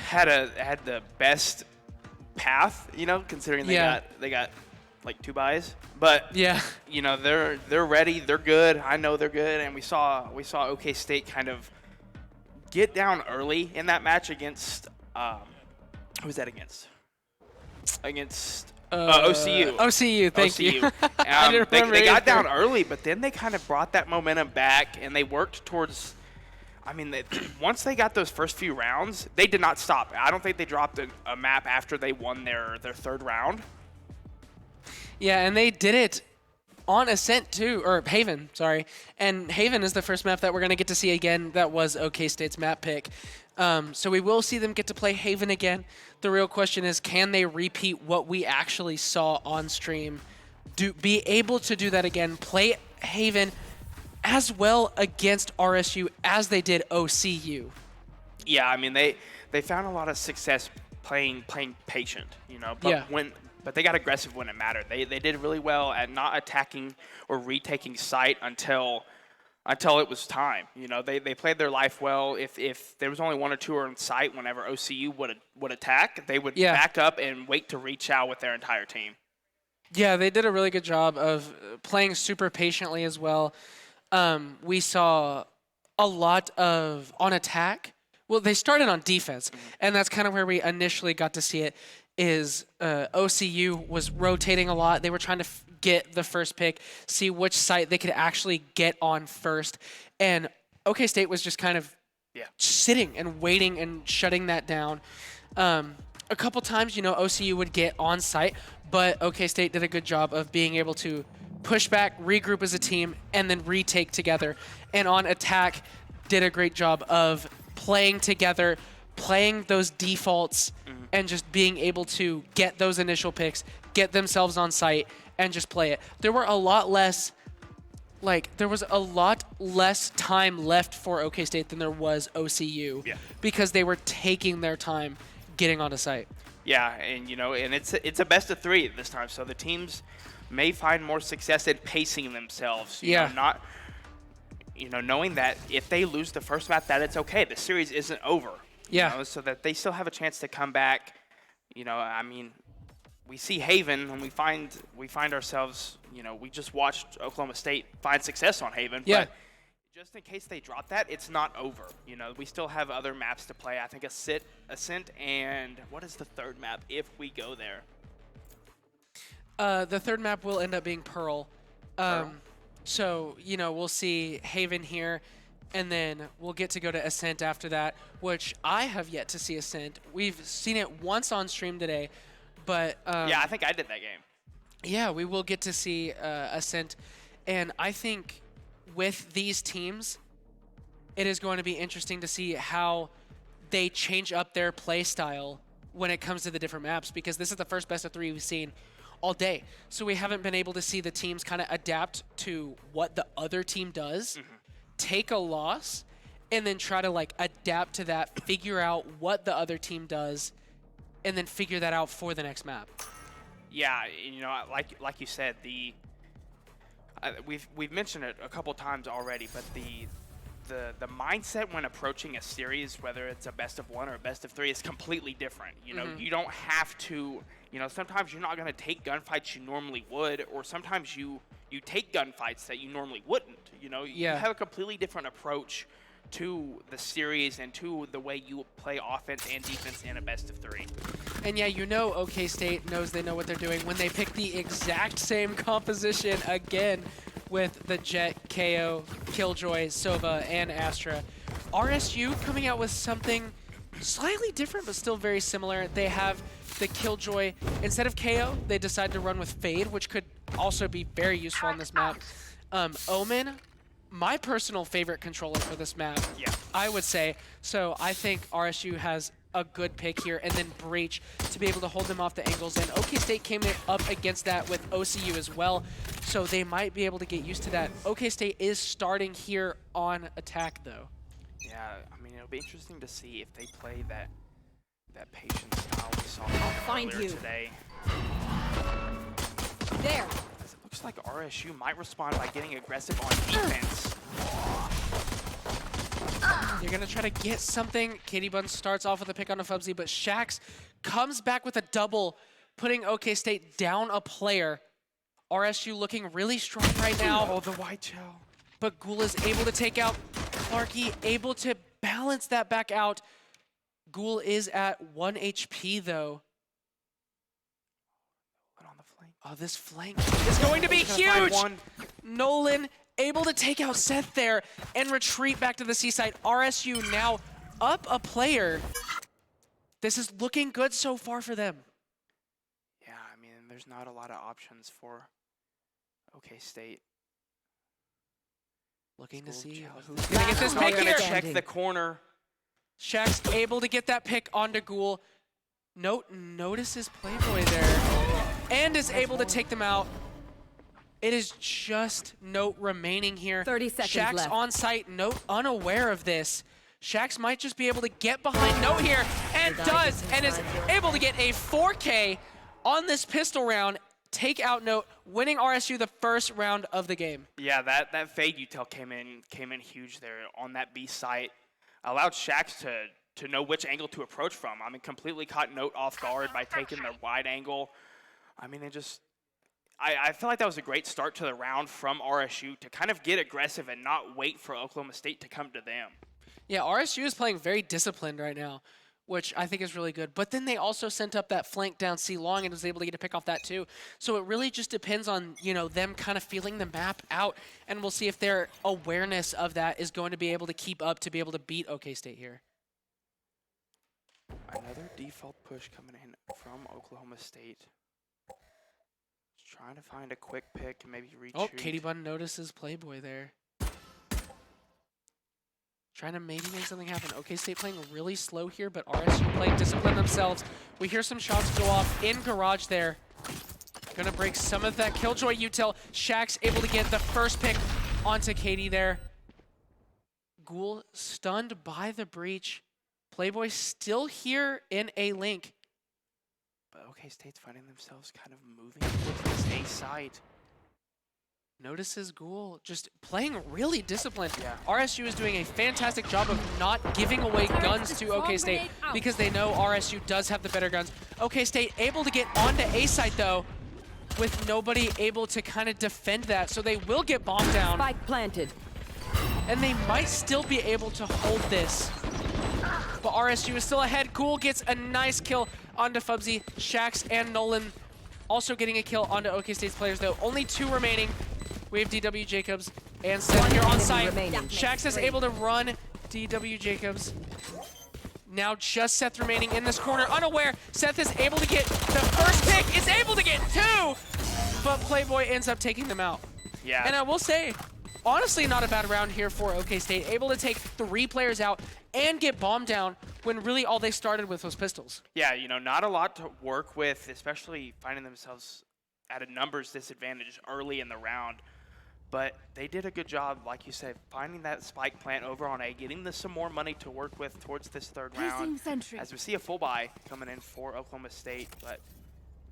had the best path, you know, considering they got like 2 buys. But Yeah. you know, they're ready, they're good. I know they're good, and we saw OK State kind of get down early in that match against who was that against? Against OCU. OCU, thank you. I didn't remember they got either. down early, but then they kind of brought that momentum back, and they worked towards. I mean, once they got those first few rounds, they did not stop. I don't think they dropped a map after they won their 3rd round. Yeah, and they did it on Ascent too, or Haven, sorry. And Haven is the first map that we're going to get to see again that was OK State's map pick. So we will see them get to play Haven again. The real question is, can they repeat what we actually saw on stream? Be able to do that again, play Haven as well against RSU as they did OCU. Yeah, I mean, they found a lot of success playing patient, you know. But But they got aggressive when it mattered. They did really well at not attacking or retaking site until it was time. You know, they played their life well. If there was only 1 or 2 on site, whenever OCU would attack, they would back up and wait to reach out with their entire team. Yeah, they did a really good job of playing super patiently as well. We saw a lot of on attack. Well, they started on defense, and that's kind of where we initially got to see it. Is OCU was rotating a lot. They were trying to get the first pick, see which site they could actually get on first. And OK State was just kind of sitting and waiting and shutting that down. A couple times, you know, OCU would get on site, but OK State did a good job of being able to push back, regroup as a team, and then retake together. And on attack, did a great job of playing together, playing those defaults, and just being able to get those initial picks, get themselves on site, and just play it. There was a lot less time left for OK State than there was OCU because they were taking their time getting onto site. Yeah, and you know, and it's a best of 3 this time, so the teams may find more success in pacing themselves. You know, not, you know, knowing that if they lose the first map, that it's okay. The series isn't over. You know, so that they still have a chance to come back. You know, I mean, we see Haven and we find ourselves, you know, we just watched Oklahoma State find success on Haven. But just in case they drop that, it's not over. You know, we still have other maps to play. I think Ascent, and what is the 3rd map if we go there? The 3rd map will end up being Pearl. So, you know, we'll see Haven here. And then we'll get to go to Ascent after that, which I have yet to see Ascent. We've seen it once on stream today, but... yeah, I think I did that game. Yeah, we will get to see Ascent. And I think with these teams, it is going to be interesting to see how they change up their play style when it comes to the different maps, because this is the first best of 3 we've seen all day. So we haven't been able to see the teams kind of adapt to what the other team does. Take a loss, and then try to like adapt to that, figure out what the other team does, and then figure that out for the next map. Yeah, you know, like you said, we've mentioned it a couple times already, but the mindset when approaching a series, whether it's a best of 1 or a best of 3, is completely different. You know, you don't have to. You know, sometimes you're not going to take gunfights you normally would, or sometimes you take gunfights that you normally wouldn't. You know, you have a completely different approach to the series and to the way you play offense and defense in a best of 3. And yeah, you know OK State knows they know what they're doing when they pick the exact same composition again with the Jet, KO, Killjoy, Sova, and Astra. RSU coming out with something slightly different but still very similar. They have the Killjoy. Instead of KO, they decide to run with Fade, which could also be very useful on this map. Omen, my personal favorite controller for this map, I would say. So I think RSU has a good pick here, and then Breach to be able to hold them off the angles. And OK State came up against that with OCU as well, so they might be able to get used to that. OK State is starting here on attack, though. Yeah, I mean, it'll be interesting to see if they play that patient style we saw earlier today. There. It looks like RSU might respond by getting aggressive on defense. You're going to try to get something. Katie Bun starts off with a pick on a Fubsy, but Shax comes back with a double, putting OK State down a player. RSU looking really strong right now. Oh, the white shell. But Ghoul is able to take out Clarky, able to balance that back out. Ghoul is at 1 HP though. On the flank. Oh, this flank is going to be huge! Nolan able to take out Seth there and retreat back to the seaside. RSU now up a player. This is looking good so far for them. Yeah, I mean, there's not a lot of options for OK State. Looking to see who's who's going to get this pick here. Check the corner. Shax able to get that pick onto Ghoul. Notices Playboy there and is able to take them out. It is just Note remaining here. 30 seconds Shax left. on site, Note unaware of this. Shax might just be able to get behind Note here and does, and is able to get a 4K on this pistol round. Take out Note, winning RSU the first round of the game. Yeah, that fade util came in huge there on that B site. Allowed Shax to know which angle to approach from. I mean, completely caught Note off guard by taking the wide angle. I mean, I feel like that was a great start to the round from RSU to kind of get aggressive and not wait for Oklahoma State to come to them. Yeah, RSU is playing very disciplined right now, which I think is really good. But then they also sent up that flank down C long and was able to get a pick off that too. So it really just depends on, them kind of feeling the map out, and we'll see if their awareness of that is going to be able to keep up to be able to beat OK State here. Another default push coming in from Oklahoma State. Just trying to find a quick pick and maybe reach. Oh, Katie Bun notices Playboy there. Trying to maybe make something happen. OK State playing really slow here, but RSU playing discipline themselves. We hear some shots go off in garage there. Gonna break some of that Killjoy util. Shax able to get the first pick onto Katie there. Ghoul stunned by the breach. Playboy still here in a link. But OK State's finding themselves kind of moving towards this A site. Notices Ghoul just playing really disciplined. Yeah. RSU is doing a fantastic job of not giving away guns to OK State because they know RSU does have the better guns. OK State able to get onto A site though, with nobody able to kind of defend that. So they will get bombed down. Spike planted. And they might still be able to hold this. But RSU is still ahead. Ghoul gets a nice kill onto Fubsy. Shax and Nolan also getting a kill onto OK State's players though. Only 2 remaining. We have DW Jacobs and Seth here on site. Shax is able to run DW Jacobs. Now just Seth remaining in this corner, unaware. Seth is able to get the first pick, is able to get 2, but Playboy ends up taking them out. Yeah. And I will say, honestly, not a bad round here for OK State. Able to take 3 players out and get bombed down when really all they started with was pistols. Yeah, not a lot to work with, especially finding themselves at a numbers disadvantage early in the round. But they did a good job, like you said, finding that spike plant over on A, getting them some more money to work with towards this third round. As we see a full buy coming in for Oklahoma State, but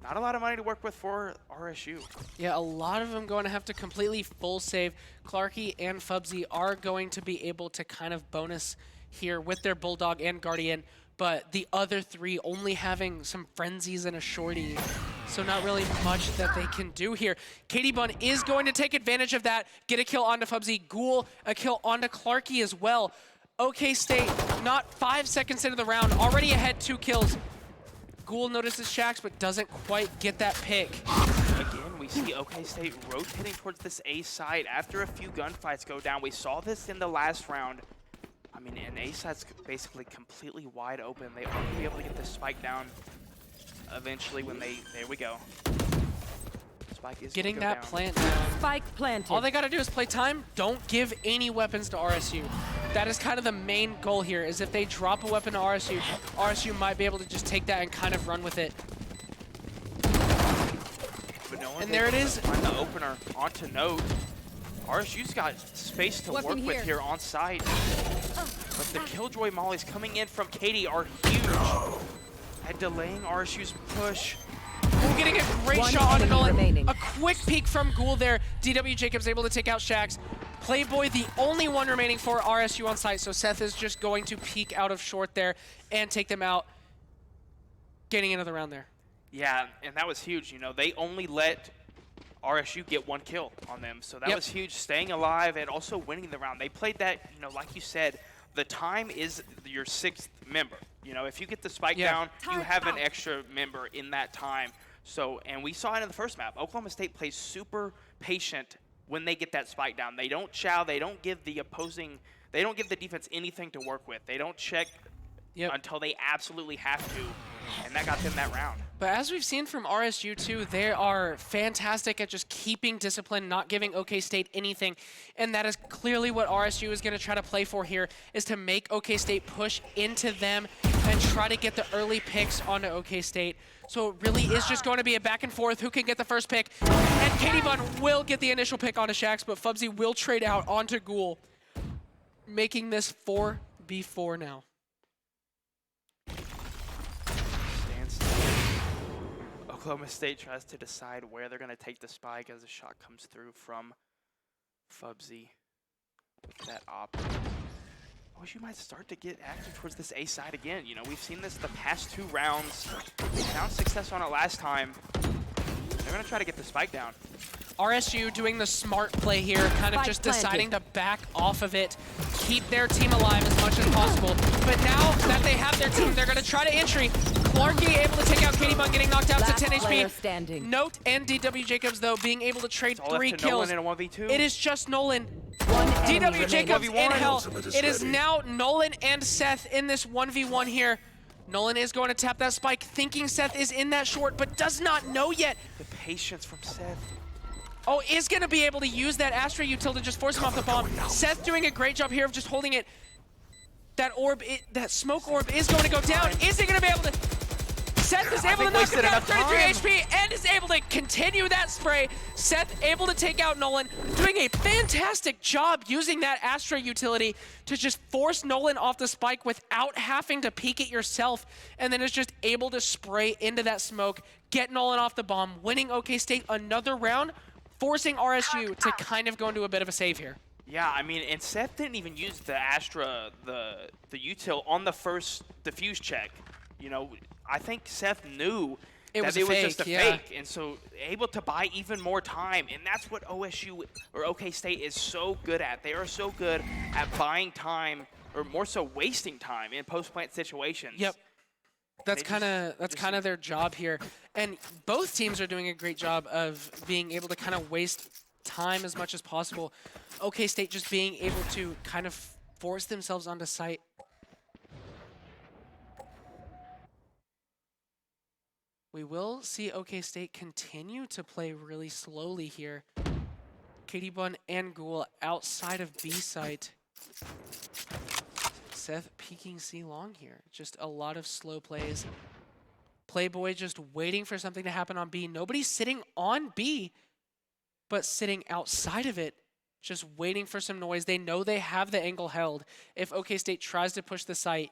not a lot of money to work with for RSU. Yeah, a lot of them going to have to completely full save. Clarky and Fubsy are going to be able to kind of bonus here with their Bulldog and Guardian, but the other 3 only having some frenzies and a shorty. So not really much that they can do here. Katie Bun is going to take advantage of that, get a kill onto Fubsy. Ghoul, a kill onto Clarky as well. OK State, not 5 seconds into the round, already ahead 2 kills. Ghoul notices Shax, but doesn't quite get that pick. Again, we see OK State rotating towards this A side after a few gunfights go down. We saw this in the last round. I mean, an A side's basically completely wide open. They aren't going to be able to get this spike down eventually when they, there we go. Spike is getting that down. plant down. Spike planted. All they got to do is play time. Don't give any weapons to RSU. That is kind of the main goal here, is if they drop a weapon to RSU, RSU might be able to just take that and kind of run with it. But no and there it is. Find the opener onto Note. RSU's got space to work with here on site. But the Killjoy mollies coming in from Katie are huge at delaying RSU's push. Ghoul getting a great shot on Nolan. A quick peek from Ghoul there. DW Jacobs able to take out Shax. Playboy, the only one remaining for RSU on site, so Seth is just going to peek out of short there and take them out, getting another round there. Yeah, and that was huge. You know, they only let RSU get 1 kill on them, so that was huge, staying alive and also winning the round. They played that, you know, like you said, the time is your 6th member. You know, if you get the spike down, you have an extra member in that time. So, and we saw it in the first map. Oklahoma State plays super patient when they get that spike down. They don't chow, they don't give the defense anything to work with. They don't check until they absolutely have to, and that got them that round. But as we've seen from RSU too, they are fantastic at just keeping discipline, not giving OK State anything. And that is clearly what RSU is going to try to play for here, is to make OK State push into them and try to get the early picks onto OK State. So it really is just going to be a back and forth. Who can get the first pick? And Katie Bun will get the initial pick onto Shax, but Fubsy will trade out onto Ghoul, making this 4v4 now. Oklahoma State tries to decide where they're going to take the spike as a shot comes through from Fubsy with that op. I wish you might start to get active towards this A side again. You know, we've seen this the past 2 rounds. We found success on it last time. They're going to try to get the spike down. RSU doing the smart play here, kind of just deciding to back off of it, keep their team alive as much as possible. But now that they have their team, they're going to try to entry. Clarky able to take out Katie Bun, getting knocked out to 10 HP. Note and DW Jacobs, though, being able to trade 3 kills. In a 1v2. It is just Nolan. DW Jacobs in hell. It is now Nolan and Seth in this 1v1 here. Nolan is going to tap that spike, thinking Seth is in that short, but does not know yet. The patience from Seth. Oh, is going to be able to use that Astra util to just force him off the bomb. Seth doing a great job here of just holding it. That orb, that smoke orb is going to go down. Is he going to be able to? Seth is able to knock him down, 33 HP, and is able to continue that spray. Seth able to take out Nolan, doing a fantastic job using that Astra utility to just force Nolan off the spike without having to peek it yourself, and then is just able to spray into that smoke, get Nolan off the bomb, winning OK State another round, forcing RSU to kind of go into a bit of a save here. Yeah, I mean, and Seth didn't even use the Astra, the util on the first defuse check. You know, I think Seth knew that it was just a fake, and so able to buy even more time, and that's what OSU or OK State is so good at. They are so good at buying time, or more so wasting time in post-plant situations. Yep. That's kind of their job here, and both teams are doing a great job of being able to kind of waste time as much as possible. OK State just being able to kind of force themselves onto site. We will see OK State continue to play really slowly here. Katie Bun and Ghoul outside of B site. Seth peeking C long here. Just a lot of slow plays. Playboy just waiting for something to happen on B. Nobody's sitting on B, but sitting outside of it, just waiting for some noise. They know they have the angle held. If OK State tries to push the site,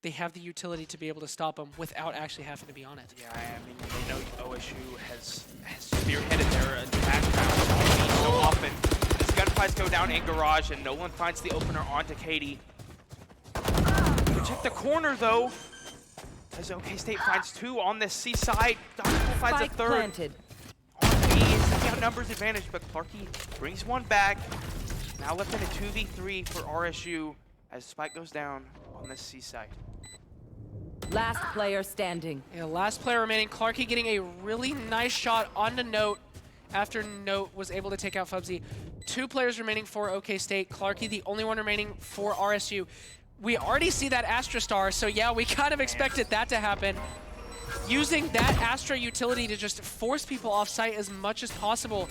they have the utility to be able to stop them without actually having to be on it. Yeah, I mean, they know OSU has spearheaded their attack round so often. As gunfights go down in garage, and Nolan finds the opener onto Katie. Check the corner, though, as OK State finds 2 on the C side. Dr. finds a 3rd. Planted. On B, it's got numbers advantage, but Clarky brings 1 back. Now left in a 2v3 for RSU as Spike goes down on the C side. Last player standing. Yeah, last player remaining. Clarky getting a really nice shot onto Note after Note was able to take out Fubsy. 2 players remaining for OK State. Clarky, the only one remaining for RSU. We already see that Astra Star, so yeah, we kind of expected that to happen. Using that Astra utility to just force people off site as much as possible.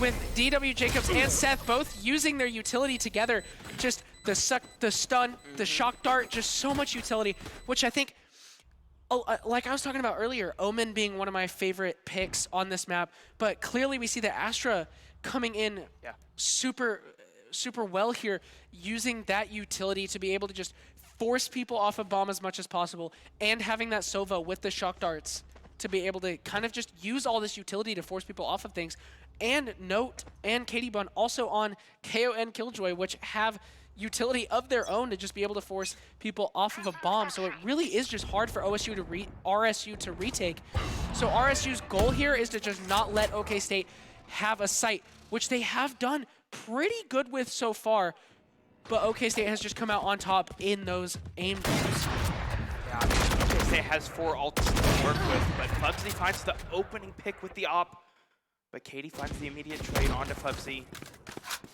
With DW Jacobs and Seth both using their utility together, just the stun, the shock dart, just so much utility, which I think, like I was talking about earlier, Omen being one of my favorite picks on this map, but clearly we see the Astra coming in super well here, using that utility to be able to just force people off a bomb as much as possible, and having that Sova with the shock darts. to be able to kind of just use all this utility to force people off of things. And Note and Katie Bun also on KO and Killjoy, which have utility of their own to just be able to force people off of a bomb. So it really is just hard for RSU to retake. So RSU's goal here is to just not let OK State have a site, which they have done pretty good with so far. But OK State has just come out on top in those aim games. Yeah, I mean, OK State has 4 ults to work with, but Fubsy finds the opening pick with the op. But Katie finds the immediate trade onto Fubsy.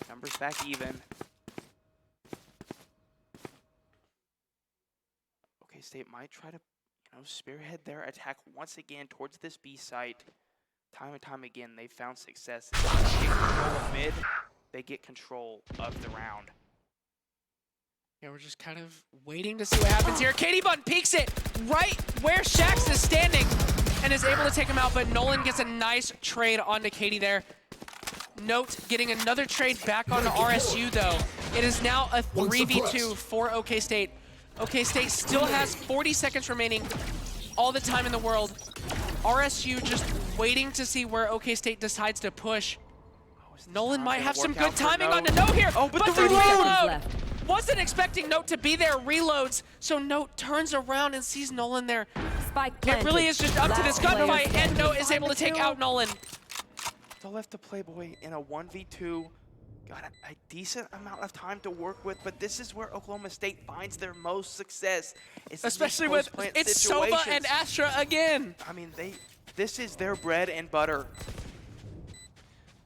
Numbers back even. OK State might try to, spearhead their attack once again towards this B site. Time and time again, they've found success. They get control of mid, they get control of the round. Yeah, we're just kind of waiting to see what happens here. Katie Bun peeks it right where Shax is standing and is able to take him out, but Nolan gets a nice trade onto Katie there. Note getting another trade back onto RSU though. It is now a 3v2 for OK State. OK State still has 40 seconds remaining, all the time in the world. RSU just waiting to see where OK State decides to push. Nolan might have some good timing on the Note here, but the reload! Wasn't expecting Note to be there, reloads, so Note turns around and sees Nolan there. It really is just up to this gunfight, and Note is able to take out Nolan. Still left to Playboy in a 1v2. Got a decent amount of time to work with, but this is where Oklahoma State finds their most success. Especially with it's Sova and Astra again. I mean, this is their bread and butter.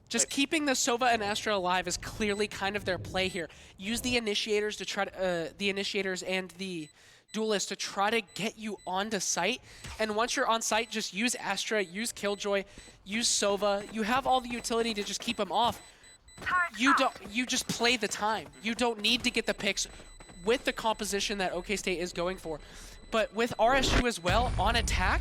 Just keeping the Sova and Astra alive is clearly kind of their play here. Use the initiators to try to, the initiators and the duelists to try to get you onto site. And once you're on site, just use Astra, use Killjoy, use Sova. You have all the utility to just keep them off. You just play the time. You don't need to get the picks with the composition that OK State is going for. But with RSU as well on attack,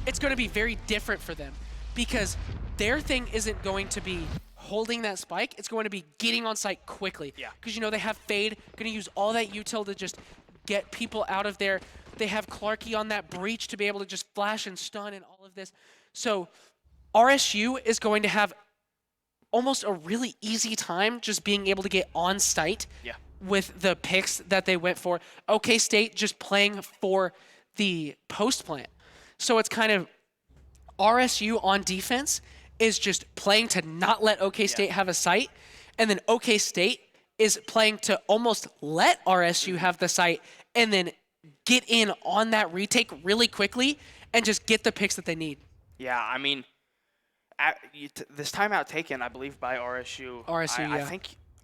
it's going to be very different for them because their thing isn't going to be holding that spike, it's going to be getting on site quickly. Yeah. Because they have Fade, going to use all that util to just get people out of there. They have Clarky on that breach to be able to just flash and stun and all of this. So RSU is going to have almost a really easy time just being able to get on site with the picks that they went for. OK State just playing for the post plant. So it's kind of RSU on defense is just playing to not let OK State have a site, and then OK State is playing to almost let RSU have the site and then get in on that retake really quickly and just get the picks that they need. Yeah, I mean, this timeout taken, I believe, by RSU. Yeah.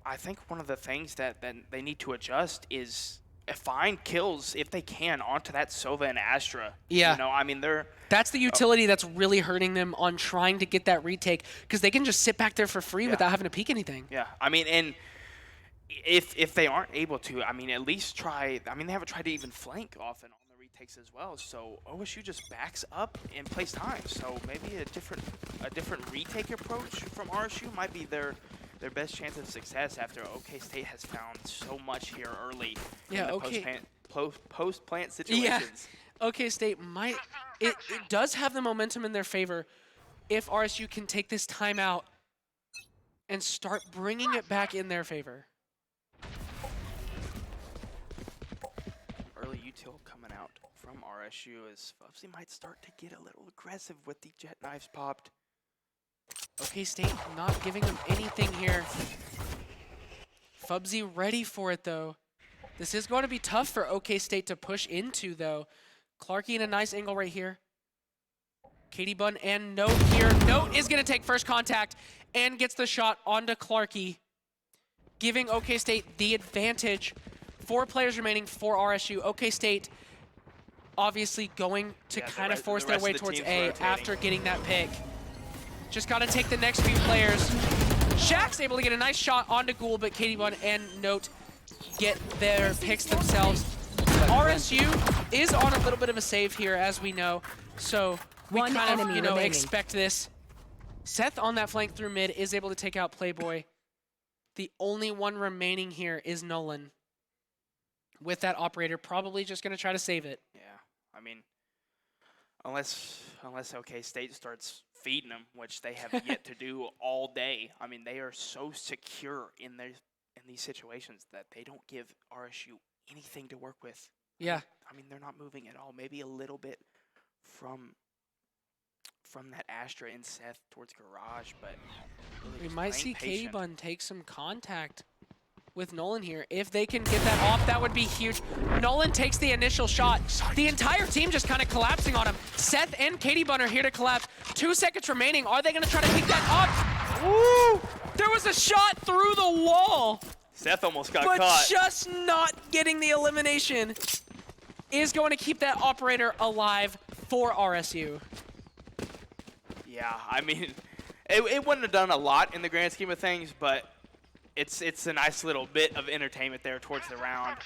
I think one of the things that they need to adjust is find kills if they can onto that Sova and Astra. Yeah. I mean, that's the utility that's really hurting them on trying to get that retake because they can just sit back there for free without having to peek anything. Yeah, I mean, and if they aren't able to, I mean, at least try. I mean, they haven't tried to even flank often on the retakes as well. So OSU just backs up and plays time. So maybe a different retake approach from RSU might be their best chance of success after OK State has found so much here early in the post-plant situations. Yeah, OK State might – it does have the momentum in their favor if RSU can take this timeout and start bringing it back in their favor. Early util coming out from RSU as Fubsy might start to get a little aggressive with the jet knives popped. OK State not giving them anything here. Fubsy ready for it, though. This is going to be tough for OK State to push into, though. Clarky in a nice angle right here. Katie Bun and Note here. Note is going to take first contact and gets the shot onto Clarky, giving OK State the advantage. 4 players remaining for RSU. OK State obviously going to kind of force their way towards A after getting that pick. Just got to take the next few players. Shaq's able to get a nice shot onto Ghoul, but Katie Bun and Note get their picks themselves. RSU is on a little bit of a save here, as we know. So we kind of, expect this. Seth on that flank through mid is able to take out Playboy. The only one remaining here is Nolan. With that operator, probably just going to try to save it. Yeah, I mean, Unless OK State starts feeding them, which they have yet to do all day. I mean, they are so secure in these situations that they don't give RSU anything to work with. Yeah. I mean, they're not moving at all. Maybe a little bit from that Astra and Seth towards Garage, but really We just might playing see patient. K-Bun take some contact with Nolan here. If they can get that off, that would be huge. Nolan takes the initial shot. The entire team just kind of collapsing on him. Seth and Katie Bun are here to collapse. 2 seconds remaining. Are they going to try to pick that up? Woo! There was a shot through the wall, Seth almost got but caught. just not getting the elimination is going to keep that operator alive for RSU. Yeah, I mean, it wouldn't have done a lot in the grand scheme of things, but it's a nice little bit of entertainment there towards the round.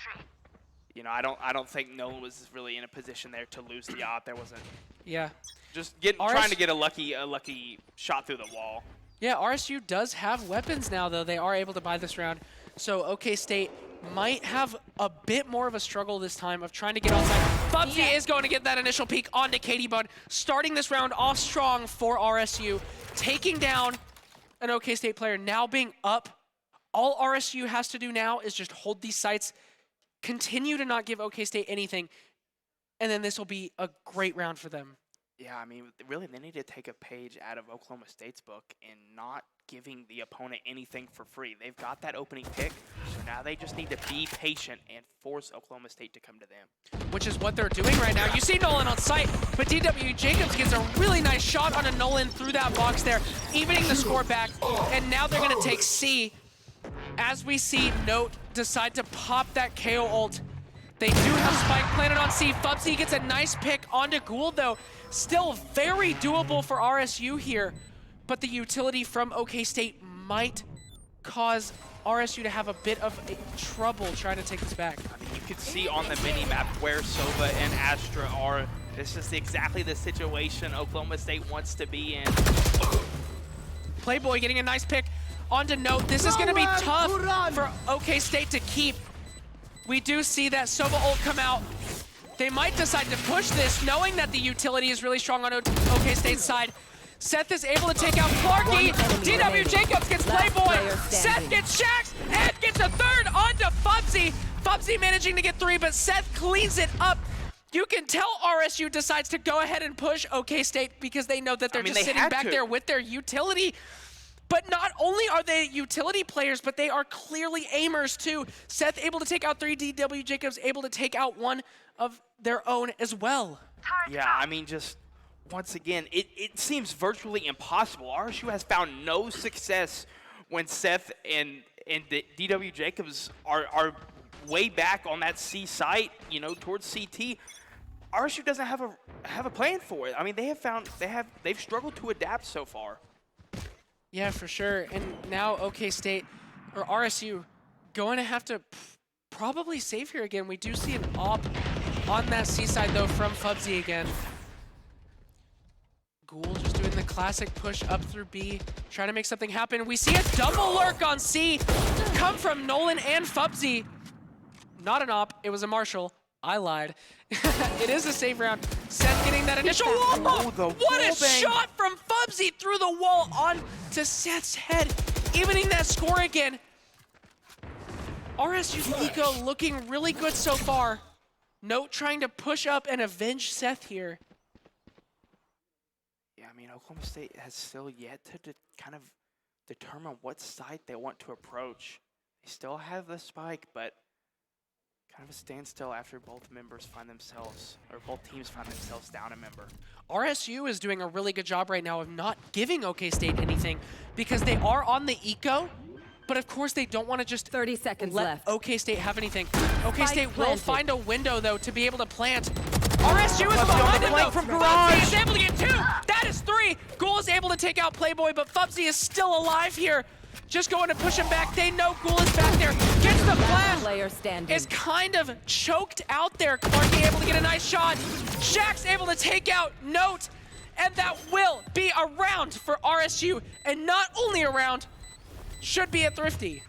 You know, I don't think Nolan was really in a position there to lose the op. There wasn't. Yeah. Just trying to get a lucky shot through the wall. Yeah, RSU does have weapons now, though. They are able to buy this round. So OK State might have a bit more of a struggle this time of trying to get outside. Bubsy is going to get that initial peek onto Katie Bun, starting this round off strong for RSU, taking down an OK State player, now being up. All RSU has to do now is just hold these sites, continue to not give OK State anything, and then this will be a great round for them. Yeah, I mean, really, they need to take a page out of Oklahoma State's book and not giving the opponent anything for free. They've got that opening pick, so now they just need to be patient and force Oklahoma State to come to them. Which is what they're doing right now. You see Nolan on site, but DW Jacobs gets a really nice shot on a Nolan through that box there, evening the score back, and now they're going to take C. As we see Note decide to pop that KO ult. They do have Spike planted on C. Fubsy gets a nice pick onto Gould, though. Still very doable for RSU here, but the utility from OK State might cause RSU to have a bit of trouble trying to take this back. I mean, you can see on the mini-map where Sova and Astra are. This is exactly the situation Oklahoma State wants to be in. Playboy getting a nice pick onto Note. This is going to be tough for OK State to keep. We do see that Sova ult come out. They might decide to push this, knowing that the utility is really strong on OK State's side. Seth is able to take out Clarky. DW Jacobs gets Playboy. Seth gets Shax and gets a third onto Fubsy. Fubsy managing to get 3, but Seth cleans it up. You can tell RSU decides to go ahead and push OK State because they know that they're just sitting back there with their utility. But not only are they utility players, but they are clearly aimers too. Seth able to take out 3, DW Jacobs able to take out 1 of their own as well. Yeah, I mean, just once again, it seems virtually impossible. RSU has found no success when Seth and DW Jacobs are way back on that C site, you know, towards CT. RSU doesn't have a plan for it. I mean, they've struggled to adapt so far. Yeah, for sure. And now OK State, or RSU, going to have to probably save here again. We do see an op on that C side, though, from Fubsy again. Ghoul just doing the classic push up through B, trying to make something happen. We see a double lurk on C come from Nolan and Fubsy. Not an op, it was a Marshall. I lied. It is a save round. Seth getting that initial wall. What a shot from Fubsy through the wall on to Seth's head, evening that score again. RSU's eco looking really good so far. Note trying to push up and avenge Seth here. Yeah, I mean, Oklahoma State has still yet to kind of determine what side they want to approach. They still have the spike, but kind of a standstill after both teams find themselves down a member. RSU is doing a really good job right now of not giving OK State anything because they are on the eco, but of course they don't want to just 30 seconds let left. OK State have anything. OK State will planted. find a window, though, to be able to plant. RSU is behind him, though. Fubsy is able to get 2. That is 3. Ghoul is able to take out Playboy, but Fubsy is still alive here. Just going to push him back. They know Ghoul is back there. Gets the flash. Player standing. Is kind of choked out there. Clarky able to get a nice shot. Shax's able to take out Note. And that will be a round for RSU. And not only a round, should be a Thrifty.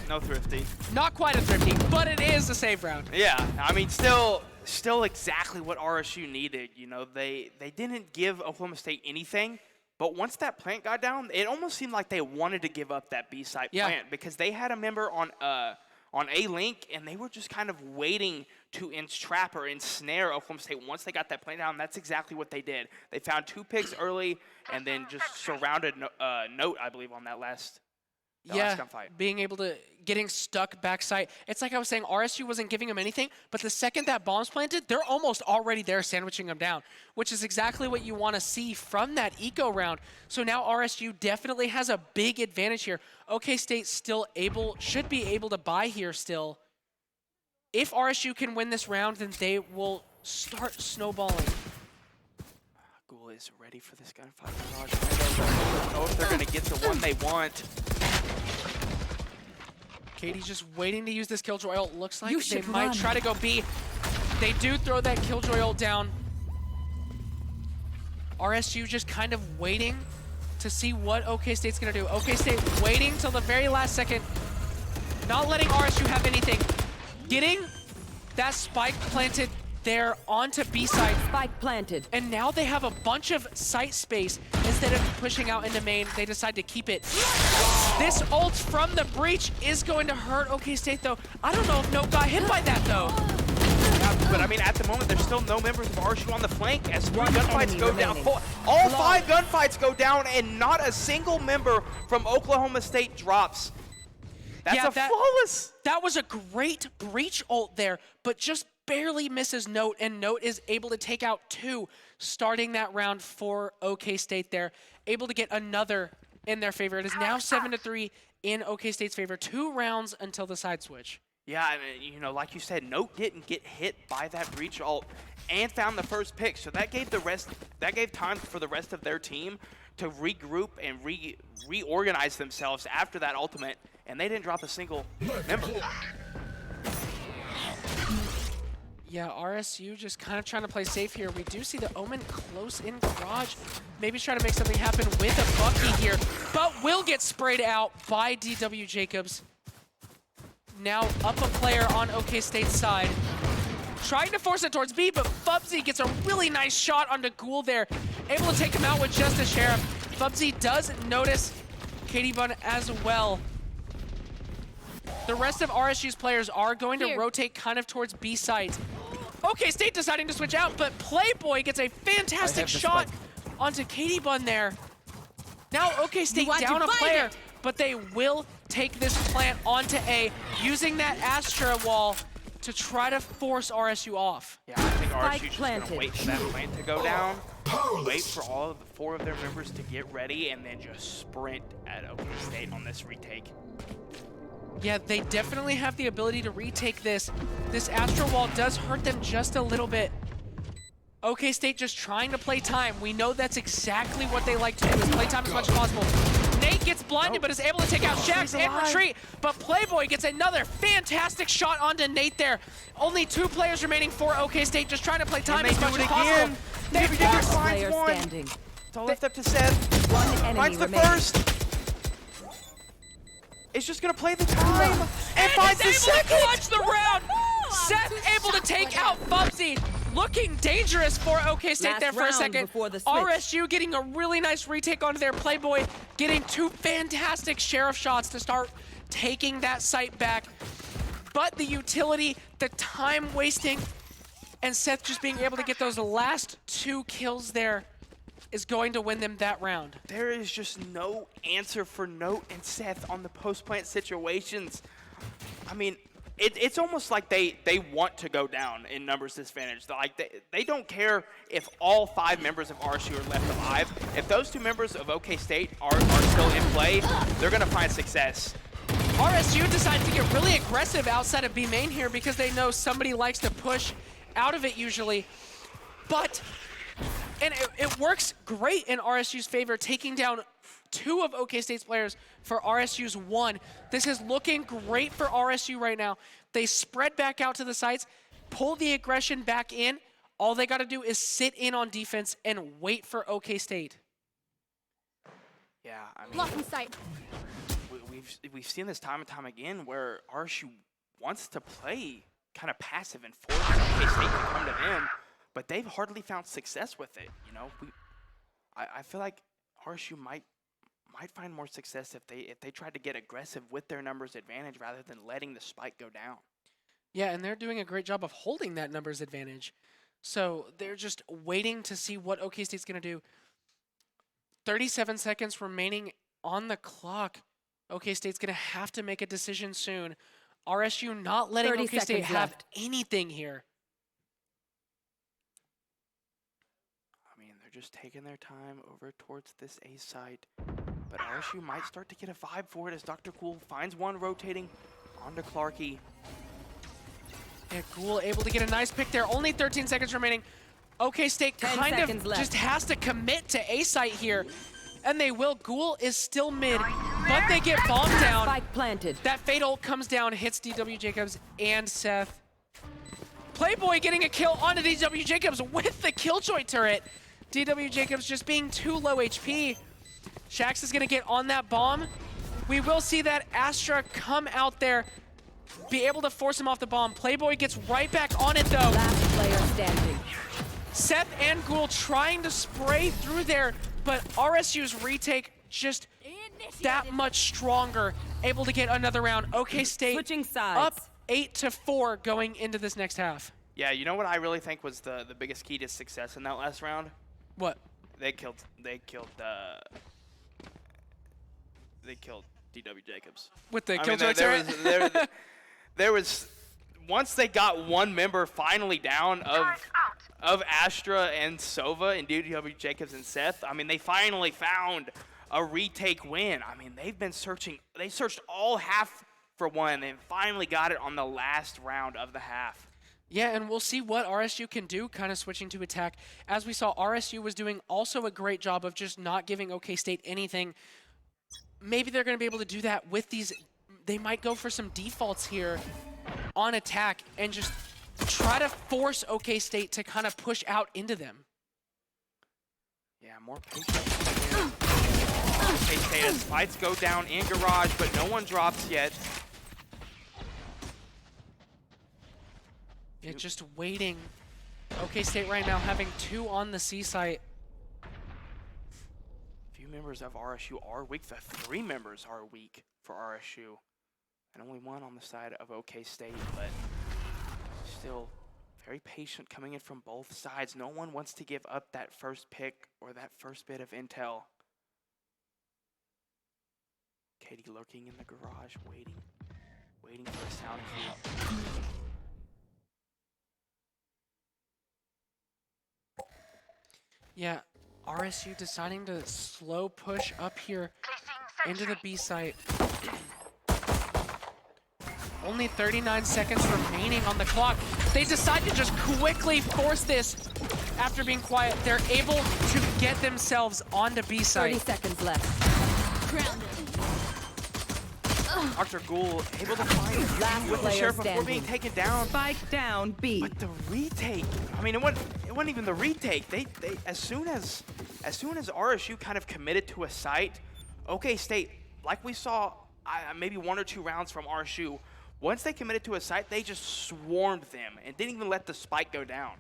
No Thrifty. Not quite a Thrifty, but it is a save round. Yeah, I mean, still still exactly what RSU needed. You know, they didn't give Oklahoma State anything, but once that plant got down, it almost seemed like they wanted to give up that B-site plant because they had a member on A-Link, and they were just kind of waiting to entrap or ensnare Oklahoma State once they got that plant down. That's exactly what they did. They found 2 picks early and then just surrounded Note, I believe, on that last gunfight. Being able to, getting stuck backside. It's like I was saying, RSU wasn't giving them anything, but the second that bomb's planted, they're almost already there sandwiching them down, which is exactly what you want to see from that eco round. So now RSU definitely has a big advantage here. OK State still should be able to buy here still. If RSU can win this round, then they will start snowballing. Ghoul is ready for this gunfight. I don't know if they're going to get the one they want. Katie's just waiting to use this Killjoy ult. Looks like they might try to go B. They do throw that Killjoy ult down. RSU just kind of waiting to see what OK State's going to do. OK State waiting till the very last second. Not letting RSU have anything. Getting that spike planted there onto B side. Spike planted. And now they have a bunch of site space. Instead of pushing out into main, they decide to keep it. This ult from the breach is going to hurt OK State, though. I don't know if Note got hit by that, though. Yeah, but I mean, at the moment, there's still no members of RSU on the flank as 3 gunfights go down. All 5 gunfights go down, and not a single member from Oklahoma State drops. That's flawless. That was a great breach ult there, but just barely misses Note, and Note is able to take out 2, starting that round for OK State there. Able to get another in their favor. It is now 7-3 in OK State's favor. 2 rounds until the side switch. Yeah, I mean, you know, like you said, Note didn't get hit by that breach ult and found the first pick, so that gave time for the rest of their team to regroup and reorganize themselves after that ultimate, and they didn't drop a single member. Yeah, RSU just kind of trying to play safe here. We do see the Omen close in garage. Maybe trying to make something happen with a Bucky here, but will get sprayed out by DW Jacobs. Now up a player on OK State's side. Trying to force it towards B, but Fubsy gets a really nice shot onto Ghoul there. Able to take him out with just a Sheriff. Fubsy does notice Katie Bun as well. The rest of RSU's players are going to rotate kind of towards B sides. OK State deciding to switch out, but Playboy gets a fantastic shot onto Katie Bun there. Now OK State down a player, but they will take this plant onto A, using that Astra wall to try to force RSU off. Yeah, I think RSU just going to wait for that plant to go down, wait for all of the 4 of their members to get ready, and then just sprint at OK State on this retake. Yeah, they definitely have the ability to retake this. This Astro Wall does hurt them just a little bit. OK State just trying to play time. We know that's exactly what they like to do, is play time as much as possible. Nate gets blinded, but is able to take out Shax and retreat. But Playboy gets another fantastic shot onto Nate there. Only 2 players remaining for OK State, just trying to play time as much as possible. They finds one. Standing. It's all left up to Seth. One enemy Finds the remaining. first. It's just gonna play the time and finds the second. To clutch the round. Seth able to take out Fubsy. Looking dangerous for OK State there for a second. RSU getting a really nice retake onto their Playboy, getting 2 fantastic Sheriff shots to start taking that site back. But the utility, the time wasting, and Seth just being able to get those last 2 kills there is going to win them that round. There is just no answer for Note and Seth on the post-plant situations. I mean, it's almost like they want to go down in numbers disadvantage. Like they don't care if all 5 members of RSU are left alive. If those 2 members of OK State are still in play, they're going to find success. RSU decided to get really aggressive outside of B main here because they know somebody likes to push out of it usually. But, and it works great in RSU's favor, taking down 2 of OK State's players for RSU's 1. This is looking great for RSU right now. They spread back out to the sites, pull the aggression back in. All they got to do is sit in on defense and wait for OK State. Yeah, I mean, Blocking sight. we've seen this time and time again where RSU wants to play kind of passive and force OK State to come to them, but they've hardly found success with it. You know, I feel like RSU might find more success if they tried to get aggressive with their numbers advantage rather than letting the spike go down. Yeah, and they're doing a great job of holding that numbers advantage. So they're just waiting to see what OK State's going to do. 37 seconds remaining on the clock. OK State's going to have to make a decision soon. RSU not letting OK State have anything here. I mean, they're just taking their time over towards this A site. But RSU might start to get a vibe for it as Dr. Cool finds one rotating onto Clarky. Yeah, Ghoul able to get a nice pick there. Only 13 seconds remaining. OK State kind of just has to commit to A site here. And they will. Ghoul is still mid, but they get bombed down. Spike planted. That fatal comes down, hits DW Jacobs and Seth. Playboy getting a kill onto DW Jacobs with the Killjoy turret. DW Jacobs just being too low HP. Shax is gonna get on that bomb. We will see that Astra come out there, be able to force him off the bomb. Playboy gets right back on it though. Last player standing. Seth and Ghoul trying to spray through there, but RSU's retake just that much stronger, able to get another round. OK State Switching sides. up 8-4 going into this next half. Yeah, you know what I really think was the biggest key to success in that last round? What? They killed DW Jacobs. With the I mean, Killjoy turret? there was once they got one member finally down of Astra and Sova and DW Jacobs and Seth. I mean, they finally found a retake win. I mean, they've been searching. They searched all half for one and finally got it on the last round of the half. Yeah, and we'll see what RSU can do, kind of switching to attack. As we saw, RSU was doing also a great job of just not giving OK State anything. Maybe they're going to be able to do that with these. They might go for some defaults here on attack and just try to force OK State to kind of push out into them. Yeah, more patience. OK State as fights go down in garage, but no one drops yet. Yeah, just waiting. OK State right now having 2 on the C site. Few members of RSU are weak. The 3 members are weak for RSU. And only 1 on the side of OK State, but still very patient coming in from both sides. No one wants to give up that first pick or that first bit of intel. Katie lurking in the garage, waiting for a sound cue. Yeah, RSU deciding to slow push up here into the B site. Only 39 seconds remaining on the clock. They decide to just quickly force this after being quiet. They're able to get themselves onto B site. 30 seconds left. Dr. Ghoul able to find Last with the player sheriff before standing. being taken down. Spike down B. But the retake, I mean, it wasn't even the retake. They as soon as RSU kind of committed to a site, OK State, like we saw maybe 1 or 2 rounds from RSU, once they committed to a site, they just swarmed them and didn't even let the spike go down.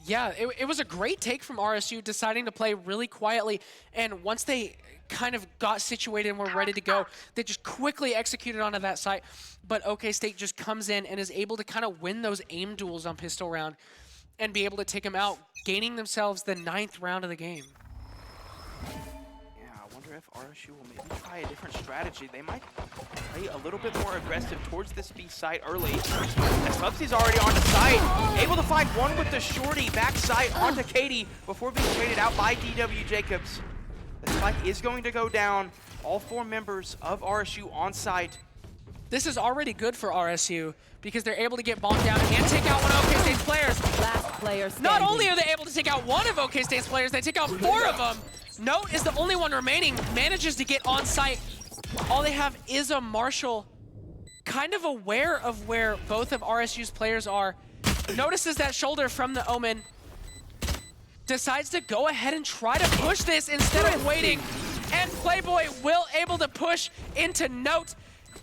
Yeah, it was a great take from RSU, deciding to play really quietly. And once they kind of got situated and were ready to go, they just quickly executed onto that site. But OK State just comes in and is able to kind of win those aim duels on pistol round and be able to take them out, gaining themselves the 9th round of the game. Yeah, I wonder if RSU will maybe try a different strategy. They might play a little bit more aggressive towards this B site early. As Bubsy's already on the site, able to find one with the shorty backside onto Katie before being traded out by DW Jacobs. The spike is going to go down. All 4 members of RSU on site. This is already good for RSU because they're able to get bombed down and take out one of OK State's players. Last player standing. Not only are they able to take out one of OK State's players, they take out 4 of them. Note is the only one remaining, manages to get on site. All they have is a Marshall, kind of aware of where both of RSU's players are. Notices that shoulder from the Omen. Decides to go ahead and try to push this instead of waiting. And Playboy will able to push into Note,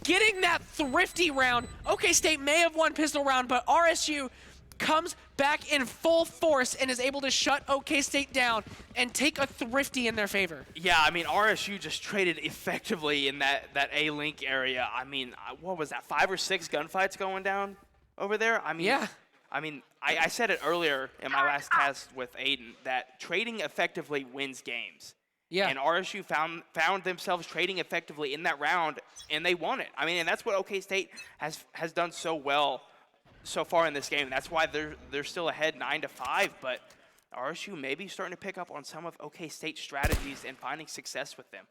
getting that thrifty round. OK State may have won pistol round, but RSU comes back in full force and is able to shut OK State down and take a thrifty in their favor. Yeah, I mean, RSU just traded effectively in that A-Link area. I mean, what was that, 5 or 6 gunfights going down over there? I mean, Yeah. I mean, I said it earlier in my last cast with Aiden that trading effectively wins games. Yeah. And RSU found themselves trading effectively in that round, and they won it. I mean, and that's what OK State has done so well so far in this game. That's why they're still ahead 9-5, but RSU may be starting to pick up on some of OK State's strategies and finding success with them.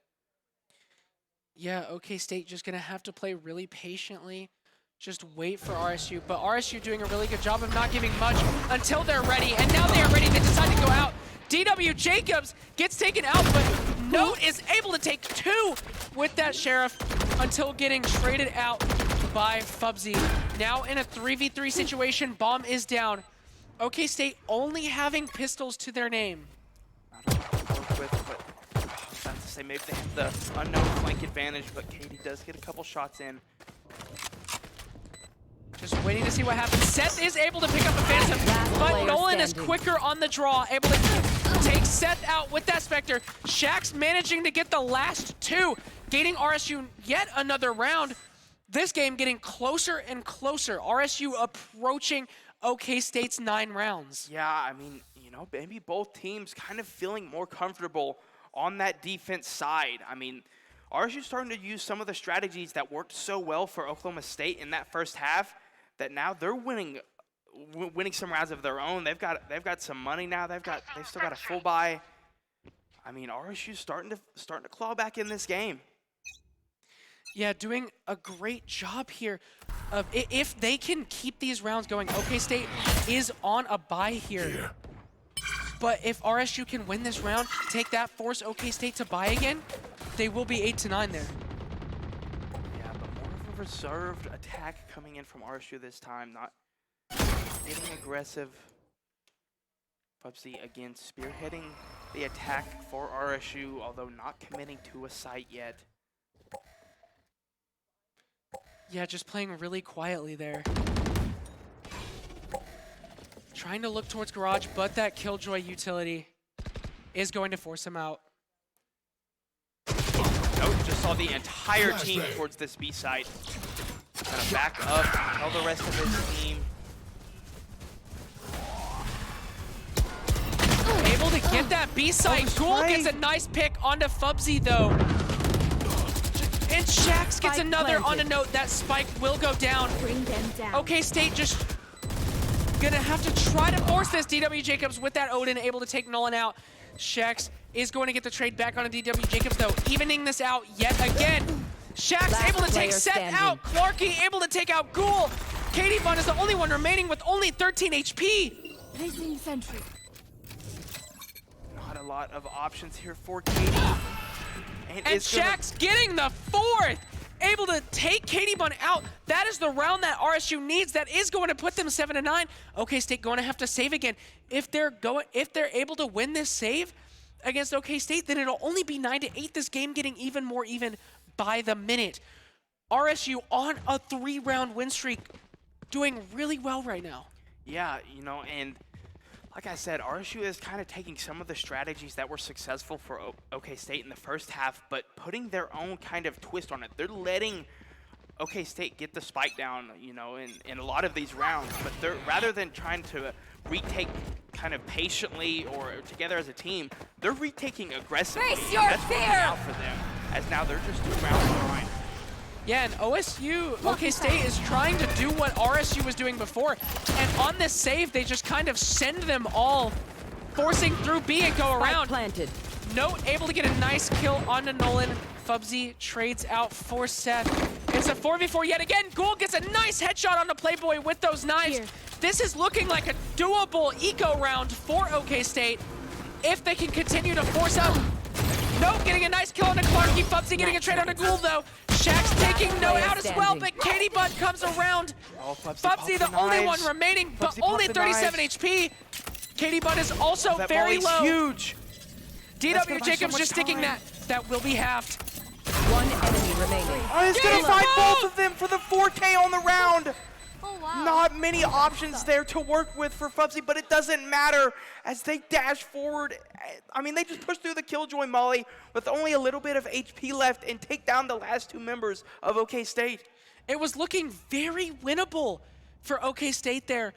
Yeah, OK State just going to have to play really patiently. Just wait for RSU. But RSU doing a really good job of not giving much until they're ready. And now they are ready. They decide to go out. DW Jacobs gets taken out, but Note is able to take 2 with that Sheriff until getting traded out by Fubsy. Now in a 3v3 situation, bomb is down. OK State only having pistols to their name. I don't know what to work with, but I was about to say maybe they have the unknown flank advantage, but Katie does get a couple shots in. Just waiting to see what happens. Seth is able to pick up a Phantom, but Nolan is quicker on the draw, able to take Seth out with that Spectre. Shaxx managing to get the last 2, gaining RSU yet another round. This game getting closer and closer. RSU approaching OK State's 9 rounds. Yeah, I mean, you know, maybe both teams kind of feeling more comfortable on that defense side. I mean, RSU starting to use some of the strategies that worked so well for Oklahoma State in that first half that now they're winning some rounds of their own. They've got some money now. They've still got a full buy. I mean, RSU's starting to claw back in this game. Yeah, doing a great job here. If they can keep these rounds going, OK State is on a bye here. But if RSU can win this round, take that, force OK State to bye again, they will be 8-9 there. Yeah, but more of a reserved attack coming in from RSU this time, not getting aggressive. Fubsy again spearheading the attack for RSU, although not committing to a site yet. Yeah, just playing really quietly there. Trying to look towards Garage, but that Killjoy utility is going to force him out. Nope, just saw the entire team towards this B site. Gonna back up, tell the rest of his team. Able to get that B site. Ghoul gets a nice pick onto Fubsy though. And Shaxx gets another on a Note. That spike will go down. Bring them down. OK State just gonna have to try to force this. DW Jacobs with that Odin able to take Nolan out. Shaxx is going to get the trade back on a DW Jacobs though, evening this out yet again. Shaxx able to take Seth out. Clarky able to take out Ghoul. Katie Bun is the only one remaining with only 13 HP. Placing sentry. Not a lot of options here for Katie. And Shaxx getting the 4th, able to take Katie Bun out. That is the round that RSU needs. That is going to put them 7-9. OK State going to have to save again. If they're able to win this save against OK State, then it'll only be 9-8. This game getting even more even by the minute. RSU on a 3-round win streak, doing really well right now. Yeah, you know, and like I said, RSU is kind of taking some of the strategies that were successful for OK State in the first half, but putting their own kind of twist on it. They're letting OK State get the spike down, you know, in a lot of these rounds, but they're rather than trying to retake kind of patiently or together as a team, they're retaking aggressively. Face your That's fear! working out for them, as now they're just 2 rounds behind. Yeah, and OSU, OK State is trying to do what RSU was doing before. And on this save, they just kind of send them all forcing through B and go around. Planted. Note able to get a nice kill onto Nolan. Fubsy trades out for Seth. It's a 4v4 yet again. Ghoul gets a nice headshot on the Playboy with those knives. Here. This is looking like a doable eco round for OK State if they can continue to force up. Note getting a nice kill on the Clarky. Fubsy getting a trade on the Ghoul though. Shaxx taking Note out as well, but Katie Bun comes around. Oh, Fubsy the only one remaining, but only 37 HP. Katie Bun is also very low. Huge. DW Jacobs just sticking that. That will be halved. One enemy remaining. remaining. Oh, he's going to find both of them for the 4K on the round. Oh, wow. Not many options there to work with for Fubsy, but it doesn't matter as they dash forward. I mean, they just push through the Killjoy Molly with only a little bit of HP left and take down the last 2 members of OK State. It was looking very winnable for OK State there.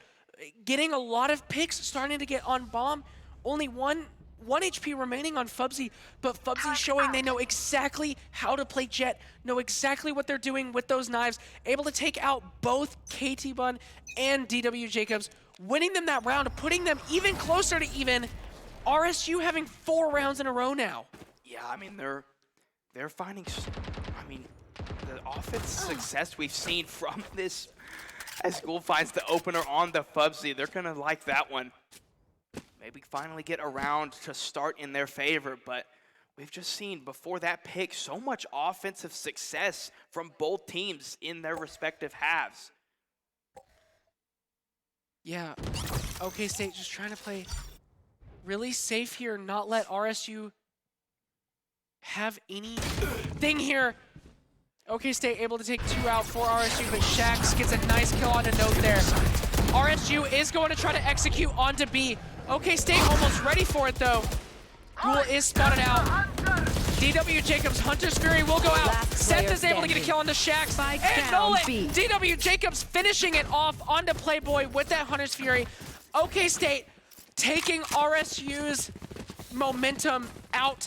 Getting a lot of picks, starting to get on bomb. Only one HP remaining on Fubsy, but Fubsy showing they know exactly how to play Jet, know exactly what they're doing with those knives, able to take out both KT Bun and DW Jacobs, winning them that round, putting them even closer to even. RSU having 4 rounds in a row now. Yeah, I mean, they're finding, I mean, the offense success we've seen from this as Ghoul finds the opener on the Fubsy. They're going to like that one. Maybe finally get around to start in their favor, but we've just seen before that pick so much offensive success from both teams in their respective halves. Yeah, OK State just trying to play really safe here, not let RSU have anything here. OK State able to take 2 out for RSU, but Shax gets a nice kill on a note there. RSU is going to try to execute onto B. OK State almost ready for it though. Ghoul is spotted out. DW Jacobs, Hunter's Fury will go out. Last Seth player is able to get a kill onto Shax. Spike And down Nolan, B. DW Jacobs finishing it off onto Playboy with that Hunter's Fury. OK State taking RSU's momentum out,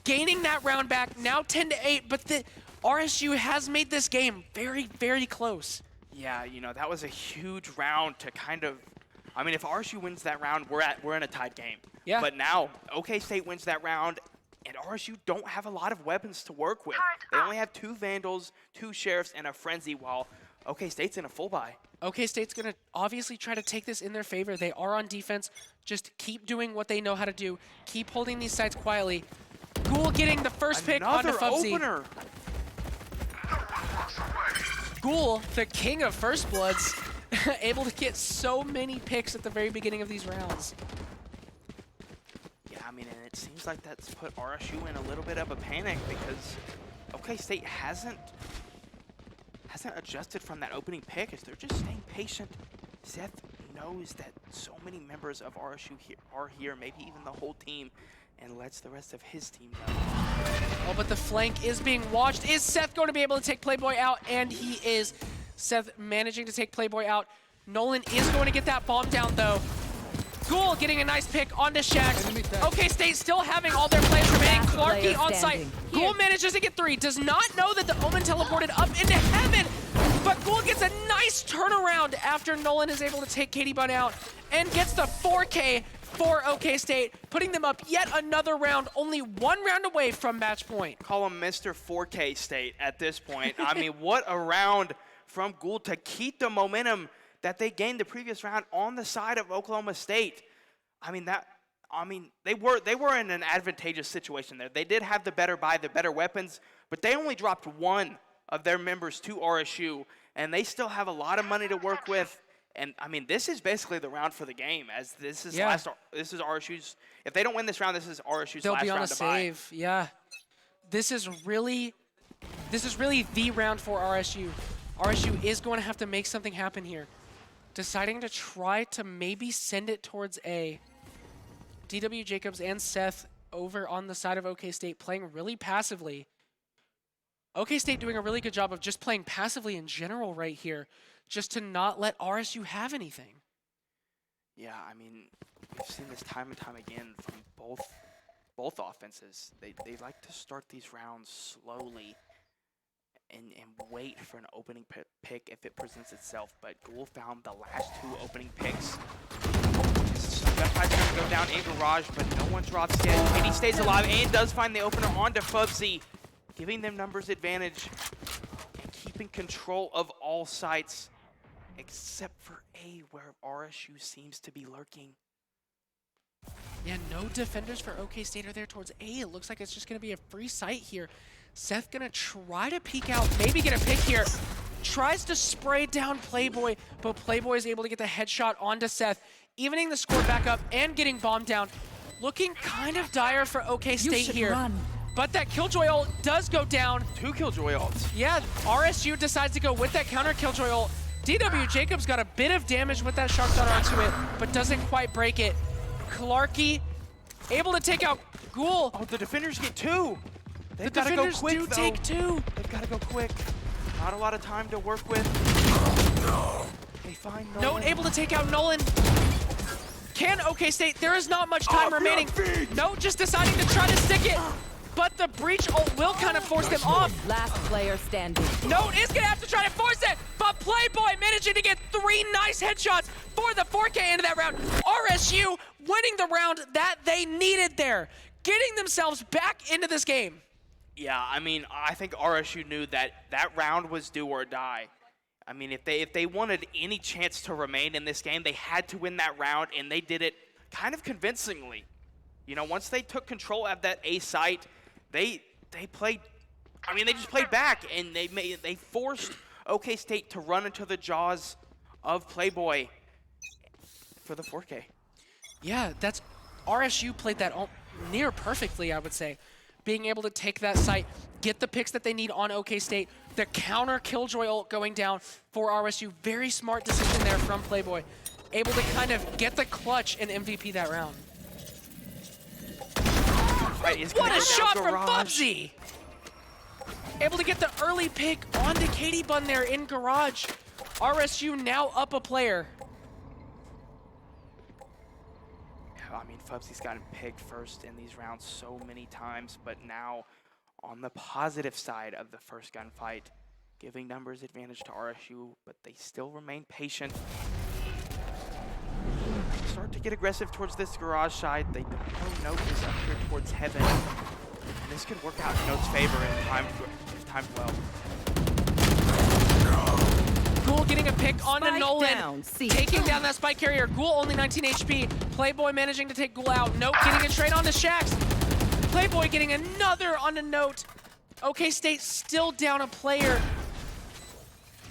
gaining that round back, now 10-8, but the RSU has made this game very, very close. Yeah, you know, that was a huge round to kind of, I mean, if RSU wins that round, we're in a tied game. Yeah. But now, OK State wins that round, and RSU don't have a lot of weapons to work with. They only have 2 Vandals, 2 Sheriffs, and a Frenzy, while OK State's in a full buy. OK State's going to obviously try to take this in their favor. They are on defense. Just keep doing what they know how to do. Keep holding these sites quietly. Ghoul getting the first pick onto Another Fubsy. opener. Ghoul, the king of First Bloods, able to get so many picks at the very beginning of these rounds. Yeah, I mean, and it seems like that's put RSU in a little bit of a panic because OK State hasn't adjusted from that opening pick as they're just staying patient. Seth knows that so many members of RSU are here, maybe even the whole team, and lets the rest of his team know. Oh, but the flank is being watched. Is Seth going to be able to take Playboy out? And he is. Seth managing to take Playboy out. Nolan is going to get that bomb down, though. Ghoul getting a nice pick onto Shax. OK State still having all their players remaining. Clarky on site. Ghoul manages to get 3. Does not know that the Omen teleported up into heaven. But Ghoul gets a nice turnaround after Nolan is able to take KT Bun out and gets the 4K for OK State, putting them up yet another round, only 1 round away from match point. Call him Mr. 4K State at this point. I mean, what a round from Ghoul to keep the momentum that they gained the previous round on the side of Oklahoma State. I mean, they were in an advantageous situation there. They did have the better buy, the better weapons, but they only dropped 1 of their members to RSU, and they still have a lot of money to work with. And I mean, this is basically the round for the game, as this is this is RSU's. If they don't win this round, this is RSU's They'll last be on round a to buy. save. Yeah, this is really the round for RSU. RSU is going to have to make something happen here, deciding to try to maybe send it towards A. DW Jacobs and Seth over on the side of OK State playing really passively. OK State doing a really good job of just playing passively in general right here, just to not let RSU have anything. Yeah, I mean, we've seen this time and time again from both offenses. They like to start these rounds slowly and wait for an opening pick if it presents itself. But Ghoul found the last 2 opening picks. So Gunfire's going to go down in Garage, but no one drops yet. And he stays alive and does find the opener onto Fubsy, giving them numbers advantage and keeping control of all sites except for A, where RSU seems to be lurking. Yeah, no defenders for OK State are there towards A. It looks like it's just going to be a free site here. Seth going to try to peek out, maybe get a pick here. Tries to spray down Playboy, but Playboy is able to get the headshot onto Seth, evening the score back up and getting bombed down. Looking kind of dire for OK State here. but that Killjoy ult does go down. 2 Killjoy ults. Yeah, RSU decides to go with that counter Killjoy ult. DW Jacobs got a bit of damage with that Shark Dart onto it, but doesn't quite break it. Clarky able to take out Ghoul. Oh, the defenders get 2. They've The got to go defenders quick, do though. take 2. They've got to go quick. Not a lot of time to work with. They find Nolan. Note able to take out Nolan. Can OK State, there is not much time remaining. Note just deciding to try to stick it, but the breach ult will kind of force them off. Last player standing. Note is gonna have to try to force it, but Playboy managing to get 3 nice headshots for the 4K into that round. RSU winning the round that they needed there, getting themselves back into this game. Yeah, I mean, I think RSU knew that that round was do or die. I mean, if they wanted any chance to remain in this game, they had to win that round, and they did it kind of convincingly. You know, once they took control of that A site, they played. I mean, they just played back, and they forced OK State to run into the jaws of Playboy for the 4K. Yeah, that's RSU played that near perfectly, I would say. Being able to take that site, get the picks that they need on OK State, the counter Killjoy ult going down for RSU. Very smart decision there from Playboy. Able to kind of get the clutch and MVP that round. Right, What a shot from Bubsy! Able to get the early pick onto Katie Bun there in Garage. RSU now up a player. I mean, Fubsy's gotten picked first in these rounds so many times, but now on the positive side of the first gunfight, giving numbers advantage to RSU, but they still remain patient. Start to get aggressive towards this Garage side. They don't know Note is up here towards Heaven. And this could work out in Note's favor if timed well. Ghoul getting a pick onto Spike Nolan, down, C. taking down that spike carrier. Ghoul only 19 HP. Playboy managing to take Ghoul out. Note getting it straight onto Shax. Playboy getting another onto Note. OK State still down a player.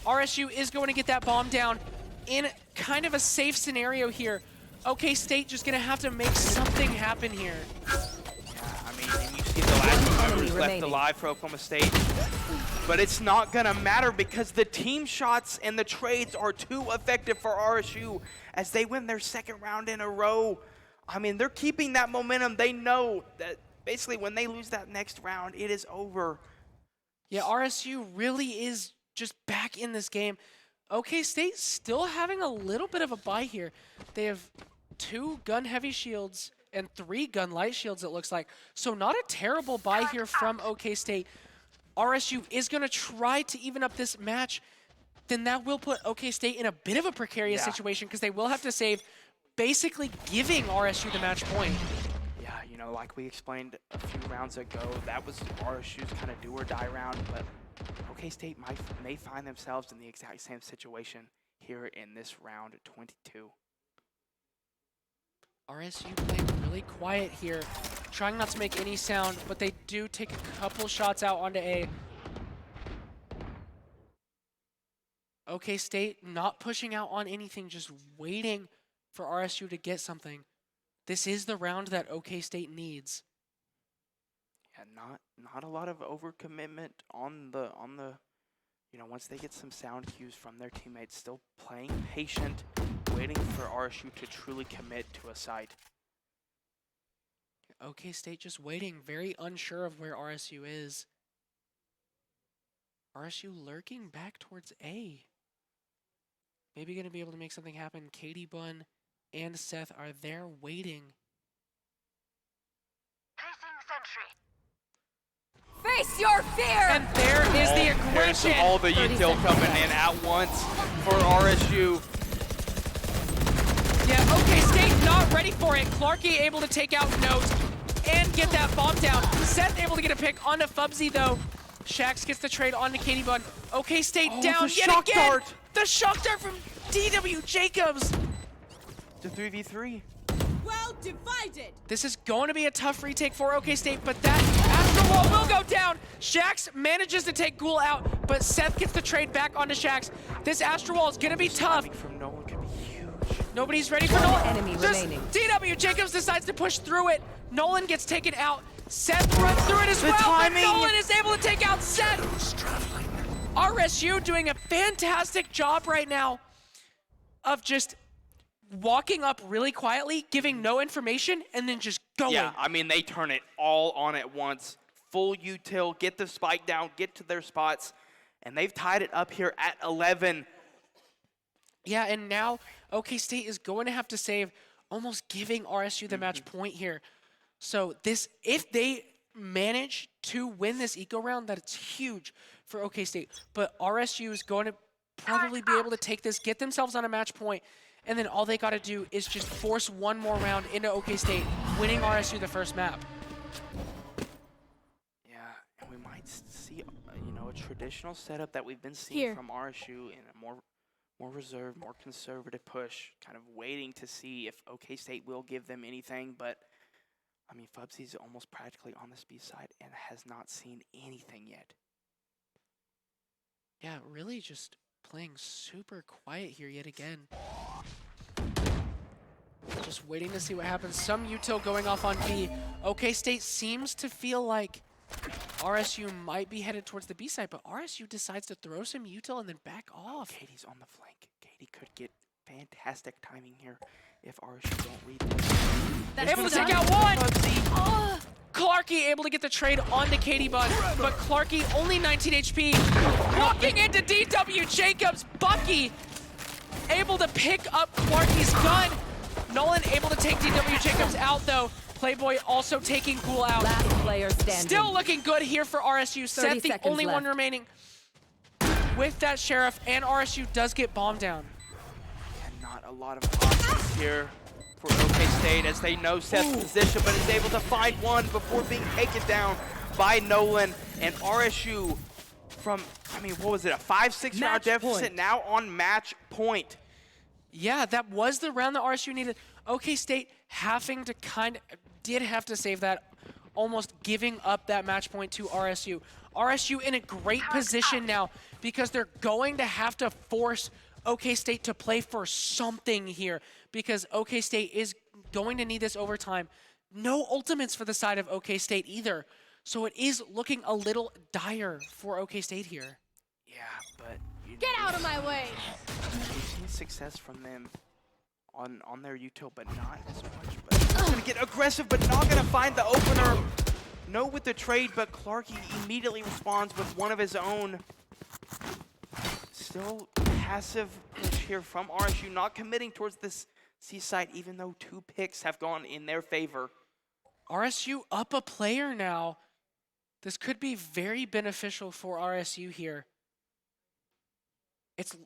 RSU is going to get that bomb down in kind of a safe scenario here. OK State just gonna have to make something happen here. Yeah, I mean, and you see the last two members left remaining. alive for Oklahoma State. But it's not gonna matter because the team shots and the trades are too effective for RSU as they win their second round in a row. I mean, they're keeping that momentum. They know that basically when they lose that next round, it is over. Yeah, RSU really is just back in this game. OK State still having a little bit of a bye here. They have 2 gun heavy shields and 3 gun light shields, it looks like. So not a terrible bye here from OK State. RSU is going to try to even up this match. Then that will put OK State in a bit of a precarious situation because they will have to save, basically giving RSU the match point. Yeah, you know, like we explained a few rounds ago, that was RSU's kind of do or die round, but OK State may find themselves in the exact same situation here in this round 22. RSU playing really quiet here, trying not to make any sound, but they do take a couple shots out onto A. OK State not pushing out on anything, just waiting for RSU to get something. This is the round that OK State needs. Yeah, not a lot of overcommitment on the you know, once they get some sound cues from their teammates, still playing patient, waiting for RSU to truly commit to a site. OK State just waiting, very unsure of where RSU is. RSU lurking back towards A. Maybe going to be able to make something happen. Katie Bun and Seth are there waiting. Face your fear! And there is the aggression. There's all the util coming in at once for RSU. Yeah, OK State not ready for it. Clarky able to take out Note and get that bomb down. Seth able to get a pick onto Fubsy though. Shax gets the trade onto Katie Bun. OK State down the yet shock again. dart. The shock dart from DW Jacobs. The 3v3. Well divided! This is going to be a tough retake for OK State, but that Astro Wall will go down. Shax manages to take Ghoul out, but Seth gets the trade back onto Shax. This Astro Wall is going to be tough. From Nolan could be huge. Nobody's ready for Nolan. enemy remaining. DW Jacobs decides to push through it. Nolan gets taken out. Seth runs through it as The well, timing. but Nolan is able to take out Seth. RSU doing a fantastic job right now of just walking up really quietly, giving no information, and then just going. Yeah, I mean, they turn it all on at once. Full util, get the spike down, get to their spots, and they've tied it up here at 11. Yeah, and now OK State is going to have to save, almost giving RSU the match point here. So this, if they manage to win this eco round, that's huge for OK State. But RSU is going to probably be able to take this, get themselves on a match point, and then all they got to do is just force one more round into OK State, winning RSU the first map. Yeah, and we might see, a traditional setup that we've been seeing from RSU in a more reserved, more conservative push, kind of waiting to see if OK State will give them anything. But I mean, Fubsy's almost practically on the speed side and has not seen anything yet. Yeah, really just playing super quiet here yet again. Just waiting to see what happens. Some util going off on B. OK State seems to feel like RSU might be headed towards the B side, but RSU decides to throw some util and then back off. Katie's on the flank. Katie could get fantastic timing here if RSU don't read this. Able to take out one! Clarky able to get the trade onto Katie Bun, but Clarky only 19 HP. Walking into DW Jacobs, Bucky able to pick up Clarky's gun. Nolan able to take DW Jacobs out though. Playboy also taking Ghoul out. Last player standing. Still looking good here for RSU. Seth, the only one remaining with that Sheriff, and RSU does get bombed down. And not a lot of options here for OK State as they know Seth's position, but is able to find one before being taken down by Nolan. And RSU from, what was it, a 5-6 round deficit, now on match point. Yeah, that was the round that RSU needed. OK State having to did have to save that, almost giving up that match point to RSU. RSU in a great position now because they're going to have to force OK State to play for something here because OK State is going to need this overtime. No ultimates for the side of OK State either. So it is looking a little dire for OK State here. Yeah, but Get out of my way! we've seen success from them on their util, but not as much. But gonna get aggressive, but not gonna find the opener. No with the trade, but Clarky immediately responds with one of his own. Still passive push here from RSU, not committing towards this C side, even though 2 picks have gone in their favor. RSU up a player now. This could be very beneficial for RSU here. It's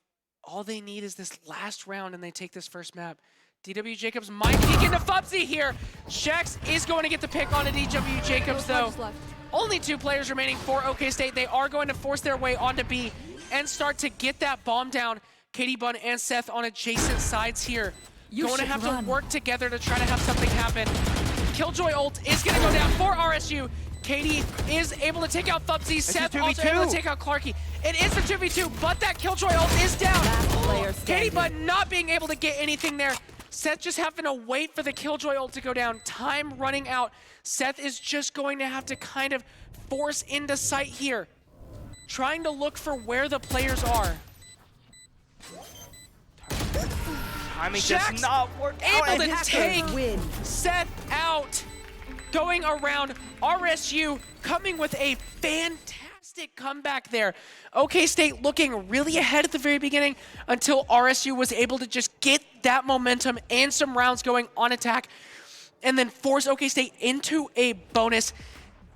all they need is this last round and they take this first map. DW Jacobs might peek into Fubsy here. Shax is going to get the pick onto DW Jacobs though. Only 2 players remaining for OK State. They are going to force their way onto B and start to get that bomb down. Katie Bun and Seth on adjacent sides here. Going to have to work together to try to have something happen. Killjoy ult is going to go down for RSU. Katie is able to take out Fubsy. Seth also able to take out Clarky. It is a 2v2, but that Killjoy ult is down. Katie Bun not being able to get anything there. Seth just having to wait for the Killjoy ult to go down. Time running out. Seth is just going to have to kind of force into sight here. Trying to look for where the players are. Timing does not work out. Able to take Seth out. Going around, RSU coming with a fantastic comeback there. OK State looking really ahead at the very beginning until RSU was able to just get that momentum and some rounds going on attack and then force OK State into a bonus,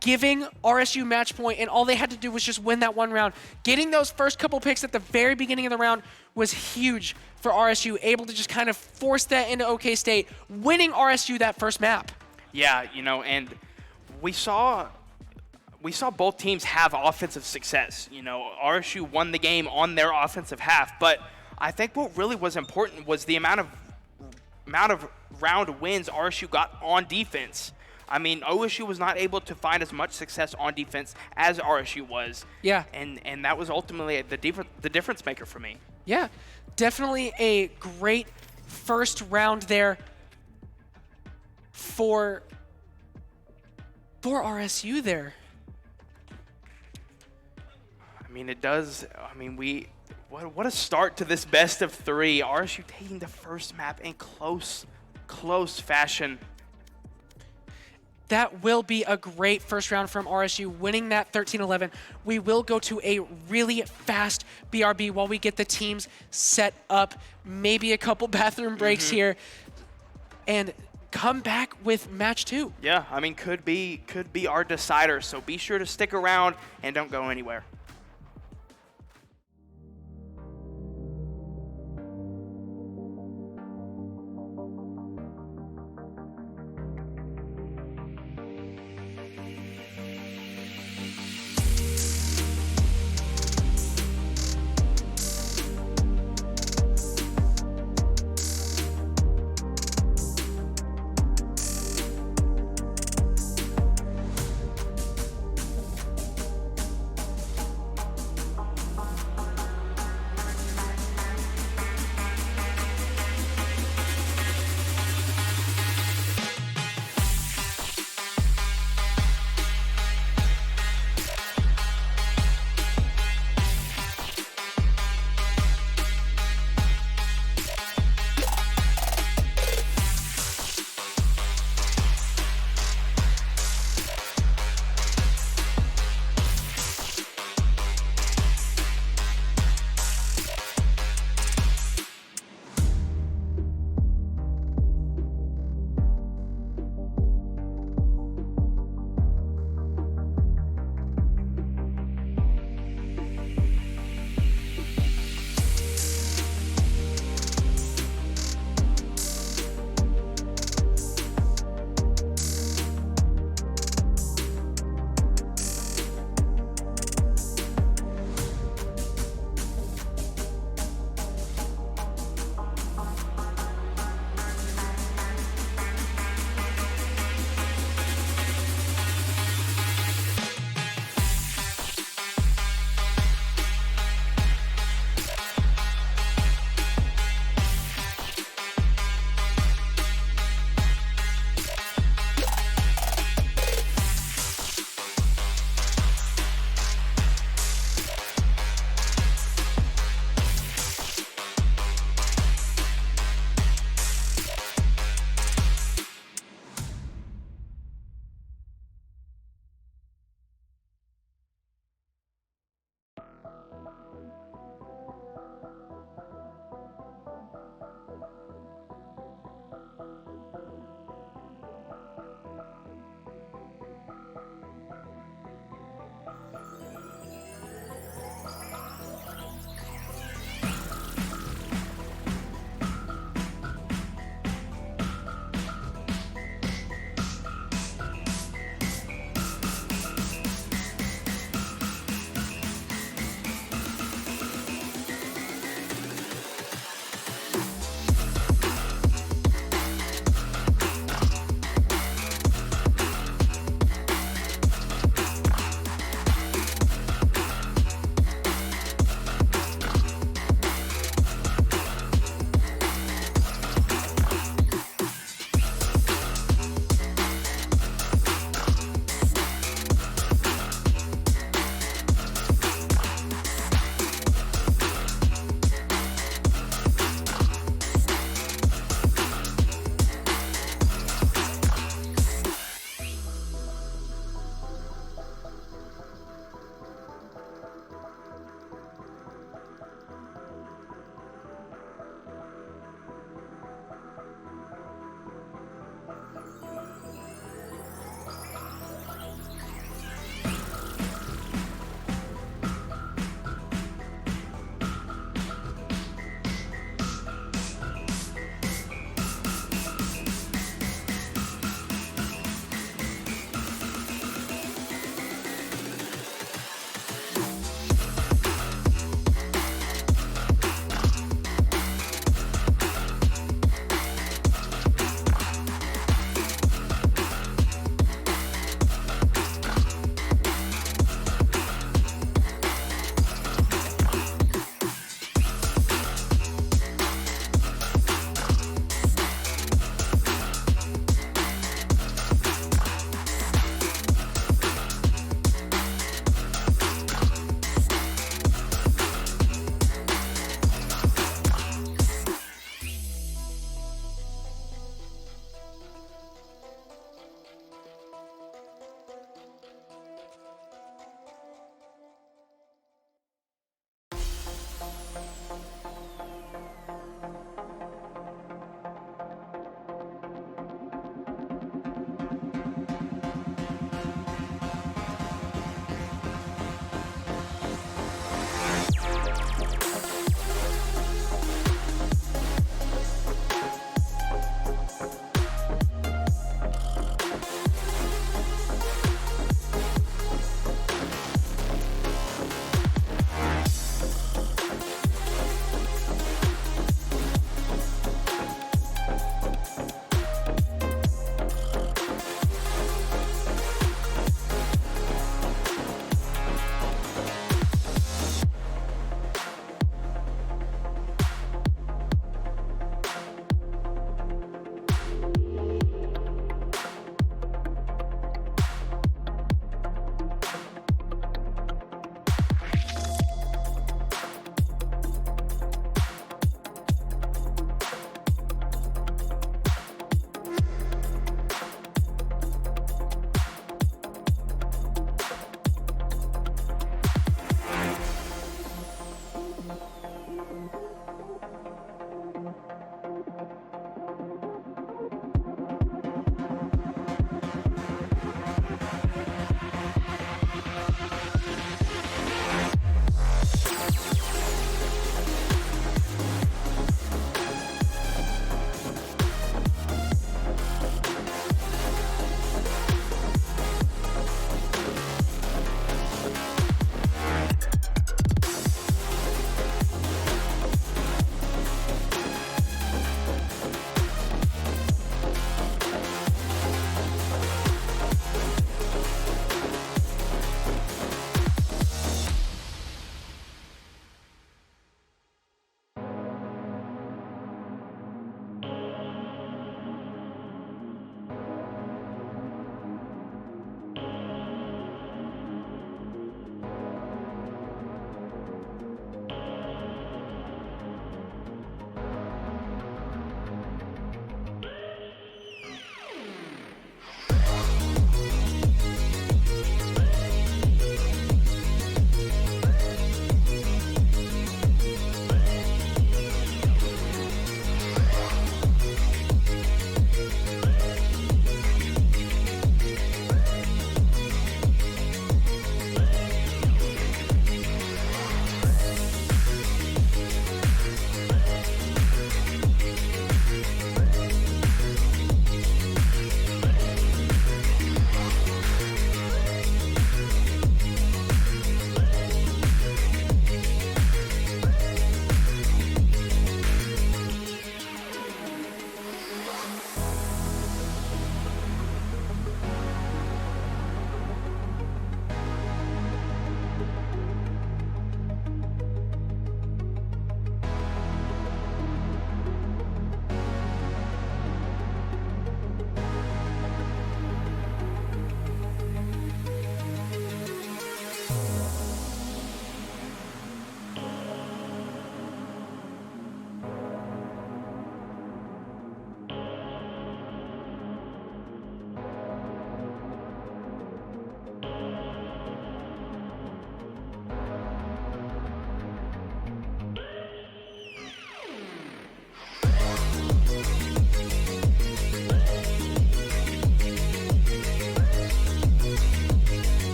giving RSU match point, and all they had to do was just win that one round. Getting those first couple picks at the very beginning of the round was huge for RSU, able to just kind of force that into OK State, winning RSU that first map. Yeah, and we saw both teams have offensive success. RSU won the game on their offensive half, but I think what really was important was the amount of round wins RSU got on defense. OSU was not able to find as much success on defense as RSU was. Yeah. And that was ultimately the difference maker for me. Yeah, definitely a great first round there for for RSU there. I mean, it does. I mean, what a start to this best of 3. RSU taking the first map in close fashion. That will be a great first round from RSU, winning that 13-11. We will go to a really fast BRB while we get the teams set up, maybe a couple bathroom breaks here, and come back with match 2. Yeah, I mean, could be our decider. So be sure to stick around and don't go anywhere.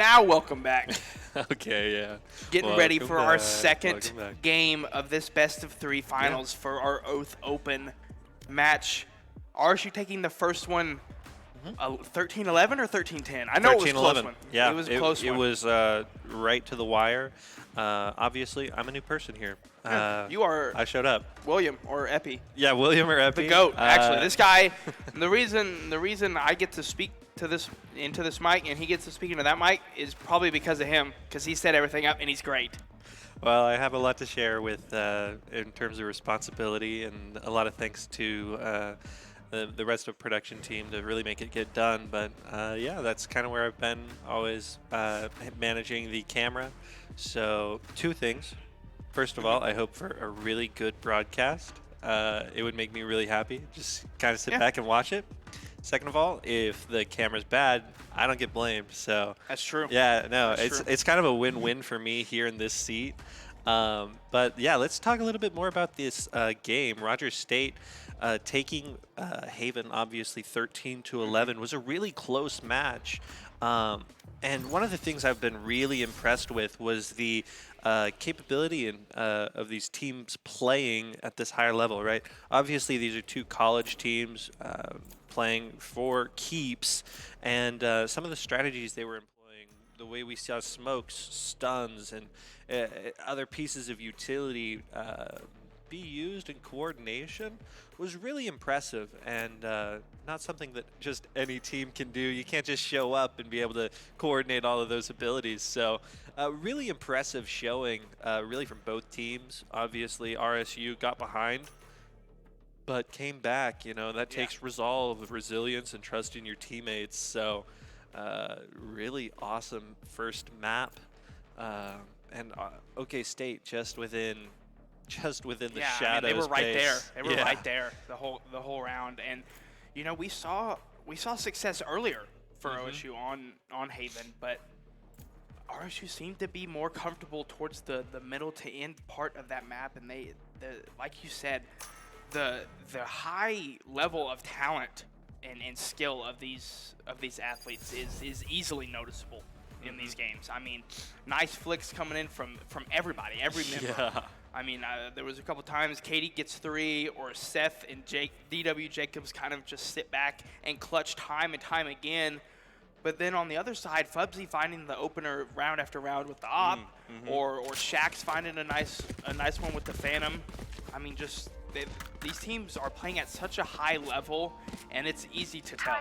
Now, welcome back. Okay, yeah. Getting ready for our second Welcome back. game of this best-of-3 finals for our Oath Open match. RSU taking the first one 13-11 or 13-10? I know it was a close one. Yeah, it was a close one. It was right to the wire. Obviously, I'm a new person here. You are I showed up. William or Epi. Yeah, William or Epi. The GOAT, actually. This guy, the reason I get to speak to into this mic and he gets to speak into that mic is probably because of him, because he set everything up and he's great. Well, I have a lot to share with in terms of responsibility, and a lot of thanks to the rest of the production team to really make it get done. But yeah, that's kind of where I've been, always managing the camera. So 2 things. First of all, I hope for a really good broadcast. It would make me really happy. Just kind of sit back and watch it. Second of all, if the camera's bad, I don't get blamed. So that's true. Yeah, no, That's true. it's kind of a win-win for me here in this seat. But yeah, let's talk a little bit more about this game. Rogers State taking Haven, obviously 13-11, was a really close match. And one of the things I've been really impressed with was the capability of these teams playing at this higher level, right? Obviously, these are 2 college teams playing for keeps, and some of the strategies they were employing, the way we saw smokes, stuns, and other pieces of utility be used in coordination was really impressive, and not something that just any team can do. You can't just show up and be able to coordinate all of those abilities. So really impressive showing, really from both teams. Obviously, RSU got behind, but came back. You know, that takes resolve, resilience, and trust in your teammates. So really awesome first map. And OK State just within the shadows. I mean, they were right base. there. They were right there the whole round. And you know, we saw success earlier for OSU on Haven, but RSU seemed to be more comfortable towards the middle to end part of that map, and like you said, the high level of talent and skill of these athletes is easily noticeable in these games. I mean, nice flicks coming in from everybody, every member. Yeah. I mean, there was a couple times Katie gets 3, or Seth and DW Jacobs kind of just sit back and clutch time and time again. But then on the other side, Fubsy finding the opener round after round with the op, or Shaxx finding a nice one with the Phantom. I mean, just these teams are playing at such a high level, and it's easy to tell.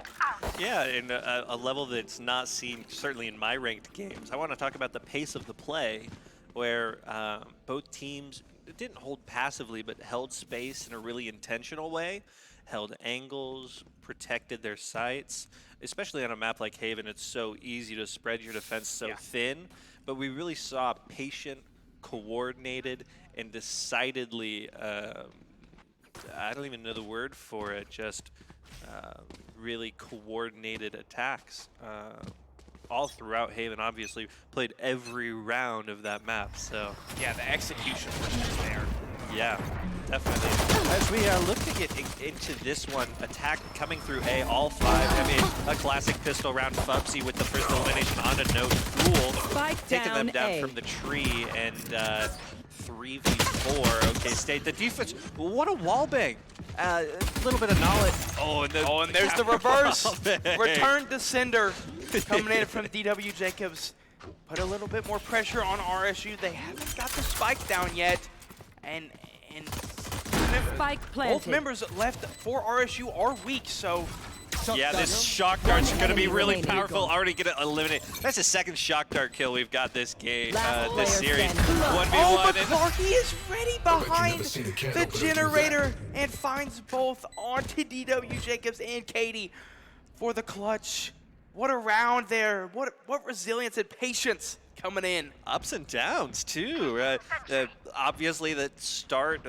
Yeah, and a level that's not seen certainly in my ranked games. I want to talk about the pace of the play, where both teams didn't hold passively, but held space in a really intentional way, held angles, protected their sights. Especially on a map like Haven, it's so easy to spread your defense so thin, but we really saw patient, coordinated, and decidedly, I don't even know the word for it, just really coordinated attacks. All throughout Haven, obviously, played every round of that map, so. Yeah, the execution was just there. Yeah, definitely. As we look to get into this one, attack coming through A, all 5. I mean, a classic pistol round. Fubsy with the first elimination on a no duel. Taking them down from the tree, and 3v4. OK State, the defense, what a wallbang. A little bit of knowledge. Oh, and there's the reverse. Return to Cinder coming in from DW Jacobs. Put a little bit more pressure on RSU. They haven't got the spike down yet. And Spike planted. Both members left for RSU are weak, so. Yeah, this shock dart's going to be really powerful. Already going to eliminate. That's the second shock dart kill we've got this game, this series. 1v1. Oh, but Clarky is ready behind the generator and finds both onto DW Jacobs and Katie for the clutch. What a round there. What resilience and patience coming in. Ups and downs, too. Obviously, the start,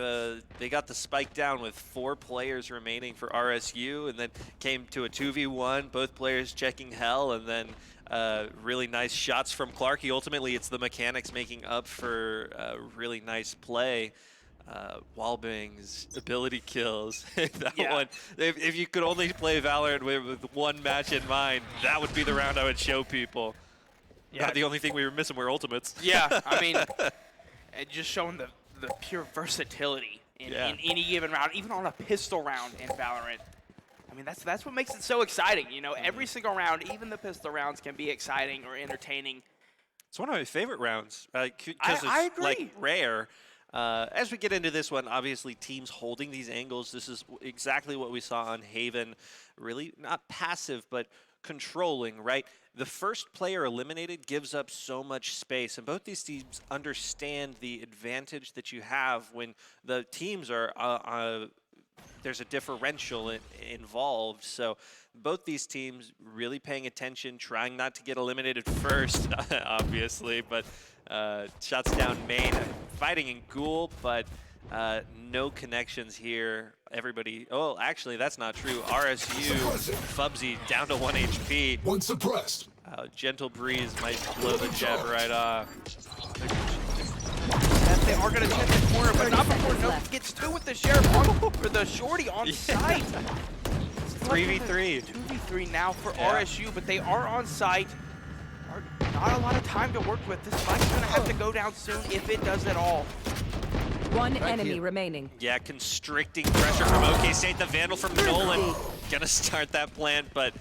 they got the spike down with 4 players remaining for RSU, and then came to a 2v1, both players checking hell, and then really nice shots from Clarky. Ultimately, it's the mechanics making up for really nice play. Wallbang's ability kills. That one, if you could only play Valorant with one match in mind, that would be the round I would show people. Yeah. The only thing we were missing were ultimates. Yeah, I mean, just showing the pure versatility in any given round, even on a pistol round in Valorant. I mean, that's what makes it so exciting. You know, every single round, even the pistol rounds, can be exciting or entertaining. It's one of my favorite rounds because I it's agree. like rare. As we get into this one, obviously teams holding these angles. This is exactly what we saw on Haven. Really not passive, but controlling, right? The first player eliminated gives up so much space, and both these teams understand the advantage that you have when the teams are there's a differential involved. So both these teams really paying attention, trying not to get eliminated first, obviously, but shots down main, fighting in Ghoul, but no connections here. Everybody, oh, actually, that's not true. RSU, Fubsy down to 1 HP. One suppressed. Gentle Breeze might blow the jet right off. They are going to tip the corner, but not before Nope gets two with the Sheriff for the Shorty on site. 3v3. 2v3 now for RSU, but they are on site. Not a lot of time to work with. This fight's going to have to go down soon if it does at all. One enemy remaining. Yeah, constricting pressure from OK State. The Vandal from Nolan. Gonna start that plant, but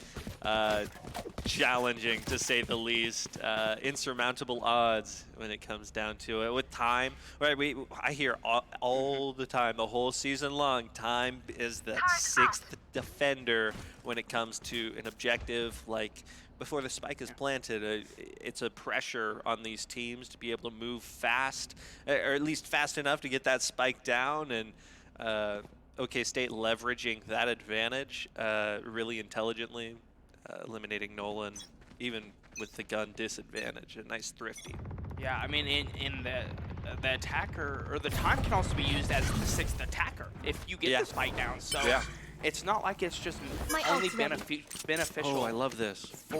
challenging to say the least. Insurmountable odds when it comes down to it. With time, right? I hear all the time, the whole season long, time is the sixth defender when it comes to an objective. Like before the spike is planted, it's a pressure on these teams to be able to move fast, or at least fast enough to get that spike down. And OK State leveraging that advantage really intelligently, eliminating Nolan, even with the gun disadvantage. A nice thrifty. Yeah, I mean, in the attacker, or the time can also be used as the sixth attacker if you get this fight down. So it's not like it's just only beneficial. Oh, I love this. For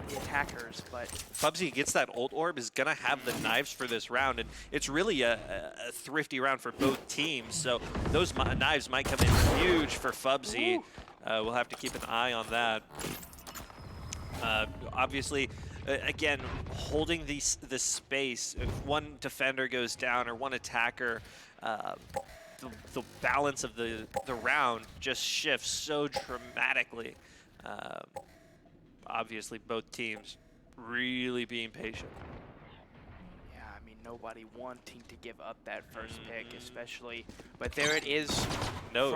the attackers, but Fubsy gets that ult orb, is going to have the knives for this round, and it's really a thrifty round for both teams, so those knives might come in huge for Fubsy. We'll have to keep an eye on that. Obviously, again, holding the space, if one defender goes down or one attacker, the balance of the round just shifts so dramatically. Obviously, both teams really being patient. Yeah, I mean, nobody wanting to give up that first pick, especially. But there it is from Note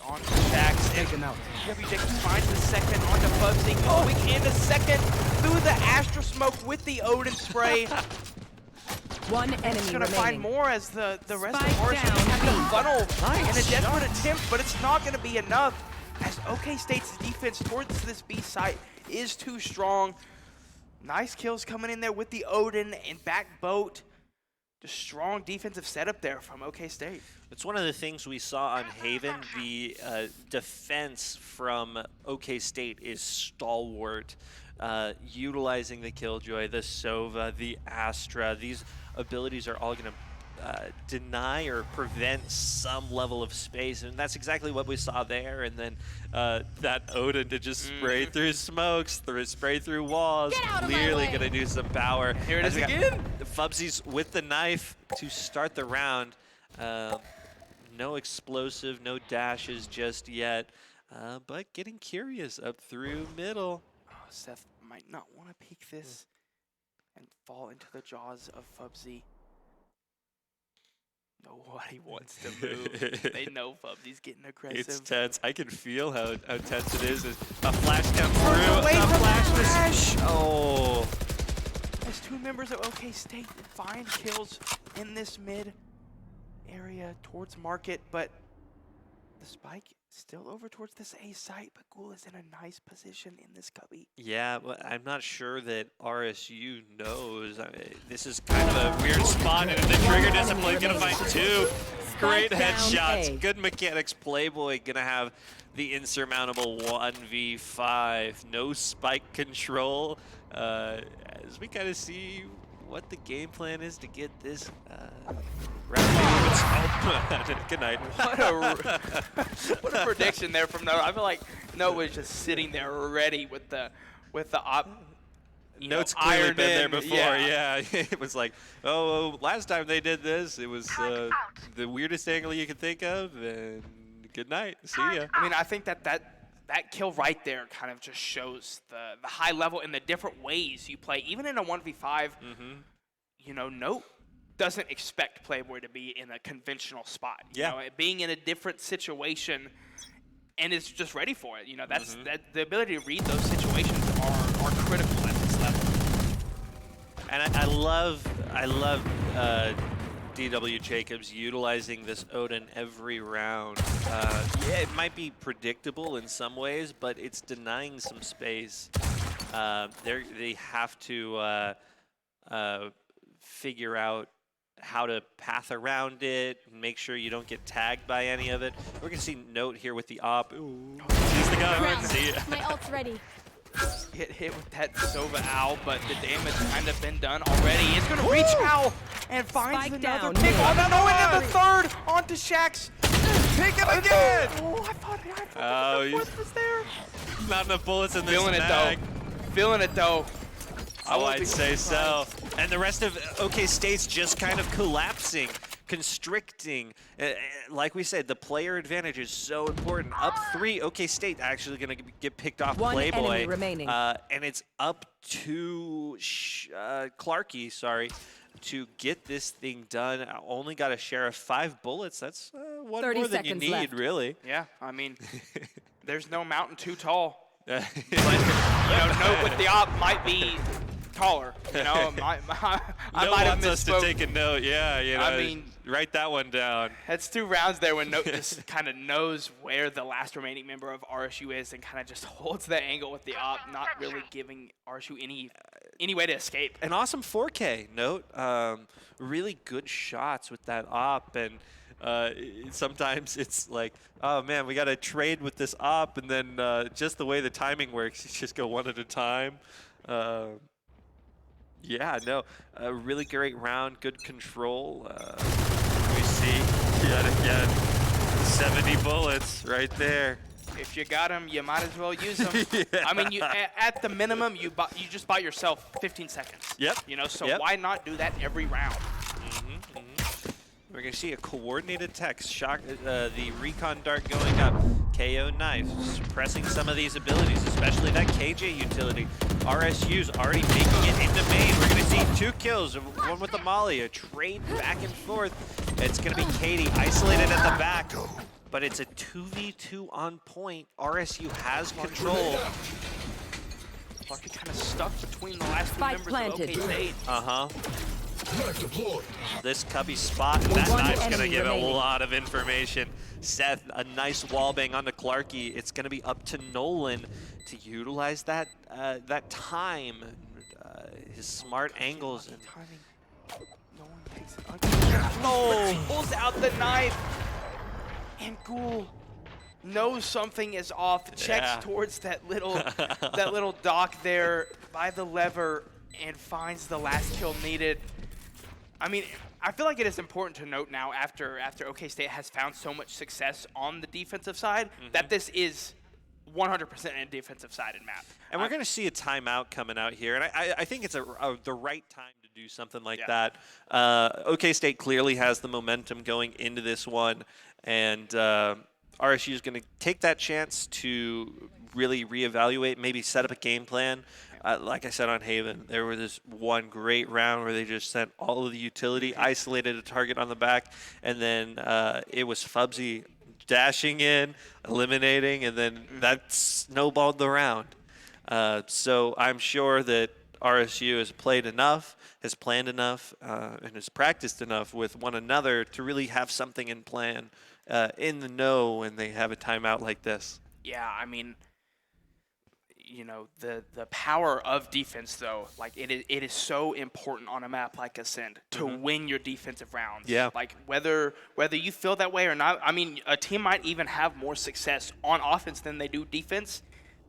on Jax. WJ finds the second onto Fubsy, going into second through the Astra Smoke with the Odin spray. One enemy He's going to remaining. find more as the rest of Spike Orange down, have to B. funnel in a desperate attempt, but it's not going to be enough as OK State's defense towards this B site is too strong. Nice kills coming in there with the Odin and back boat. Just strong defensive setup there from OK State. It's one of the things we saw on Haven. The defense from OK State is stalwart. Utilizing the Killjoy, the Sova, the Astra. These abilities are all going to deny or prevent some level of space, and that's exactly what we saw there. And then that Odin to just spray through smokes, spray through walls, clearly going to do some power. Here it is again. Fubsy's with the knife to start the round. No explosive, no dashes just yet, but getting curious up through middle. Oh, Seth might not want to peek this and fall into the jaws of Fubsy. Nobody wants to move. They know Fubsy's getting aggressive. It's tense. I can feel how tense it is. A flash comes Away through. from the flash. Oh. As two members of OK State find kills in this mid area towards market, but the spike still over towards this A site, but Ghoul is in a nice position in this cubby. Yeah, but I'm not sure that RSU knows. I mean, this is kind of a weird spot, and the trigger discipline gonna find two great headshots. Good mechanics. Playboy gonna have the insurmountable 1v5. No spike control. As we kind of see what the game plan is to get this round. Good night. What a prediction there from Noah. I feel like Noah was just sitting there ready with the op. Note's clearly ironed been there in. before. Yeah. It was like, oh, last time they did this, it was the weirdest angle you could think of, and good night. See ya. I mean, I think that kill right there kind of just shows the high level and the different ways you play. Even in a 1v5, Note doesn't expect Playboy to be in a conventional spot. You know, being in a different situation and is just ready for it. That's the ability to read those situations are critical at this level. And I love DW Jacobs utilizing this Odin every round. Yeah, it might be predictable in some ways, but it's denying some space. They have to figure out how to path around it, make sure you don't get tagged by any of it. We're gonna see Note here with the op. Ooh, he's the gun. See ya. My ult's ready. Get hit with that Sova Owl, but the damage kind of been done already. It's going to reach Owl and finds Spike another down. pick. Oh, no, and then the third onto Shax. Pick him again! Oh, I thought Oh, the fourth was there. Not enough bullets in this Feeling mag. it, though. Feeling it, though. Oh, I'd say so. And the rest of OK State's just kind of collapsing, constricting. Like we said, the player advantage is so important. Up 3, OK State actually going to get picked off One Playboy. enemy remaining. And it's up to Clarky, to get this thing done. Only got a share of 5 bullets. That's one 30 more than you seconds need, left. really. Yeah, I mean, there's no mountain too tall. Yeah. But, Note with the op might be taller. I might have wants us to misspoke. take a note. Yeah, I mean, write that one down. That's 2 rounds there when Note just kind of knows where the last remaining member of RSU is and kind of just holds that angle with the op, not really giving RSU any way to escape. An awesome 4K Note. Really good shots with that op, and sometimes it's like, oh man, we got to trade with this op, and then just the way the timing works, you just go one at a time. Yeah, no, a really great round, good control. We see yet again 70 bullets right there. If you got them, you might as well use them. Yeah. I mean, at the minimum, you just buy yourself 15 seconds. Yep. So why not do that every round? We're going to see a coordinated attack. Shock, the recon dart going up. KO knife, suppressing some of these abilities, especially that KJ utility. RSU's already making it into main. We're going to see 2 kills, one with the Molly, a trade back and forth. It's going to be Katie isolated at the back, but it's a 2v2 on point. RSU has control. Clarky kind of stuck between the last 2 Spike members planted. of OK State. This cubby spot, that One knife's going to enemy give a remaining. lot of information. Seth, a nice wall bang onto Clarky. It's going to be up to Nolan to utilize that time, his smart angles. And Timing. No one takes it. Oh, pulls out the knife. And Ghoul knows something is off. Checks towards that little dock there by the lever and finds the last kill needed. I mean, I feel like it is important to note now after OK State has found so much success on the defensive side that this is 100% a defensive-sided map. And we're going to see a timeout coming out here, and I think it's the right time to do something like that. OK State clearly has the momentum going into this one, and RSU is going to take that chance to really reevaluate, maybe set up a game plan. Like I said on Haven, there was this one great round where they just sent all of the utility, isolated a target on the back, and then it was Fubsy dashing in, eliminating, and then that snowballed the round. So I'm sure that RSU has played enough, has planned enough, and has practiced enough with one another to really have something in plan in the know when they have a timeout like this. Yeah, I mean, the power of defense, though, like it is so important on a map like Ascend to win your defensive rounds. Yeah. Like whether you feel that way or not, I mean, a team might even have more success on offense than they do defense.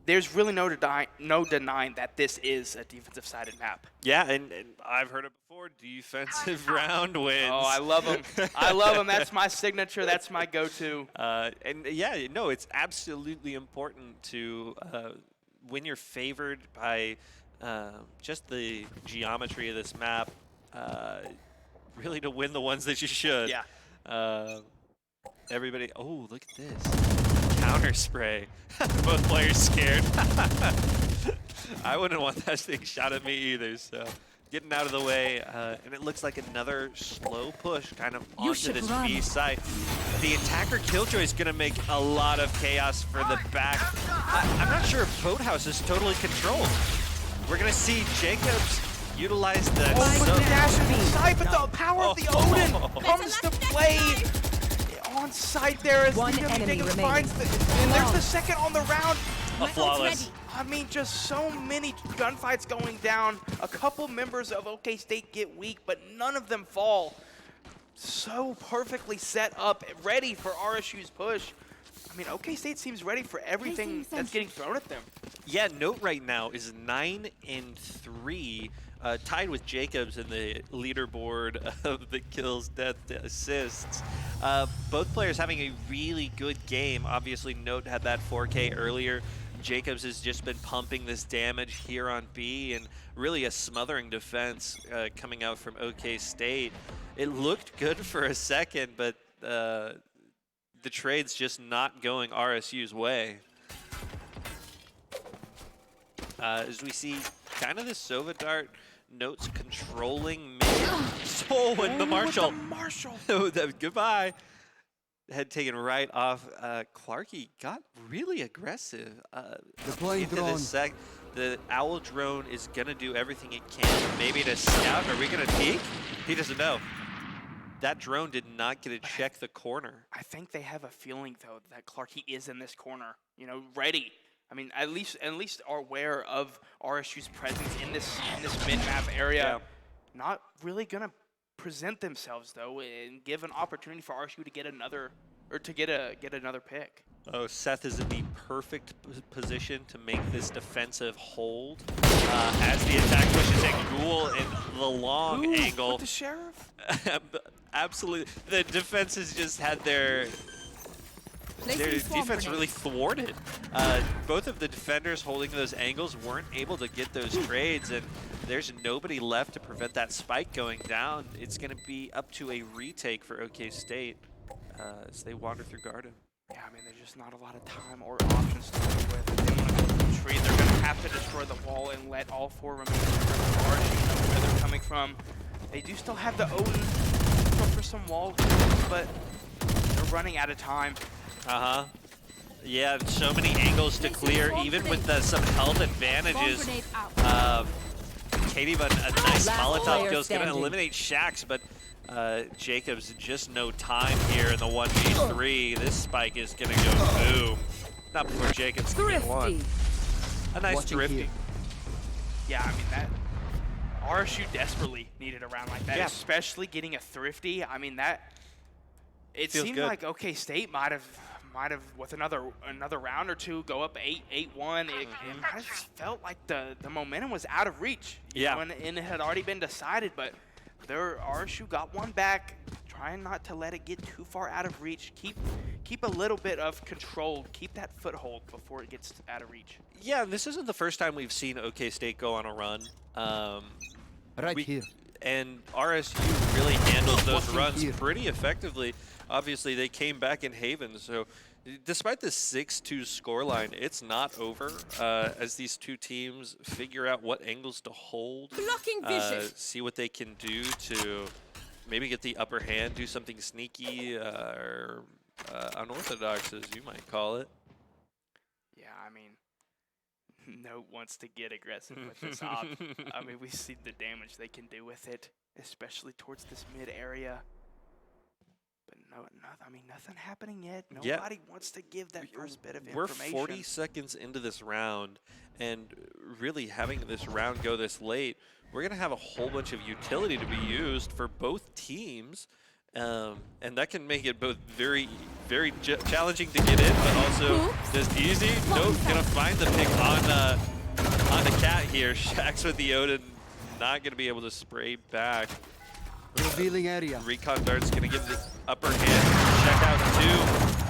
There's really no denying that this is a defensive-sided map. Yeah, and I've heard it before, defensive round wins. Oh, I love them. I love them. That's my signature. That's my go-to. And yeah, no, it's absolutely important to when you're favored by just the geometry of this map, really to win the ones that you should. Yeah. Everybody, oh, look at this. Counter spray. Both players scared. I wouldn't want that thing shot at me either, so getting out of the way. And it looks like another slow push kind of onto this B site. The attacker Killjoy is going to make a lot of chaos for the back. I'm not sure if Boathouse is totally controlled. We're going to see Jacobs utilize the dash inside, but the power of the Odin comes to play on site there as One enemy Jacobs remaining. finds and there's the second on the round. flawless. I mean, just so many gunfights going down. A couple members of OK State get weak, but none of them fall. So perfectly set up, ready for RSU's push. I mean, OK State seems ready for everything that's getting thrown at them. Yeah, Note right now is 9-3, tied with Jacobs in the leaderboard of the kills, death, assists. Both players having a really good game. Obviously, Note had that 4K earlier. Jacobs has just been pumping this damage here on B, and really a smothering defense coming out from OK State. It looked good for a second, but the trade's just not going RSU's way. As we see kind of this Sova Dart, Notes controlling mid. So and the Marshall. Goodbye. Head taken right off. Clarky got really aggressive. Deploying Into drone. this sec. The Owl drone is going to do everything it can. Maybe to scout. Are we going to peek? He doesn't know. That drone did not get to check the corner. I think they have a feeling, though, that Clarky is in this corner, you know, ready. I mean, at least are aware of RSU's presence in this mid-map area. Yeah. Not really gonna present themselves though, and give an opportunity for RSU to get another pick. Oh, Seth is in the perfect position to make this defensive hold as the attack pushes in. Ghoul in the long angle. With the Sheriff? Absolutely. The defense has just had their defense really thwarted. Both of the defenders holding those angles weren't able to get those trades, and there's nobody left to prevent that spike going down. It's going to be up to a retake for OK State as they wander through Garden. Yeah, I mean, there's just not a lot of time or options to work with. If they want to go to the tree, they're going to have to destroy the wall and let all four remaining members of RSU know where they're coming from. They do still have the Odin for some wall, but they're running out of time. Yeah, so many angles to clear, even with some health advantages. Katie, but a nice Molotov kill is going to eliminate Shax, but Jacobs just no time here in the 1v3. This spike is going to go boom. Not before Jacobs can get one. A nice thrifty. Yeah, I mean, that RSU desperately needed a round like that, Yeah. especially getting a thrifty. I mean, that it Feels seemed good. like OK State might have with another round or two go up 8-1. It might have felt like the momentum was out of reach. You know, and it had already been decided, but their RSU got one back, trying not to let it get too far out of reach. Keep a little bit of control, keep that foothold before it gets out of reach. Yeah, this isn't the first time we've seen OK State go on a run. Here. And RSU really handled those runs pretty effectively. Obviously, they came back in Haven, so despite the 6-2 scoreline, it's not over as these two teams figure out what angles to hold, see what they can do to maybe get the upper hand, do something sneaky or unorthodox, as you might call it. Yeah, I mean, Note wants to get aggressive with this op. I mean, we see the damage they can do with it, especially towards this mid area. But I mean, nothing happening yet. Nobody wants to give that first bit of information. We're 40 seconds into this round, and really having this round go this late, we're going to have a whole bunch of utility to be used for both teams. And that can make it both very, very challenging to get in, but also just easy. Nope, gonna find the pick on the cat here. Shax with the Odin, not gonna be able to spray back. Revealing area. Recon Dart's gonna give the upper hand. Check out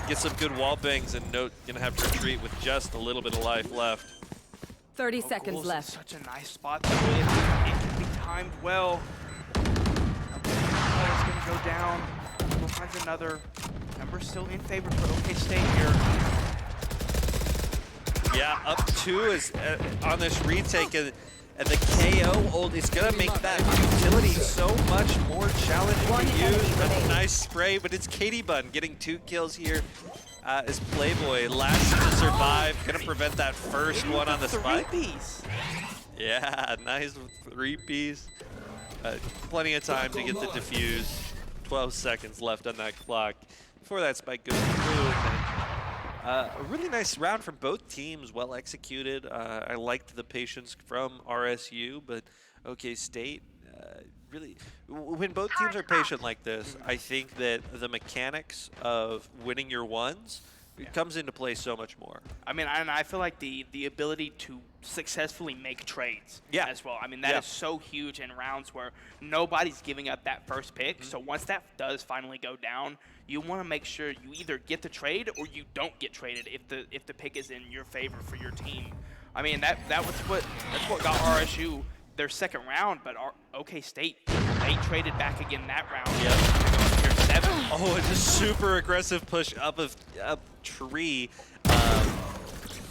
2, get some good wall bangs, and Note gonna have to retreat with just a little bit of life left. 30 Oh, seconds Ghoul's in left. such a nice spot. Though. It can be timed well. Oh, it's going to go down. We'll find another. Number still in favor for OK State here. Yeah, up 2 is on this retake, and the KO ult is going to make that utility so much more challenging One to enemy use. That's a remaining. nice spray, but it's Katie Bun getting 2 kills here as Playboy. Last to survive, going to prevent that first one on the spike. Three-piece. Yeah, nice 3-piece. Plenty of time to get the defuse. 12 seconds left on that clock before that spike goes boom. A really nice round from both teams, well executed. I liked the patience from RSU, but OK State really, when both teams are patient like this, I think that the mechanics of winning your ones comes into play so much more. I mean, and I feel like the ability to successfully make trades as well. I mean, that is so huge in rounds where nobody's giving up that first pick. So once that does finally go down, you want to make sure you either get the trade or you don't get traded if the pick is in your favor for your team. I mean, that's what got RSU their second round, but OK State, they traded back again that round. Here 7. Oh, it's a super aggressive push up tree.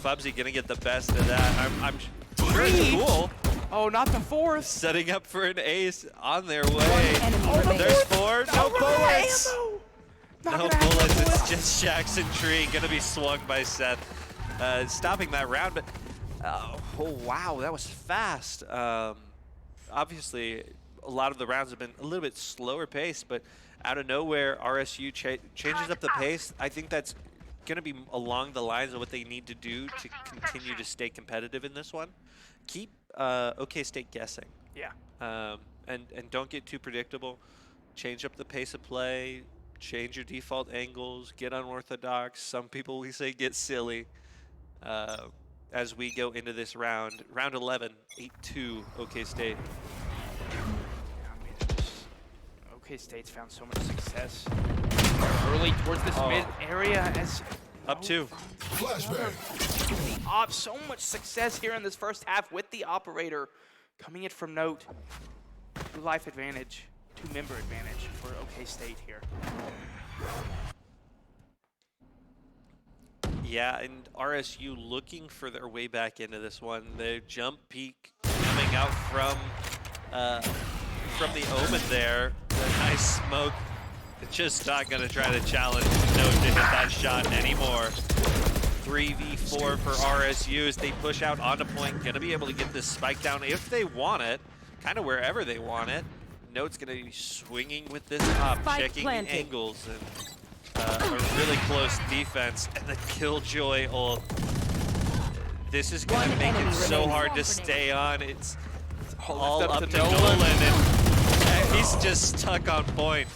Fubsy gonna get the best of that. I'm sure it's cool. Oh, not the 4th. Setting up for an ace on their way. enemy remaining. There's 4. No bullets. Not No gonna have bullets. the It's just Jackson Tree gonna be swung by Seth, stopping that round. But oh wow, that was fast. Obviously, a lot of the rounds have been a little bit slower pace, but out of nowhere, RSU changes up the pace. I think that's going to be along the lines of what they need to do to continue to stay competitive in this one. Keep OK State guessing. Yeah. And don't get too predictable. Change up the pace of play. Change your default angles. Get unorthodox. Some people we say get silly. As we go into this round. Round 11, 8-2 OK State. OK State's found so much success early towards this mid area as Up 2. the op. So much success here in this first half with the operator coming in from Note. 2 life advantage, 2 member advantage for OK State here. Yeah, and RSU looking for their way back into this one. The jump peak coming out from the Omen there. The nice smoke. Just not going to try to challenge Note to hit that shot anymore. 3v4 for RSU as they push out onto point. Going to be able to get this spike down if they want it, kind of wherever they want it. Note's going to be swinging with this up, checking the angles, and a really close defense. And the Killjoy ult. This is going to make it so hard to stay on. It's all up to Nolan, and he's just stuck on point.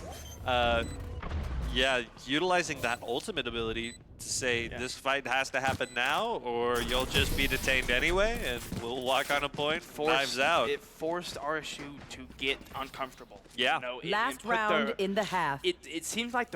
Yeah, utilizing that ultimate ability to say this fight has to happen now, or you'll just be detained anyway, and we'll walk on a point. Knives out. It forced RSU to get uncomfortable. Yeah. You know, Last round in the half. It seems like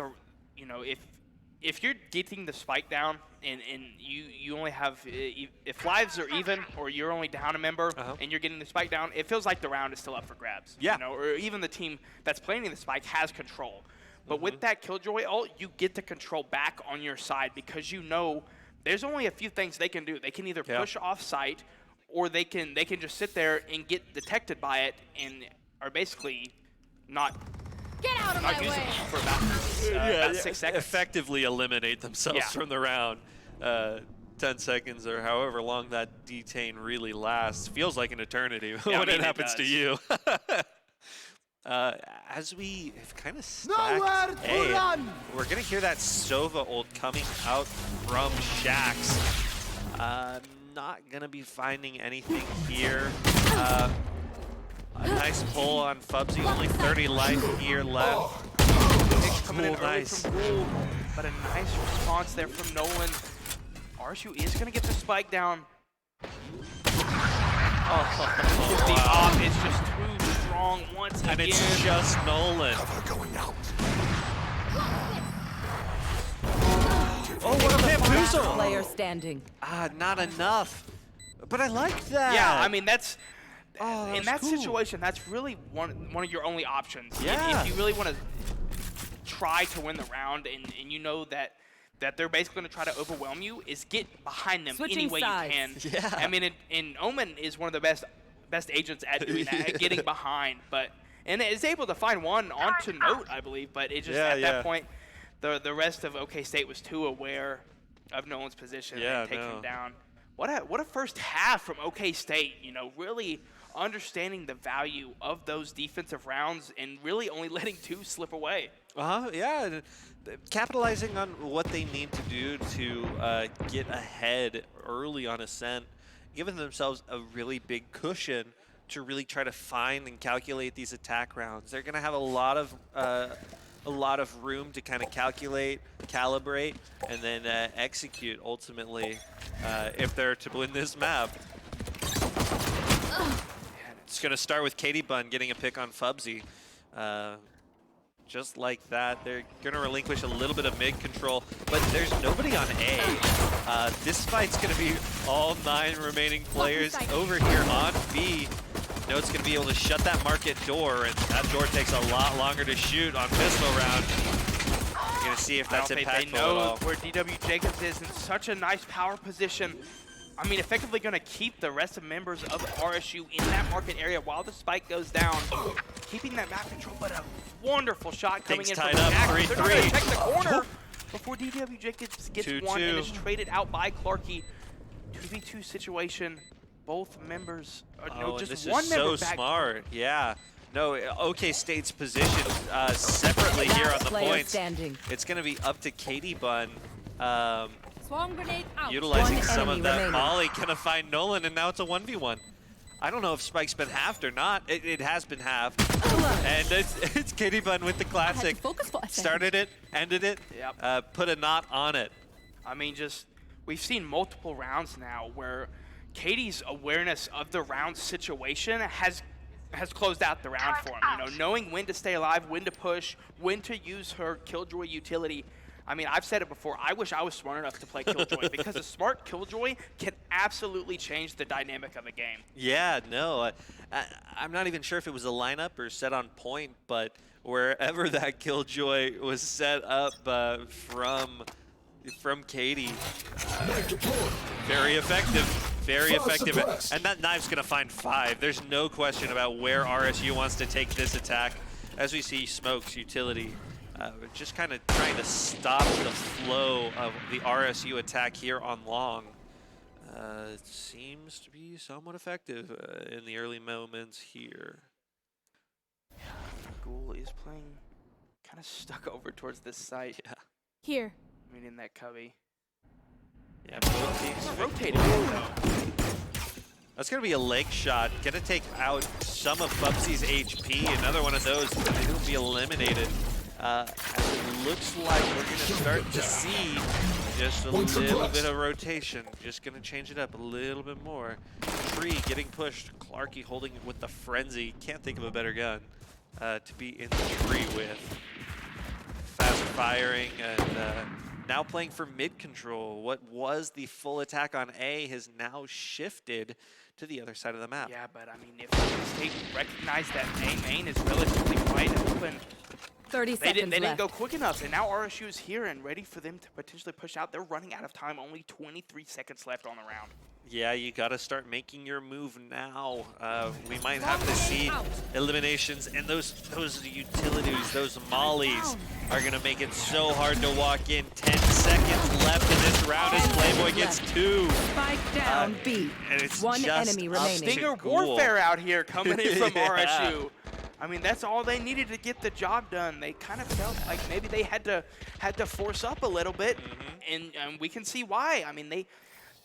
if you're getting the spike down and you only have if lives are even or you're only down a member and you're getting the spike down, it feels like the round is still up for grabs. Yeah. You know, or even the team that's playing the spike has control. But with that Killjoy ult, you get the control back on your side because you know there's only a few things they can do. They can either push off site or they can just sit there and get detected by it and are basically not usable for about 6 seconds. Effectively eliminate themselves from the round. 10 seconds or however long that detain really lasts. Feels like an eternity when it happens to you. As we have kind of stacked A, we're going to hear that Sova ult coming out from Shax. Not going to be finding anything here. A nice pull on Fubsy, only 30 life here left. Coming in early from Ghoul, but a nice response there from Nolan. RSU is going to get the spike down. The op is just too strong once again. And it's just Nolan. Oh, what a bamboozle! Player standing. Not enough. But I like that. Yeah, I mean, that's that in was that cool. situation, that's really one of your only options. Yeah. If you really want to try to win the round, and you know that they're basically going to try to overwhelm you, is get behind them Switching any way sides. you can. Yeah. I mean, and Omen is one of the best agents at doing that, at getting behind, and is able to find one onto Note, I believe, but it just at that point, the rest of OK State was too aware of Nolan's position and taking him down. What a first half from OK State, you know, really understanding the value of those defensive rounds and really only letting 2 slip away. Yeah. Capitalizing on what they need to do to get ahead early on Ascent, giving themselves a really big cushion to really try to find and calculate these attack rounds. They're going to have a lot of room to kind of calculate, calibrate, and then execute ultimately if they're to win this map. It's going to start with Katie Bun getting a pick on Fubsy. Just like that, they're going to relinquish a little bit of mid control, but there's nobody on A. This fight's going to be all 9 remaining players over here on B. Note's going to be able to shut that market door, and that door takes a lot longer to shoot on pistol round. You're going to see if that's impactful They know at all. where DW Jacobs is in such a nice power position. I mean, effectively going to keep the rest of members of RSU in that market area while the spike goes down, keeping that map control, but a wonderful shot coming in from tied up, Jack. 3-3. They're going to check the corner before DW Jacobs gets 2-2. one and is traded out by Clarkey. 2v2 situation, both members, no, just this one is member so back. smart. Yeah. No, OK State's position separately here on the Player points. standing. It's going to be up to Katie Bun. Swarm grenade out. Utilizing One some enemy of that remaining. molly, gonna find Nolan, and now it's a 1v1. I don't know if Spike's been halved or not. It has been halved. And it's Katie Bun with the classic. Started it, ended it, put a knot on it. I mean, we've seen multiple rounds now where Katie's awareness of the round situation has closed out the round for him. You know, knowing when to stay alive, when to push, when to use her Killjoy utility. I mean, I've said it before, I wish I was smart enough to play Killjoy because a smart Killjoy can absolutely change the dynamic of a game. Yeah, no, I'm not even sure if it was a lineup or set on point, but wherever that Killjoy was set up from Katie, very effective. Very effective. And that knife's going to find 5. There's no question about where RSU wants to take this attack. As we see Smoke's utility just kind of trying to stop the flow of the RSU attack here on long. It seems to be somewhat effective in the early moments here. Ghoul is playing kind of stuck over towards this site. Yeah. Here. I mean, in that cubby. Yeah, both teams Rotating though. That's going to be a leg shot. Going to take out some of Bubsy's HP. Another one of those, and he'll be eliminated. As it looks like we're going to start to see just a little bit of rotation. Just going to change it up a little bit more. Tree getting pushed. Clarkey holding it with the frenzy. Can't think of a better gun to be in the tree with. Fast firing and now playing for mid control. What was the full attack on A has now shifted to the other side of the map. Yeah, but I mean, if State recognized that A main is relatively wide open, 30 they didn't go quick enough, and now RSU is here and ready for them to potentially push out. They're running out of time, only 23 seconds left on the round. Yeah, you got to start making your move now. We might have to see eliminations, and those utilities, those mollies, are going to make it so hard to walk in. 10 seconds left in this round as Playboy gets 2. Spike down B. And it's One just enemy up remaining. to Stinger Ghoul. warfare out here coming in from Yeah. RSU. I mean, that's all they needed to get the job done. They kind of felt like maybe they had to force up a little bit, and we can see why. I mean, they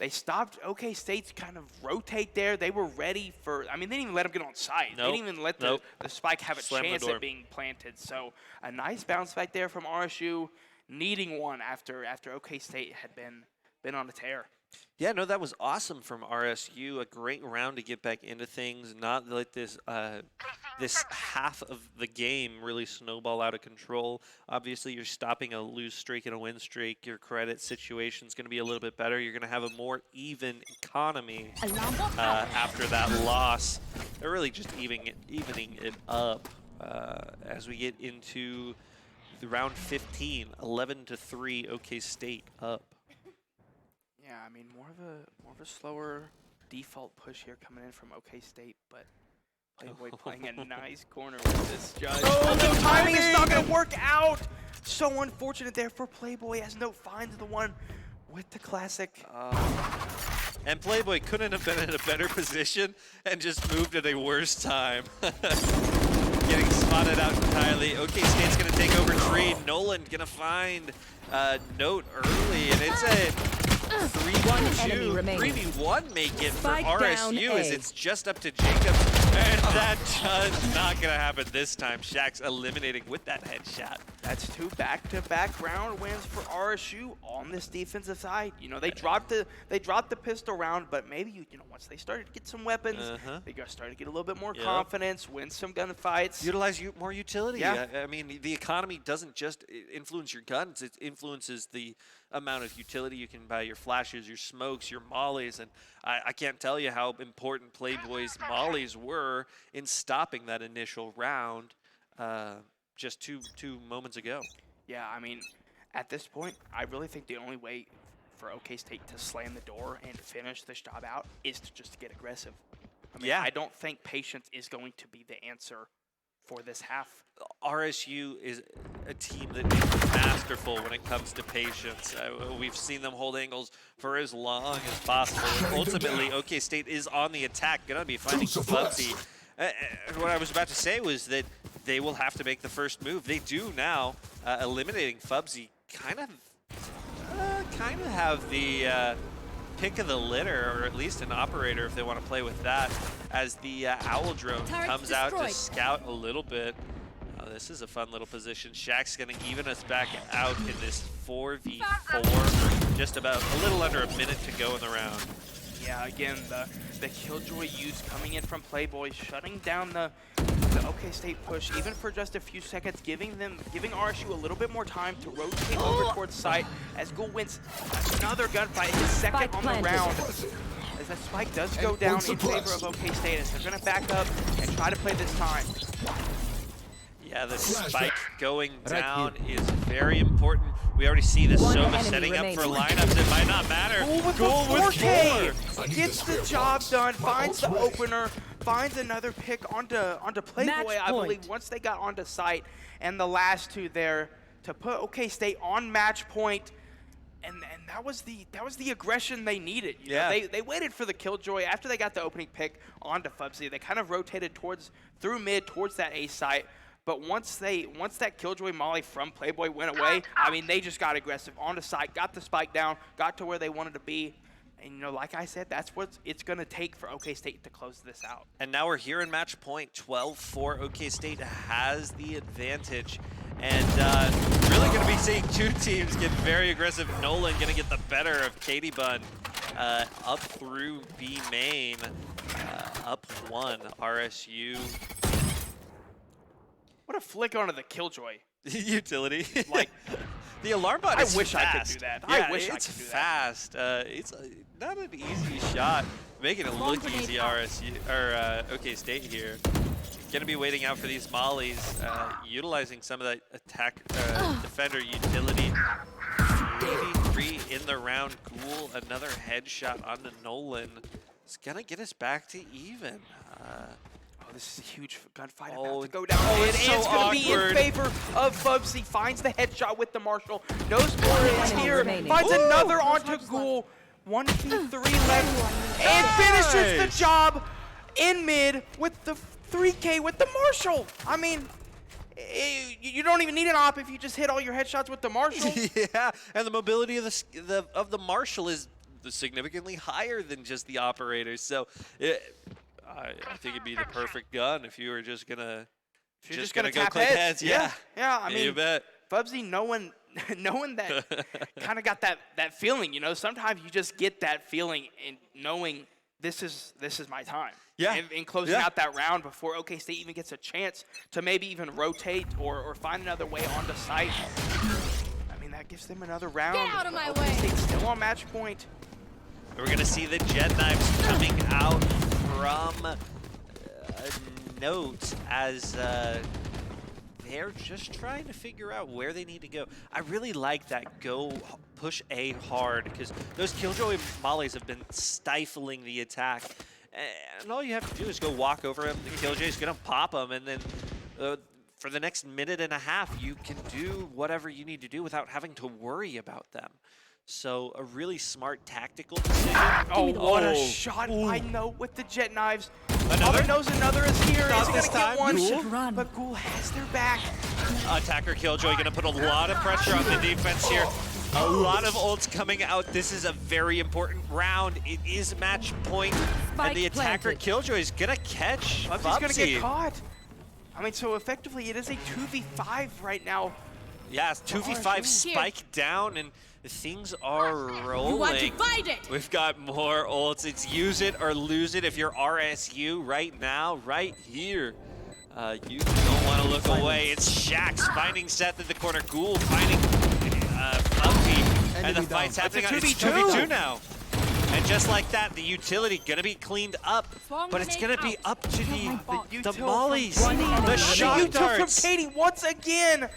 stopped OK State's kind of rotate there. They were ready for, I mean, they didn't even let them get on site. Nope. They didn't even let the spike have a Slam the chance door. at being planted. So a nice bounce back there from RSU, needing one after OK State had been on a tear. Yeah, no, that was awesome from RSU. A great round to get back into things. Not let this this half of the game really snowball out of control. Obviously, you're stopping a lose streak and a win streak. Your credit situation is going to be a little bit better. You're going to have a more even economy after that loss. They're really just evening it up as we get into the round 15, 11-3. OK State up. Yeah, I mean more of a slower default push here coming in from OK State, but Playboy playing a nice corner with this judge. Oh, the timing is not going to work out. So unfortunate there for Playboy as Note finds the one with the classic. And Playboy couldn't have been in a better position and just moved at a worse time. Getting spotted out entirely. OK State's going to take over tree. Nolan going to find Note early, and it's a 3v2, 3v1 make it for RSU as it's just up to Jacobs. And that's just not going to happen this time. Shaxx eliminating with that headshot. That's 2 back-to-back round wins for RSU on this defensive side. You know, they dropped the pistol round, but maybe you know once they started to get some weapons, they started to get a little bit more confidence, win some gunfights. Utilize more utility. Yeah. I mean, the economy doesn't just influence your guns, it influences the amount of utility you can buy, your flashes, your smokes, your mollies, and I can't tell you how important Playboy's mollies were in stopping that initial round just two moments ago. Yeah, I mean, at this point, I really think the only way for OK State to slam the door and finish this job out is to just get aggressive. I mean, I don't think patience is going to be the answer for this half. RSU is a team that is masterful when it comes to patience. We've seen them hold angles for as long as possible. And ultimately, OK State is on the attack, going to be finding Fubsy. What I was about to say was that they will have to make the first move. They do now, eliminating Fubsy. Kind of have the pick of the litter, or at least an operator if they want to play with that, as the Owl Drone comes out to scout a little bit. This is a fun little position. Shaxx going to even us back out in this 4v4. Just about a little under a minute to go in the round. Yeah, again, the Killjoy use coming in from Playboy, shutting down the OK State push, even for just a few seconds, giving RSU a little bit more time to rotate over towards site as Ghoul wins another gunfight, his second on the round. As that spike does go down in favor of OK State, as they're going to back up and try to play this time. Yeah, the spike going down is very important. We already see this Sova setting up for lineups. It might not matter. Ghoul with 4K gets the job done, finds the opener, finds another pick onto Playboy, I believe, once they got onto site. And the last two there to put OK State on match point. And that was the aggression they needed. You know, they waited for the Killjoy after they got the opening pick onto Fubsy. They kind of rotated through mid towards that A site. But once that Killjoy molly from Playboy went away, I mean, they just got aggressive onto site, got the spike down, got to where they wanted to be. And, you know, like I said, that's what it's going to take for OK State to close this out. And now we're here in match point. 12-4. OK State has the advantage. And really going to be seeing two teams get very aggressive. Nolan going to get the better of Katie Bun up through B main. Up 1, RSU. What a flick onto the Killjoy. Utility. Like, the alarm bot is wish fast. I could do that. Yeah, I wish I it's could do fast. that. It's not an easy shot. Making it look easy, RSU or OK State here. Gonna be waiting out for these mollies, utilizing some of that attack defender utility. 3v3 in the round. Ghoul, another headshot onto Nolan. It's gonna get us back to even. This is a huge gunfight about to go down. It's going to be in favor of Fubsy. Finds the headshot with the Marshall. Knows more is here. Finds another onto Ghoul. 1v3 left. And finishes the job in mid with the 3K with the Marshall. I mean, you don't even need an op if you just hit all your headshots with the Marshall. Yeah, and the mobility of the Marshall is significantly higher than just the operators. So I think it'd be the perfect gun if you were just gonna go click heads. Yeah, I mean, you bet. Fubsy knowing that, kind of got that feeling. You know, sometimes you just get that feeling in knowing this is my time. Yeah. And closing out that round before OK State even gets a chance to maybe even rotate or find another way onto site. I mean, that gives them another round. Get out of my OK way. State's still on match point. We're going to see the jet knives coming out from Note as they're just trying to figure out where they need to go. I really like that push A hard, because those Killjoy mollies have been stifling the attack. And all you have to do is go walk over him. The Killjoy's going to pop him, and then for the next minute and a half, you can do whatever you need to do without having to worry about them. So a really smart tactical decision. Oh, what a shot by Note with the jet knives. Another? Other knows another is here. Not Is he this gonna time. get one? You should run. But Ghoul has their back. Attacker Killjoy going to put a lot of pressure on the defense here. A lot of ults coming out. This is a very important round. It is match point, and the attacker planted. Killjoy is going to catch Bubsy's gonna Bubsy. get caught. I mean, so effectively, it is a 2v5 right now. Yeah, 2v5 Here. spike down, and things are rolling. You want to fight it? We've got more ults. It's use it or lose it if you're RSU right now, right here. You don't want to look away. It's Shax finding Seth in the corner. Ghoul finding Bumpy. And the Enemy fight's down. happening. It's a It's 2v2. 2v2 now. And just like that, the utility going to be cleaned up. Swarm But it's going to grenade be up to the util from mollies, one enemy the remaining. shot You took from darts. Katie once again.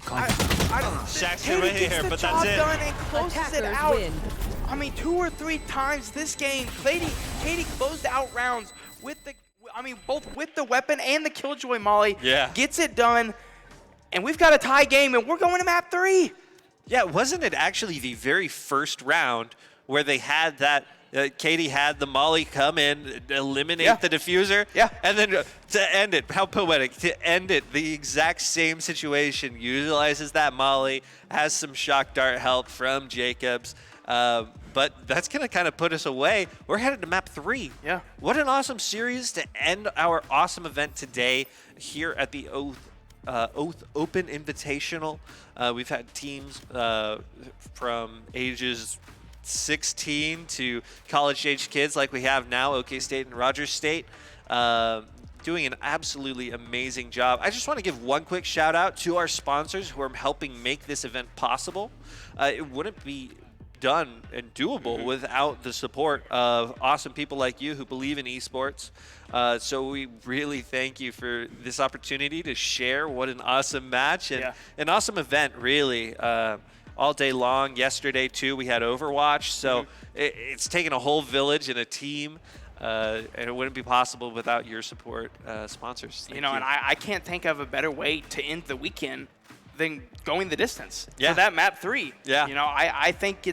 Shax's Katie right gets here, the but job that's it. done and closes it Attackers out. win. I mean, 2 or 3 times this game, Katie closed out rounds with both with the weapon and the Killjoy Molly. Yeah. Gets it done, and we've got a tie game, and we're going to map 3. Yeah, wasn't it actually the very first round where they had that, Katie had the Molly come in, eliminate the diffuser? Yeah. And then to end it, how poetic, to end it, the exact same situation, utilizes that Molly, has some shock dart help from Jacobs, but that's going to kind of put us away. We're headed to map 3. Yeah. What an awesome series to end our awesome event today here at the Oath Open Invitational. We've had teams from ages 16 to college-age kids like we have now, OK State and Rogers State, doing an absolutely amazing job. I just want to give one quick shout-out to our sponsors who are helping make this event possible. It wouldn't be done and doable without the support of awesome people like you who believe in esports. So we really thank you for this opportunity to share what an awesome match and an awesome event, really. All day long. Yesterday, too, we had Overwatch. So it's taken a whole village and a team, and it wouldn't be possible without your support, sponsors. Thank you. And I can't think of a better way to end the weekend than going the distance Yeah. for that map 3. Yeah. I think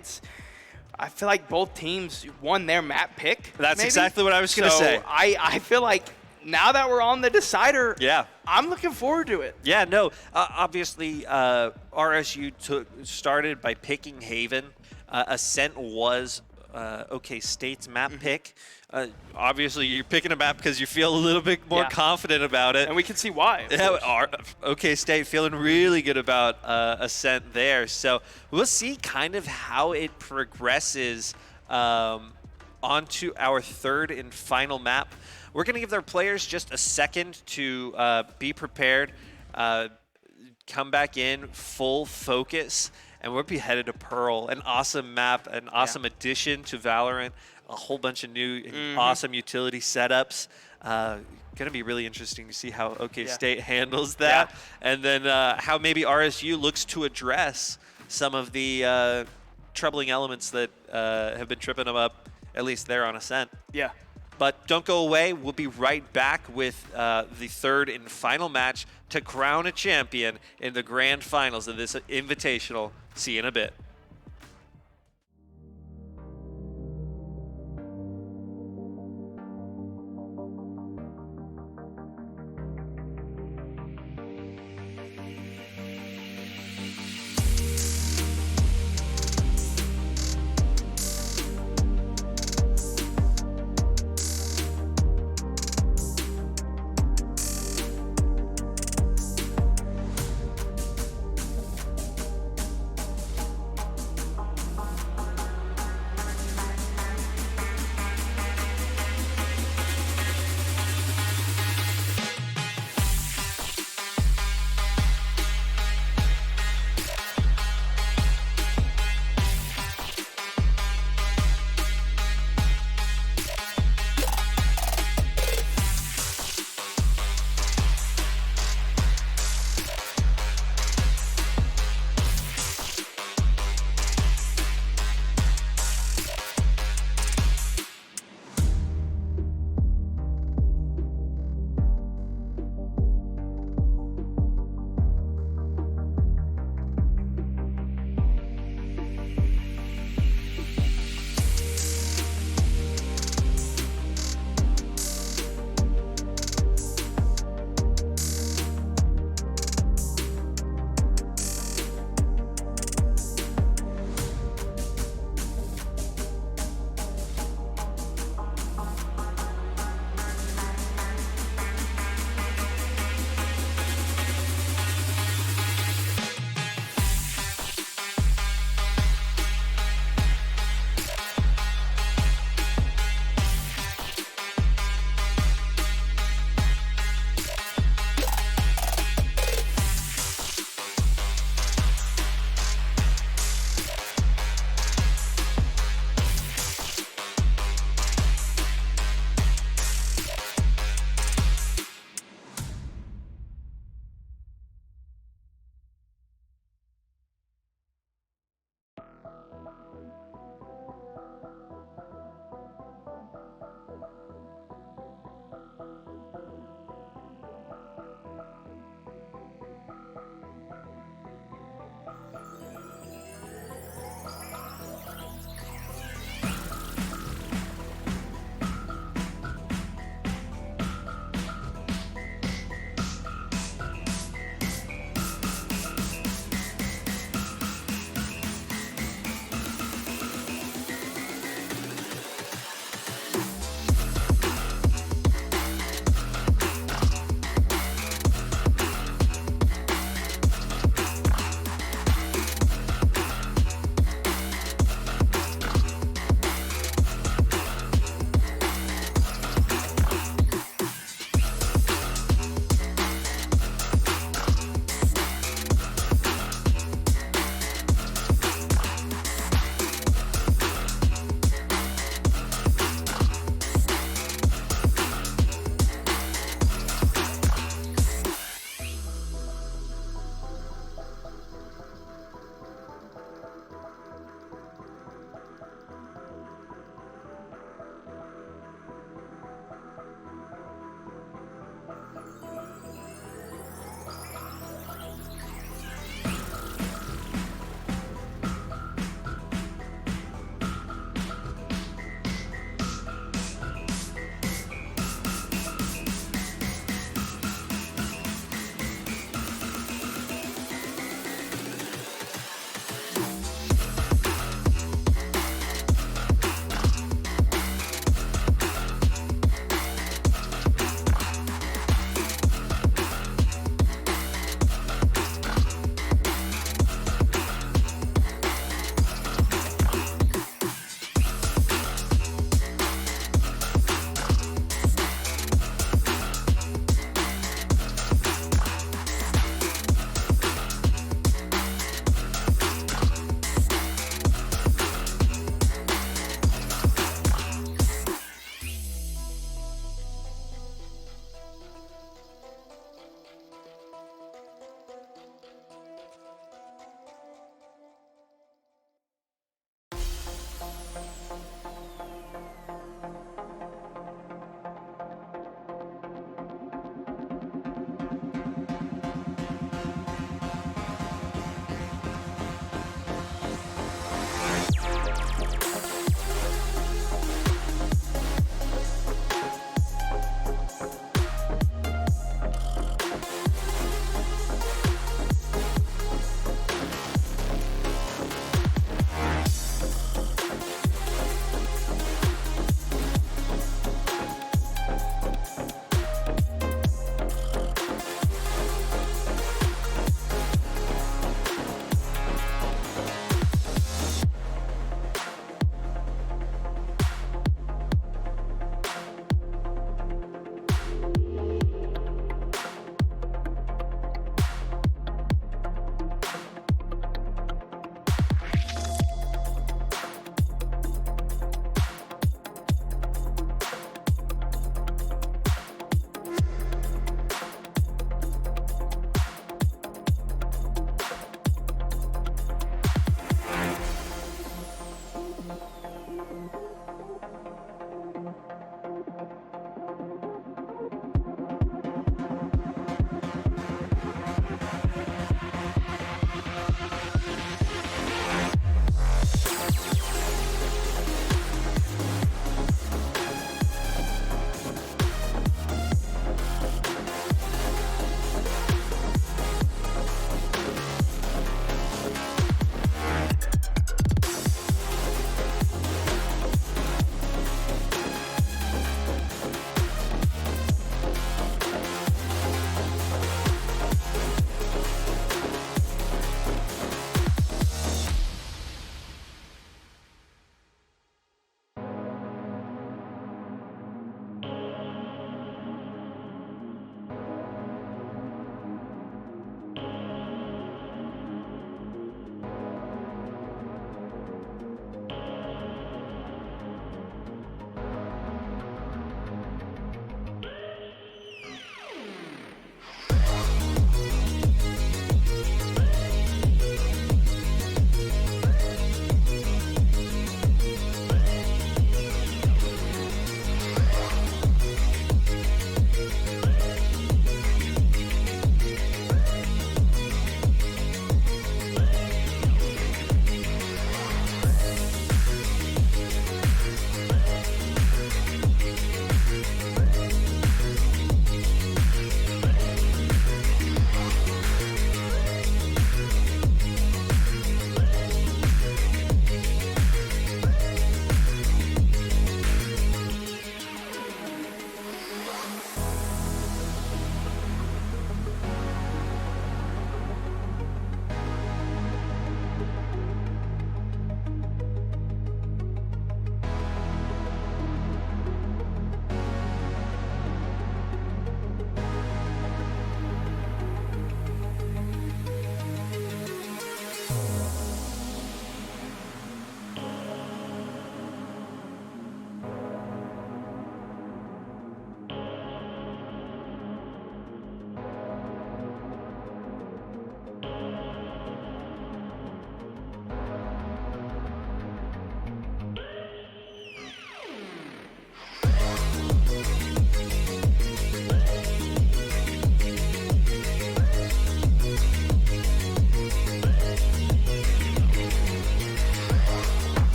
I feel like both teams won their map pick. That's maybe. exactly what I was going to So say. I feel like now that we're on the decider, Yeah. I'm looking forward to it. Yeah, no. Obviously, RSU started by picking Haven. Ascent was OK State's map pick. Obviously, you're picking a map because you feel a little bit more confident about it. And we can see why. Yeah, OK State feeling really good about Ascent there. So we'll see kind of how it progresses onto our third and final map. We're going to give our players just a second to be prepared, come back in, full focus, and we'll be headed to Pearl. An awesome map, an awesome addition to Valorant, a whole bunch of new and awesome utility setups. Going to be really interesting to see how OK State handles that, and then how maybe RSU looks to address some of the troubling elements that have been tripping them up, at least there on Ascent. Yeah. But don't go away. We'll be right back with the third and final match to crown a champion in the grand finals of this invitational. See you in a bit.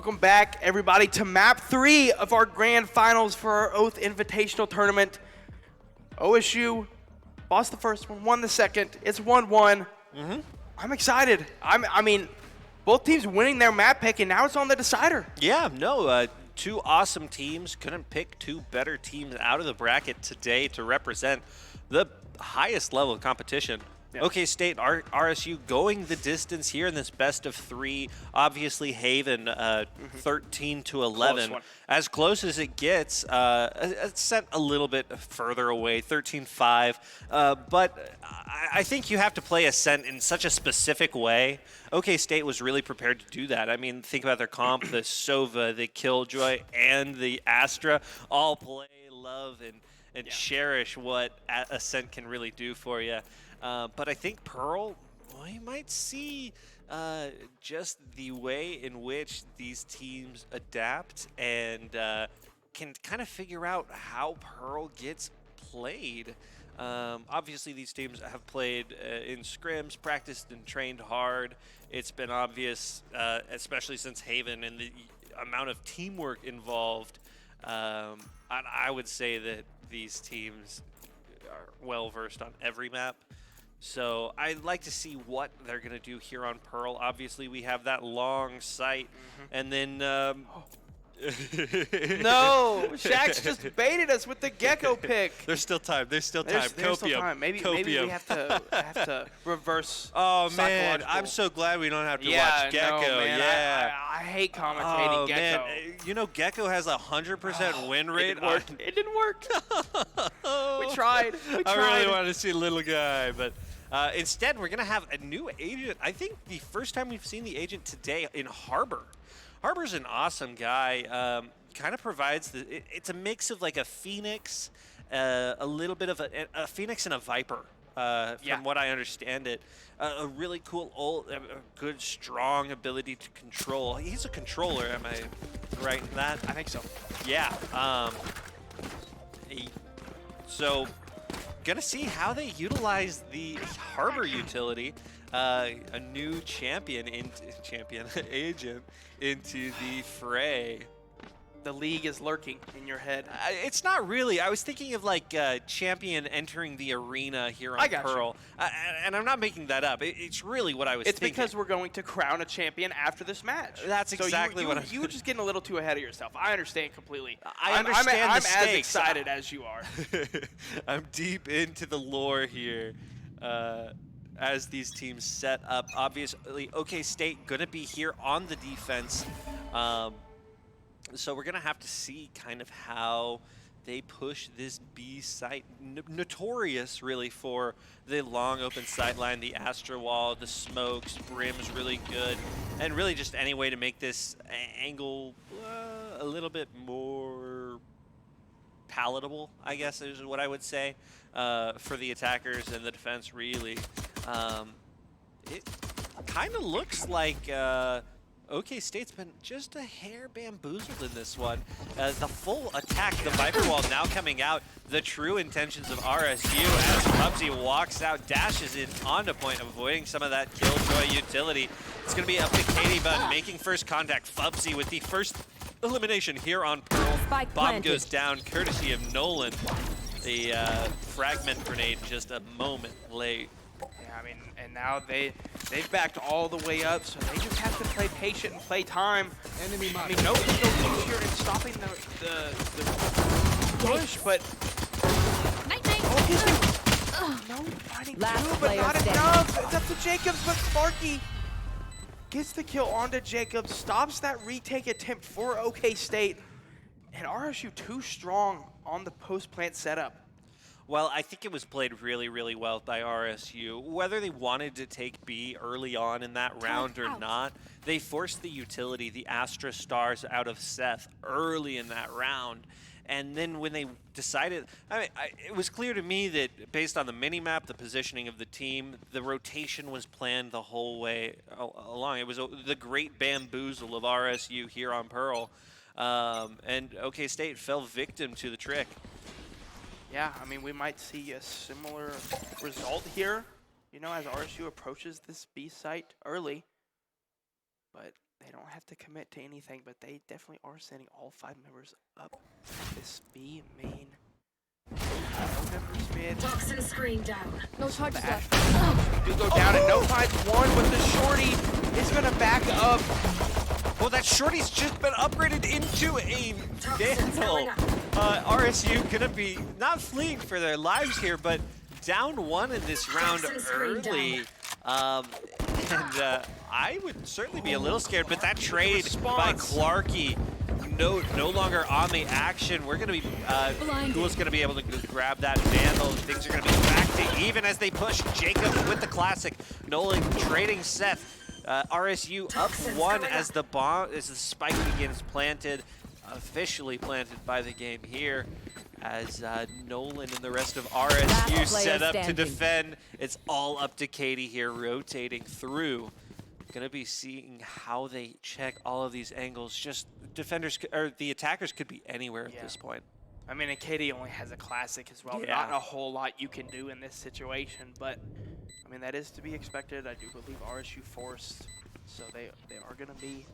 Welcome back, everybody, to map 3 of our grand finals for our Oath Invitational Tournament. OSU lost the first one, won the second. It's 1-1. I'm excited. I mean, both teams winning their map pick, and now it's on the decider. Yeah, no, two awesome teams. Couldn't pick two better teams out of the bracket today to represent the highest level of competition. Yeah. OK State, RSU going the distance here in this best of 3. Obviously, Haven 13 to 11, one. as close as it gets. It's set a little bit further away, 13-5. But I think you have to play Ascent in such a specific way. OK State was really prepared to do that. I mean, think about their comp: the Sova, the Killjoy, and the Astra all play, love, and cherish what Ascent can really do for you. But I think Pearl, we might see just the way in which these teams adapt and can kind of figure out how Pearl gets played. Obviously, these teams have played in scrims, practiced and trained hard. It's been obvious, especially since Haven and the amount of teamwork involved. I would say that these teams are well versed on every map. So I'd like to see what they're going to do here on Pearl. Obviously, we have that long sight, and then... No, Shax just baited us with the Gecko pick. There's still time. There's still time. There's still time. Maybe we have to reverse. Oh man, I'm so glad we don't have to watch Gecko. No, man, I hate commentating Gecko. Man. You know, Gecko has 100% win rate. It didn't work. We tried. I really wanted to see Little Guy, but instead we're gonna have a new agent. I think the first time we've seen the agent today in Harbor. Harbor's an awesome guy. Kind of provides it's a mix of like a Phoenix, a little bit of a Phoenix and a Viper, from what I understand it. A really cool ult, a good strong ability to control. He's a controller, am I right in that? I think so. Yeah. So gonna see how they utilize the Harbor utility. A new agent into the fray. The league is lurking in your head. It's not really. I was thinking of like champion entering the arena here on Pearl. And I'm not making that up. It's really what I was thinking. It's because we're going to crown a champion after this match. That's exactly what you were just getting a little too ahead of yourself. I understand completely. I understand I'm the stakes. as excited as you are. I'm deep into the lore here. As these teams set up. Obviously, OK State gonna be here on the defense. So we're gonna have to see kind of how they push this B site. Notorious really for the long open sideline, the Astra wall, the smokes, Brim's really good, and really just any way to make this angle a little bit more palatable, I guess is what I would say, for the attackers and the defense really. It kind of looks like OK State's been just a hair bamboozled in this one. The full attack, the Viper Wall now coming out. The true intentions of RSU as Fubsy walks out, dashes in onto point, avoiding some of that Killjoy utility. It's going to be up to Katie Bun making first contact. Fubsy with the first elimination here on Pearl. Bomb goes down courtesy of Nolan. The fragment grenade just a moment late. Yeah, I mean, and now they've backed all the way up, so they just have to play patient and play time. Enemy I mean, no easier in stopping the push, but no fighting through, but not enough. It's up to Jacobs, but Sparky gets the kill onto Jacobs, stops that retake attempt for OK State, and RSU too strong on the post-plant setup. Well, I think it was played really, really well by RSU. Whether they wanted to take B early on in that round or not, they forced the utility, the Astra Stars, out of Seth early in that round. And then when they decided, it was clear to me that based on the minimap, the positioning of the team, the rotation was planned the whole way along. It was the great bamboozle of RSU here on Pearl. And OK State fell victim to the trick. Yeah, I mean, we might see a similar result here, you know, as RSU approaches this B site early. But They don't have to commit to anything, but they definitely are sending all 5 members up this B main. No members mid. Toxin screen down. No charges The left. Ash do go down, and no finds one with the shorty. Is going to back up. Well, that shorty's just been upgraded into a Toxins going Vandal. up. RSU gonna be not fleeing for their lives here, but down 1 in this round Toxins screen early. I would certainly be a little scared, but that trade by Clarky, no longer on the action. We're gonna be, Ghoul's gonna be able to grab that Vandal. Things are gonna be back to even as they push Jacob with the classic. Nolan trading Seth. RSU up 1 as the spike begins planted, officially planted by the game here, as Nolan and the rest of RSU set up to defend. It's all up to Katie here, rotating through. Gonna be seeing how they check all of these angles. Just defenders, or the attackers could be anywhere at this point. I mean, and Katie only has a classic as well. Yeah. Not a whole lot you can do in this situation, but I mean, that is to be expected. I do believe RSU forced, so they are going to be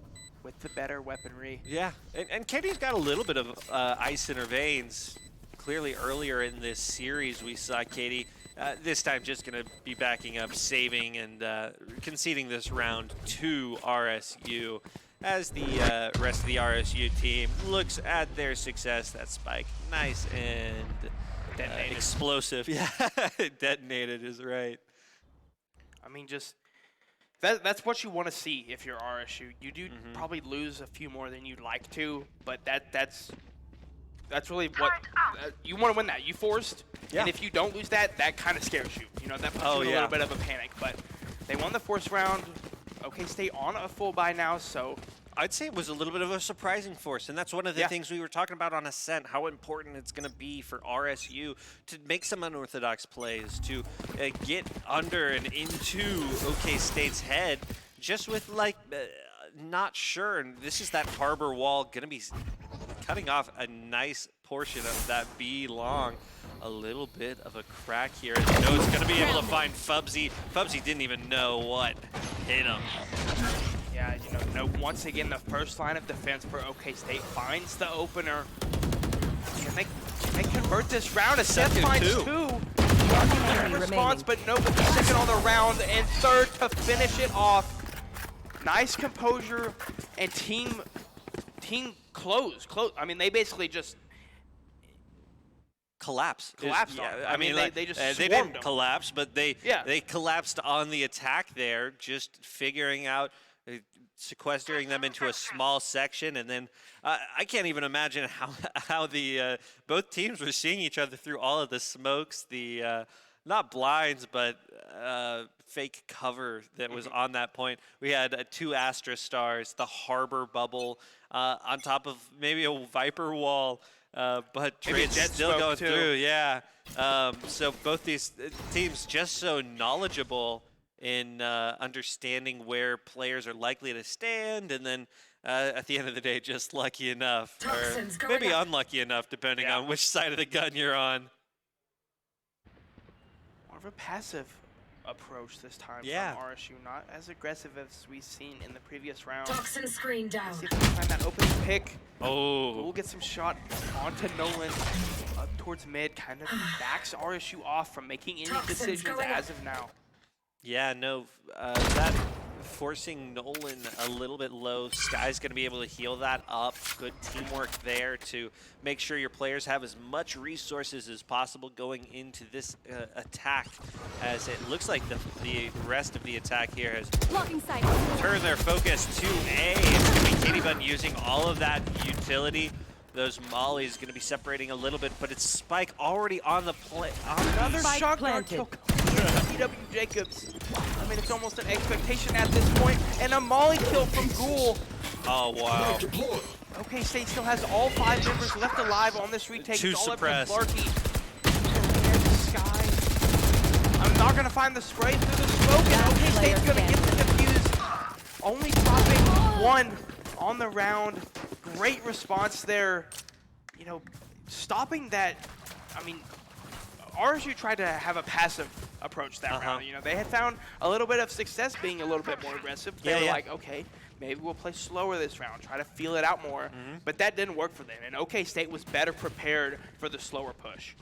with the better weaponry. Yeah, and Katie's got a little bit of ice in her veins. Clearly earlier in this series, we saw Katie this time just going to be backing up, saving, and conceding this round to RSU. As the rest of the RSU team looks at their success, that spike, nice and explosive. Yeah, detonated is right. I mean, just that's what you want to see if you're RSU. You do probably lose a few more than you'd like to, but that's really what you want to win. That you forced, and if you don't lose that, that kind of scares you. You know, that puts you in a little bit of a panic. But they won the first round. OK State on a full buy now, so I'd say it was a little bit of a surprising force, and that's one of the things we were talking about on Ascent, how important it's going to be for RSU to make some unorthodox plays, to get under and into OK State's head, just with, like, not sure. And this is that harbor wall going to be cutting off a nice portion of that B long. A little bit of a crack here. As you know, it's going to be able to find Fubsy. Fubsy didn't even know what hit him. Yeah, you know, once again, the first line of defense for OK State finds the opener. Can they convert this round? Seth finds 2. Response, but no, but the second on the round, and 3rd to finish it off. Nice composure and team close. I mean, they basically just collapsed. Yeah, I mean, they just they swarmed didn't them. collapse, but they collapsed on the attack there, just figuring out, sequestering them into a small section, and then I can't even imagine how the both teams were seeing each other through all of the smokes, the not blinds, but fake cover that was on that point. We had 2 Astra stars, the harbor bubble on top of maybe a Viper wall. But Trade's still going through, so both these teams just so knowledgeable in understanding where players are likely to stand, and then at the end of the day, just lucky enough, or maybe unlucky enough, depending on which side of the gun you're on. More of a passive approach this time from RSU, not as aggressive as we've seen in the previous round. Toxin screen down. See if we can find that opening pick. Oh. We'll get some shot onto Nolan up towards mid, kind of backs RSU off from making any decisions as of now. Yeah, no, that forcing Nolan a little bit low. Sky's going to be able to heal that up. Good teamwork there to make sure your players have as much resources as possible going into this attack, as it looks like the rest of the attack here has turned their focus to A. It's going to be Katie Button using all of that utility. Those mollies going to be separating a little bit, but it's Spike already on the play. Another shotgun kill. BW Jacobs. I mean, it's almost an expectation at this point. And a molly kill from Ghoul. Oh, wow. OK State still has all 5 members left alive on this retake. 2 suppressed. Sky. I'm not going to find the spray through the smoke. And OK State's going to get the defuse. Only dropping 1 on the round. Great response there. You know, stopping that, I mean, RSU tried to have a passive approach that round. You know, they had found a little bit of success being a little bit more aggressive. They were like, okay, maybe we'll play slower this round, try to feel it out more. But that didn't work for them, and OK State was better prepared for the slower push.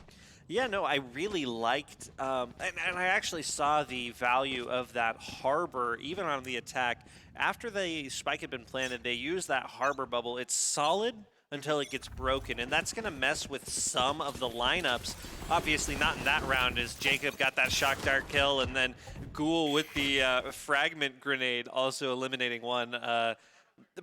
Yeah, no, I really liked, and I actually saw the value of that harbor, even on the attack. After the spike had been planted, they used that harbor bubble. It's solid until it gets broken, and that's going to mess with some of the lineups. Obviously not in that round, as Jacob got that shock dart kill, and then Ghoul with the fragment grenade also eliminating one.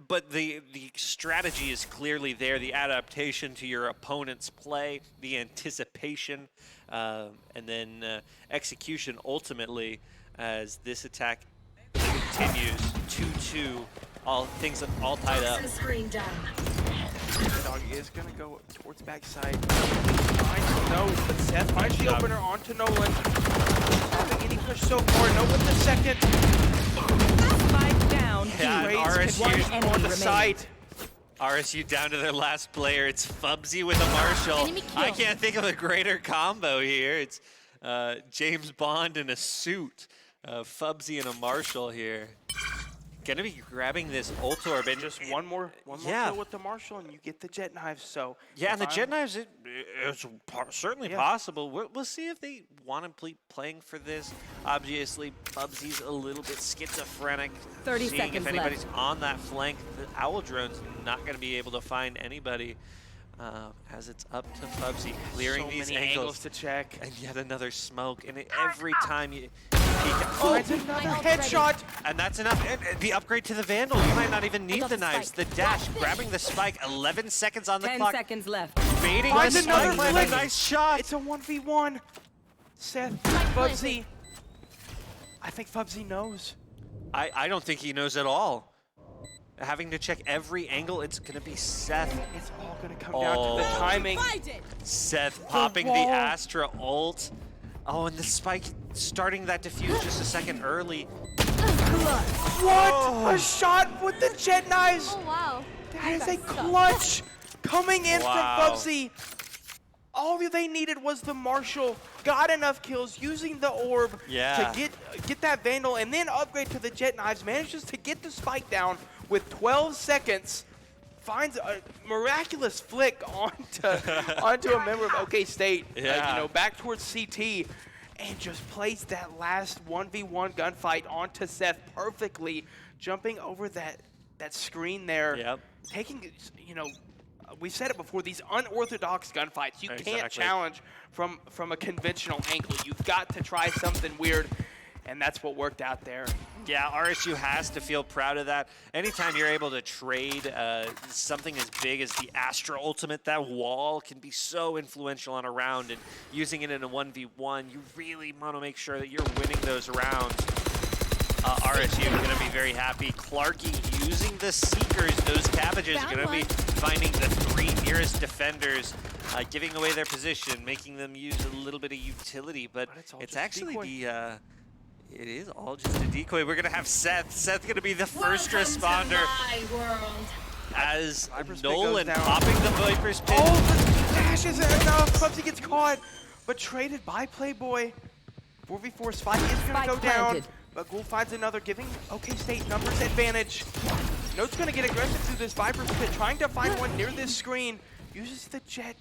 But the strategy is clearly there, the adaptation to your opponent's play, the anticipation, and then execution ultimately as this attack continues 2-2, all things all tied up. Toxin screen down. Dog is going to go towards backside. Finds Nose, but Seth finds the opener onto Nolan. Having any push so far, Nolan the second. Spike down. Yeah, and RSU on the side. RSU down to their last player. It's Fubsy with a Marshall. Enemy kill. I can't think of a greater combo here. It's James Bond in a suit, Fubsy and a Marshall here. Gonna be grabbing this ult orb and Just one more kill with the Marshall, and you get the jet knives. So yeah, and the jet knives, it's certainly possible. We'll see if they want to be playing for this. Obviously, Bubsy's a little bit schizophrenic. 30 seeing seconds if anybody's left. on that flank. The Owl Drone's not going to be able to find anybody as it's up to Fubsy clearing so these many angles to check. And yet another smoke, and every time you Finds another headshot. and that's enough. And the upgrade to the Vandal, you might not even need got the the knives. The spike. dash, grabbing the spike, 11 seconds on the 10 clock. seconds left. Baiting Finds the another spike, flick. a nice shot. It's a 1v1. Seth, Fubsy. I think Fubsy knows. I don't think he knows at all. Having to check every angle, it's going to be Seth. It's all going to come down to the timing. Seth popping the wall. Astra ult. Oh, and the spike starting that defuse just a second early. What? A shot with the jet knives. Oh, wow. That is a clutch coming in Wow. from Fubsy. All they needed was the Marshall. Got enough kills using the orb Yeah. to get that Vandal and then upgrade to the jet knives. Manages to get the spike down with 12 seconds. Finds a miraculous flick onto a member of OK State. Yeah. Back towards CT. And just plays that last 1v1 gunfight onto Seth perfectly. Jumping over that screen there. Yep. Taking, we've said it before, these unorthodox gunfights, you can't Exactly. challenge from a conventional angle. You've got to try something weird, and that's what worked out there. Yeah, RSU has to feel proud of that. Anytime you're able to trade something as big as the Astra Ultimate, that wall can be so influential on a round, and using it in a 1v1, you really want to make sure that you're winning those rounds. RSU is going to be very happy. Clarky using the Seekers, those cabbages are going to be finding the 3 nearest defenders, giving away their position, making them use a little bit of utility, but it's all it's just a actually decoy. it is all just a decoy. We're going to have Seth. Seth going to be the first Welcome responder to my world. as Viper's Pit Nolan goes down. popping the Viper's Pit. Oh, the dash isn't enough. Fubsy gets caught, but traded by Playboy. 4v4 Spike is going to Spike go down, planted. but Ghoul finds another, giving OK State numbers advantage. Note's going to get aggressive through this Viper's Pit, trying to find one near this screen. Uses the jet.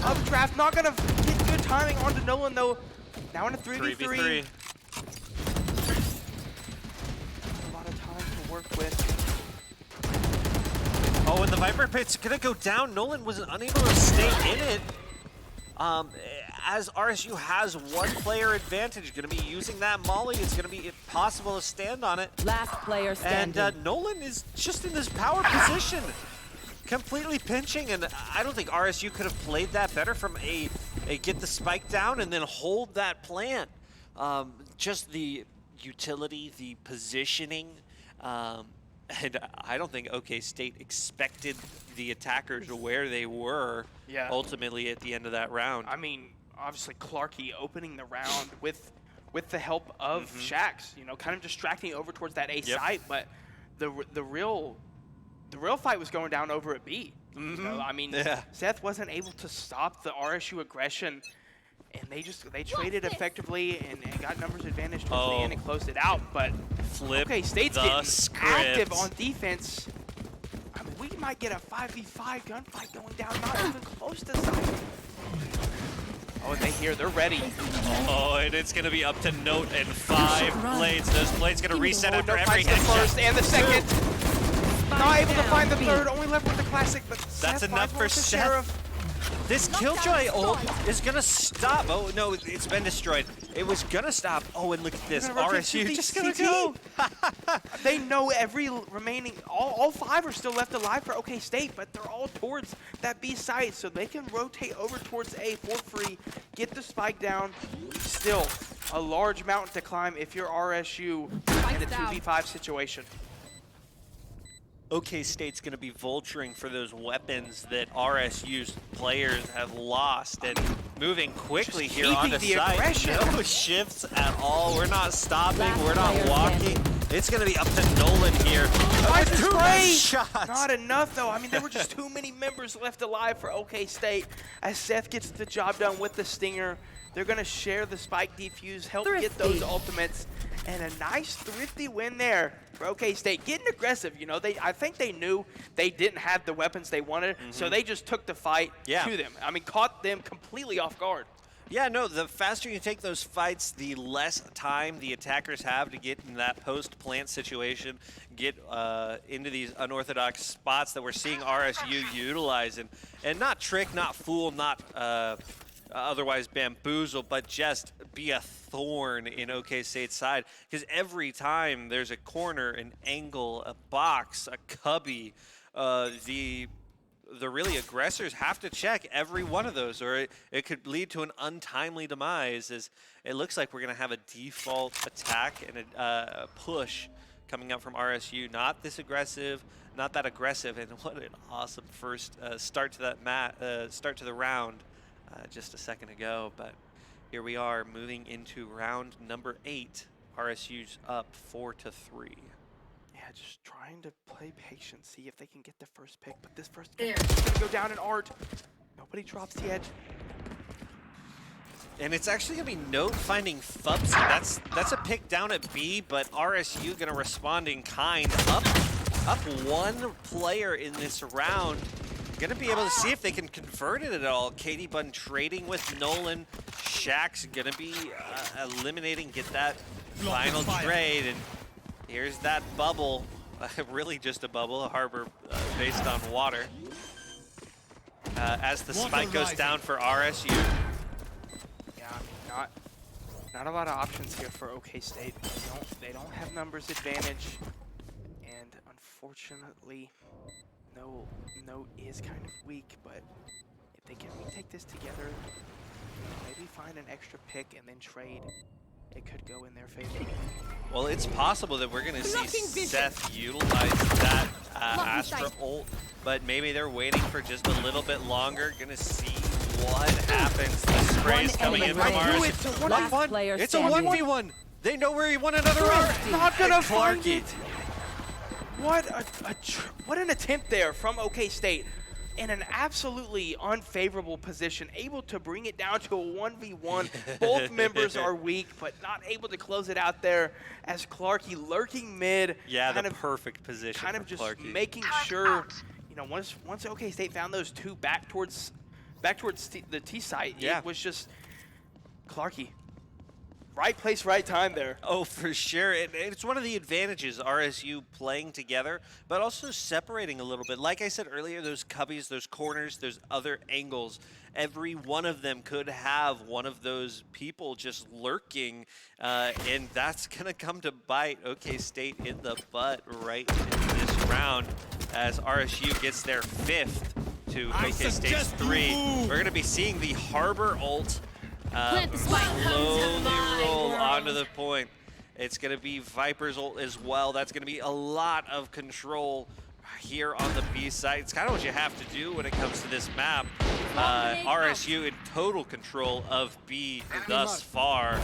Updraft, not going to get good timing onto Nolan, though. Now in a 3v3. A lot of time to work with. Oh, and the Viper Pit's going to go down. Nolan was unable to stay in it. As RSU has one player advantage, going to be using that Molly. It's going to be impossible to stand on it. Last player standing. And Nolan is just in this power position, completely pinching, and I don't think RSU could have played that better from a get the spike down and then hold that plant. Just the utility, the positioning, and I don't think OK State expected the attackers where they were ultimately at the end of that round. I mean, obviously Clarky opening the round with the help of Shax, kind of distracting over towards that A site, but the real fight was going down over at B. I mean, Seth wasn't able to stop the RSU aggression, and they traded effectively and got numbers advantage towards the end and closed it out. But Flip OK State's the getting script. active on defense. I mean, we might get a 5v5 gunfight going down, not even close to side. Oh, and they're ready. Oh, and it's going to be up to Note and 5 blades. Those blades going to reset after Note every finds the headshot. first and the second. Not able to down, find the B. third, only left with the classic, but That's Seth enough finds for one with the Seth. Sheriff. This Killjoy ult is going to stop. Oh, no, it's been destroyed. It was going to stop. Oh, and look at this. They're gonna rotate RSU to just the going to CT. go. They know every remaining, all 5 are still left alive for OK State, but they're all towards that B site, so they can rotate over towards A for free, get the spike down. Still, a large mountain to climb if you're RSU in a 2v5 situation. OK State's going to be vulturing for those weapons that RSU's players have lost and moving quickly Just here onto keeping the site. aggression. No shifts at all. We're not stopping. Last We're not player walking. It's going to be up to Nolan here. Nice Two spray! shots. Not enough though. I mean, there were just too many members left alive for OK State. As Seth gets the job done with the Stinger, they're gonna share the spike defuse, help get those Thrifty. ultimates, and a nice thrifty win there for OK State. Getting aggressive, you know. I think they knew they didn't have the weapons they wanted, so they just took the fight to them. I mean, caught them completely off guard. Yeah, no, the faster you take those fights, the less time the attackers have to get in that post-plant situation, get into these unorthodox spots that we're seeing RSU utilize. And not trick, not fool, not otherwise bamboozle, but just be a thorn in OK State's side. Because every time there's a corner, an angle, a box, a cubby, the really aggressors have to check every one of those, or it could lead to an untimely demise. As it looks like we're going to have a default attack and a push coming up from RSU. Not this aggressive, not that aggressive, and what an awesome first start to that start to the round just a second ago. But here we are moving into round number 8. RSU's up 4-3. Yeah, just trying to play patient, see if they can get the first pick. But this first There. pick is gonna go down in art. Nobody drops the edge. And it's actually gonna be Note finding Fubsy. That's a pick down at B, but RSU gonna respond in kind. Up one player in this round. Gonna be able to see if they can convert it at all. Katie Bunn trading with Nolan. Shaq's gonna be eliminating, get that final trade, and here's that bubble. Really just a bubble, a harbor based on water. As the spike goes down for RSU. Yeah, I mean, not a lot of options here for OK State. They don't have numbers advantage, and unfortunately, No is kind of weak. But if they can retake this together, maybe find an extra pick and then trade, it could go in their favor. Well, it's possible that we're going to see Seth utilize that Astra ult, but maybe they're waiting for just a little bit longer. Going to see what happens. The spray's coming in from enemy RSU. remaining. Last player It's a standing. 1v1. They know where one another are. Not gonna And find Clarky. it. What an attempt there from OK State. In an absolutely unfavorable position, able to bring it down to a 1v1. Both members are weak, but not able to close it out there as Clarky lurking mid. Yeah, kind the of, perfect position kind for of just Clarky. making sure, you know, once OK State found those two back towards the T site, Yeah. it was just Clarky. Right place, right time there. Oh, for sure. It's one of the advantages, RSU playing together, but also separating a little bit. Like I said earlier, those cubbies, those corners, those other angles, every one of them could have one of those people just lurking, and that's going to come to bite OK State in the butt right in this round as RSU gets their 5th to OK State's 3. We're going to be seeing the Harbor ult slowly roll onto the point. It's going to be Viper's ult as well. That's going to be a lot of control here on the B side. It's kind of what you have to do when it comes to this map. RSU in total control of B thus far.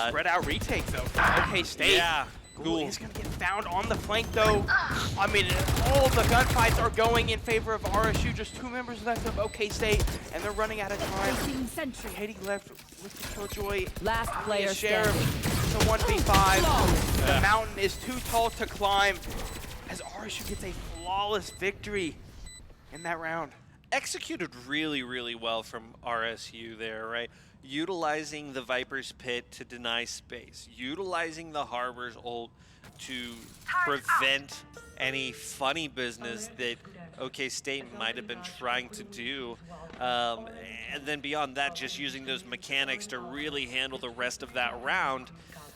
Spread out retake though from OK State. Yeah. Ghoul is going to get found on the flank, though. I mean, all the gunfights are going in favor of RSU. Just 2 members left of OK State, and they're running out of time. Katie left with the Killjoy. Last player Sheriff, standing. it's a 1v5. The mountain is too tall to climb as RSU gets a flawless victory in that round. Executed really, really well from RSU there, right? Utilizing the Viper's Pit to deny space, utilizing the Harbor's ult to prevent any funny business that OK State might have been trying to do. And then beyond that, just using those mechanics to really handle the rest of that round.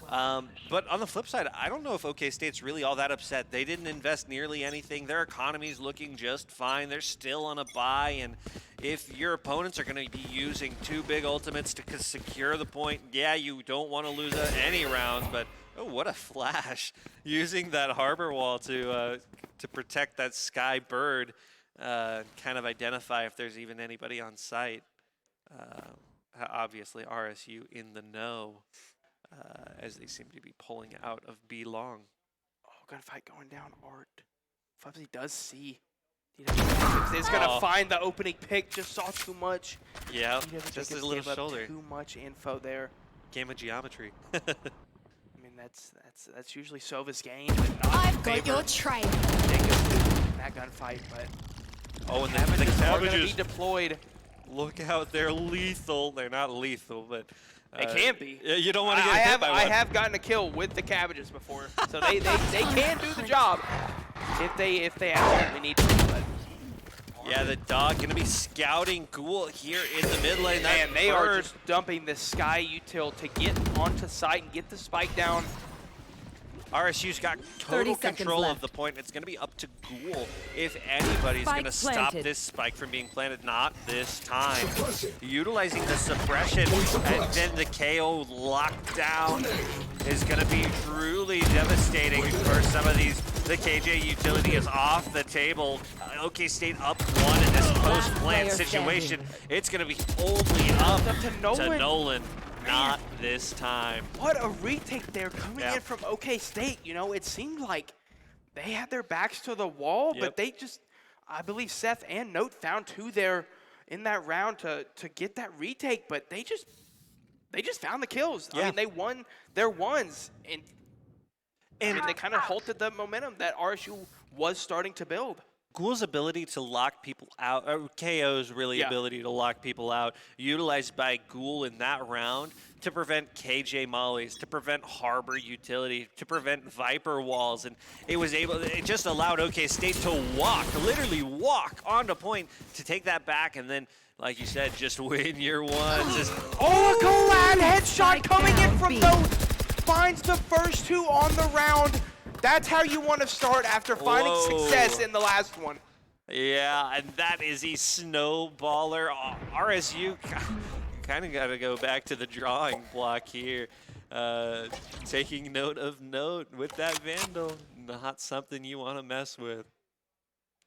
But on the flip side, I don't know if OK State's really all that upset. They didn't invest nearly anything. Their economy's looking just fine. They're still on a buy, and if your opponents are going to be using 2 big ultimates to secure the point, yeah, you don't want to lose any rounds, but oh, what a flash. Using that harbor wall to protect that sky bird, kind of identify if there's even anybody on site. Obviously, RSU in the know. As they seem to be pulling out of B long. Oh, gunfight going down. Art. Fubsy does see. He's going to find the opening pick. Just saw too much. Yeah, just his little shoulder. Too much info there. Game of geometry. I mean, that's usually Sova's game. But not I've got your trail. That gunfight, but oh, and the are going to cabbages. be deployed. Look out, they're lethal. They're not lethal, but They can be. You don't want to get hit by one. I have gotten a kill with the cabbages before, so they can do the job if they absolutely need to. But yeah, the dog gonna be scouting Ghoul here in the mid lane. man, they are just dumping the Sky util to get onto site and get the spike down. RSU's got total control of the point. It's going to be up to Ghoul if anybody's going to stop this spike from being planted. Not this time. Utilizing the suppression and then the KO lockdown is going to be truly devastating for some of these. The KJ utility is off the table. OK State up 1 in this post-plant situation. It's going to be only up to Nolan. Not this time. What a retake there coming in from OK State. You know, it seemed like they had their backs to the wall, but they just, I believe Seth and Note found 2 there in that round to get that retake, but they just found the kills. I mean, they won their ones, and they kind of halted the momentum that RSU was starting to build. Ghoul's ability to lock people out, or KO's really ability to lock people out, utilized by Ghoul in that round to prevent KJ mollies, to prevent Harbor utility, to prevent Viper walls, and it just allowed OK State to literally walk onto point to take that back, and then, like you said, just win your one. Oh, a Golad headshot coming in from Note, finds the first 2 on the round. That's how you want to start after finding success in the last one. Yeah, and that is a snowballer. RSU kind of got to go back to the drawing block here. Taking note of Note with that Vandal. Not something you want to mess with.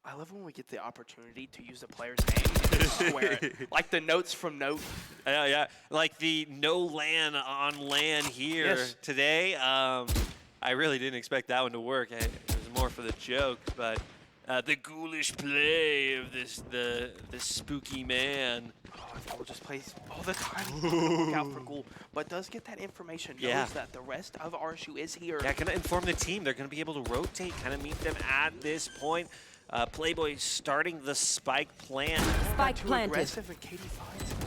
I love when we get the opportunity to use a player's name and swear it. Like the notes from Note. Yeah, like the no LAN on LAN here today. I really didn't expect that one to work. It was more for the joke, but the ghoulish play of the spooky man. Oh, if Ghoul just plays all the time, look out for Ghoul. But does get that information, knows that the rest of RSU is here. Yeah, gonna inform the team. They're gonna be able to rotate, kind of meet them at this point. Playboy starting the spike plant. Spike planted.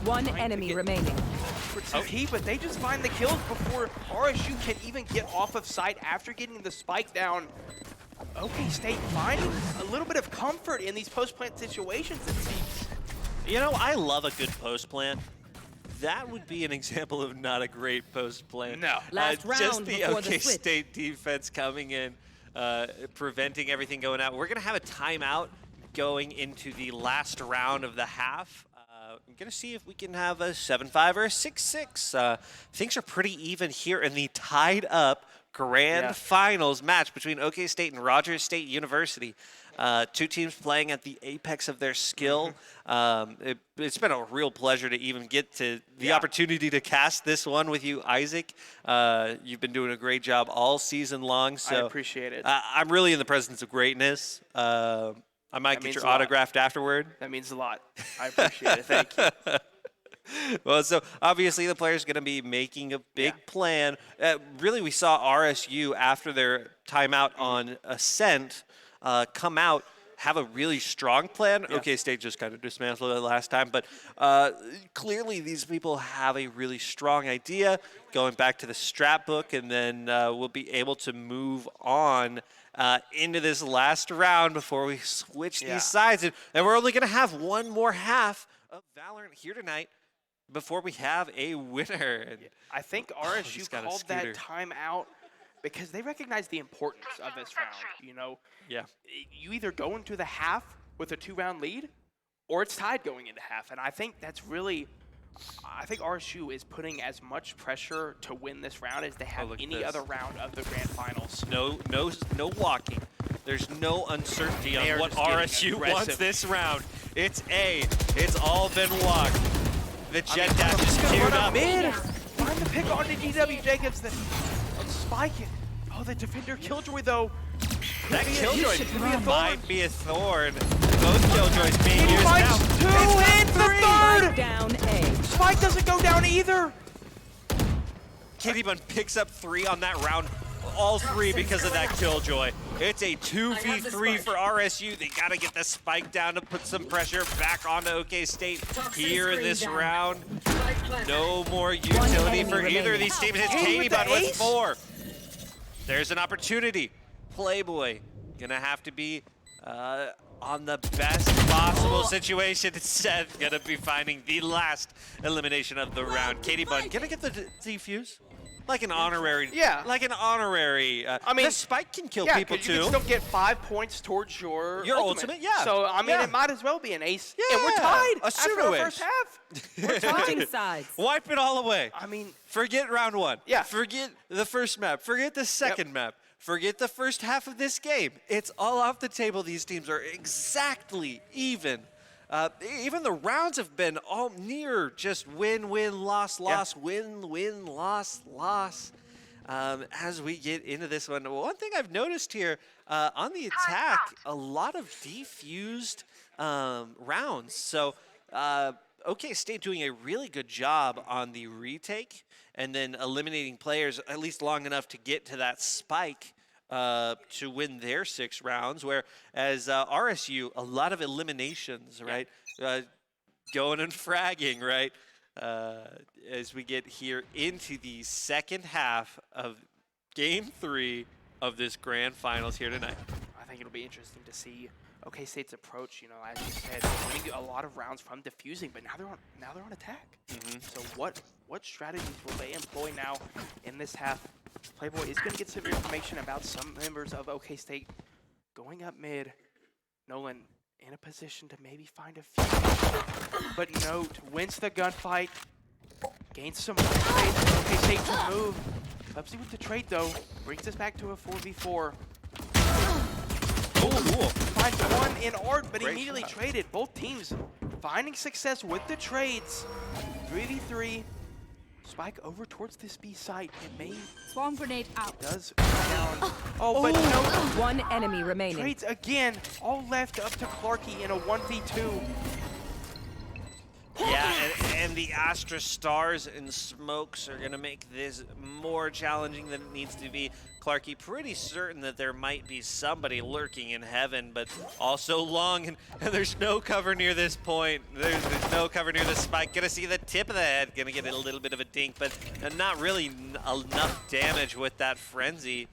One enemy remaining. But they just find the kills before RSU can even get off of site after getting the spike down. OK State finding a little bit of comfort in these post-plant situations, it seems. You know, I love a good post-plant. That would be an example of not a great post-plant. No. Last round just the before OK the switch. State defense coming in, preventing everything going out. We're going to have a timeout going into the last round of the half. I'm going to see if we can have a 7-5 or a 6-6. Things are pretty even here in the tied up grand finals match between OK State and Rogers State University. Two teams playing at the apex of their skill. It's been a real pleasure to even get to the opportunity to cast this one with you, Isaac. You've been doing a great job all season long. So I appreciate it. I'm really in the presence of greatness. I might get your autographed afterward. That means a lot. I appreciate it. Thank you. Well, so obviously the player's going to be making a big plan. Really, we saw RSU after their timeout on Ascent come out, have a really strong plan. Yeah. OK State just kind of dismantled it last time, but clearly these people have a really strong idea going back to the strat book, and then we'll be able to move on into this last round before we switch these sides. And we're only going to have one more half of Valorant here tonight before we have a winner. And I think RSU called that timeout because they recognize the importance of this round. You know, you either go into the half with a 2-round lead, or it's tied going into half. And I think that's really, I think RSU is putting as much pressure to win this round as they have any other round of the grand finals. No walking. There's no uncertainty on what RSU wants this round. It's A. It's all been walked. The jet dash is queued up. Mid. Find the pick onto DW Jacobs. Then spike it. Oh, the defender Killjoy though. That Killjoy might be a thorn. Both Killjoys being used now. Two and the third. Down A. Spike doesn't go down either. Kitty Bun picks up 3 on that round. All 3 because of that Killjoy. It's a 2v3 for RSU. They got to get the spike down to put some pressure back onto OK State here in this round. No more utility for either of these teams. It's Katie Bun with 4. There's an opportunity. Playboy gonna have to be on the best possible situation. Instead, gonna be finding the last elimination of the round. Katie Bun gonna get the defuse. Like an honorary. Yeah. Like an honorary. I mean, the spike can kill people too. You can still get 5 points towards your ultimate. Yeah. So I mean, it might as well be an ace. Yeah. And we're tied after the first half. We're switching sides. Wipe it all away. I mean, forget round 1. Yeah. Forget the first map. Forget the second map. Forget the first half of this game. It's all off the table. These teams are exactly even. Even the rounds have been all near just win, win, loss, loss, win, win, loss, loss. As we get into this one thing I've noticed here on the attack, a lot of defused rounds. So OK State doing a really good job on the retake and then eliminating players at least long enough to get to that spike to win their 6 rounds, whereas RSU, a lot of eliminations, right? Going and fragging, right? As we get here into the second half of Game 3 of this grand finals here tonight. I think it'll be interesting to see OK State's approach. You know, as you said, winning a lot of rounds from defusing, but now they're on attack. So what strategies will they employ now in this half? Playboy is going to get some information about some members of OK State going up mid. Nolan in a position to maybe find a few. But note, wins the gunfight, gains some more space. OK State to move. Bubsy with the trade though, brings us back to a 4v4. Cool. Finds one in Art, but immediately traded. Both teams finding success with the trades. 3v3. Spike over towards this B site. It may. Swarm grenade out. Does go down. Oh, but no. One enemy remaining. Trades again. All left up to Clarky in a 1v2. Yeah, and the Astra Stars and Smokes are going to make this more challenging than it needs to be. Clarky pretty certain that there might be somebody lurking in heaven, but also long, and there's no cover near this point. There's no cover near the spike. Gonna see the tip of the head, gonna get a little bit of a dink, but not really enough damage with that frenzy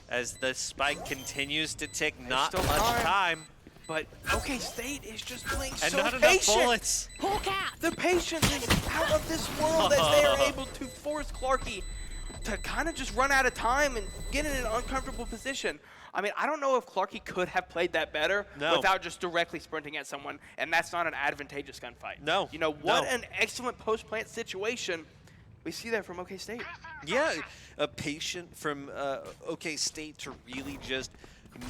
as the spike continues to tick. Not much time. But OK State is just playing and so not patient. Enough bullets. The patience is out of this world as they are able to force Clarky to kind of just run out of time and get in an uncomfortable position. I mean, I don't know if Clarky could have played that better without just directly sprinting at someone, and that's not an advantageous gunfight. No. You know, what an excellent post-plant situation. We see that from OK State. Yeah, a patient from OK State to really just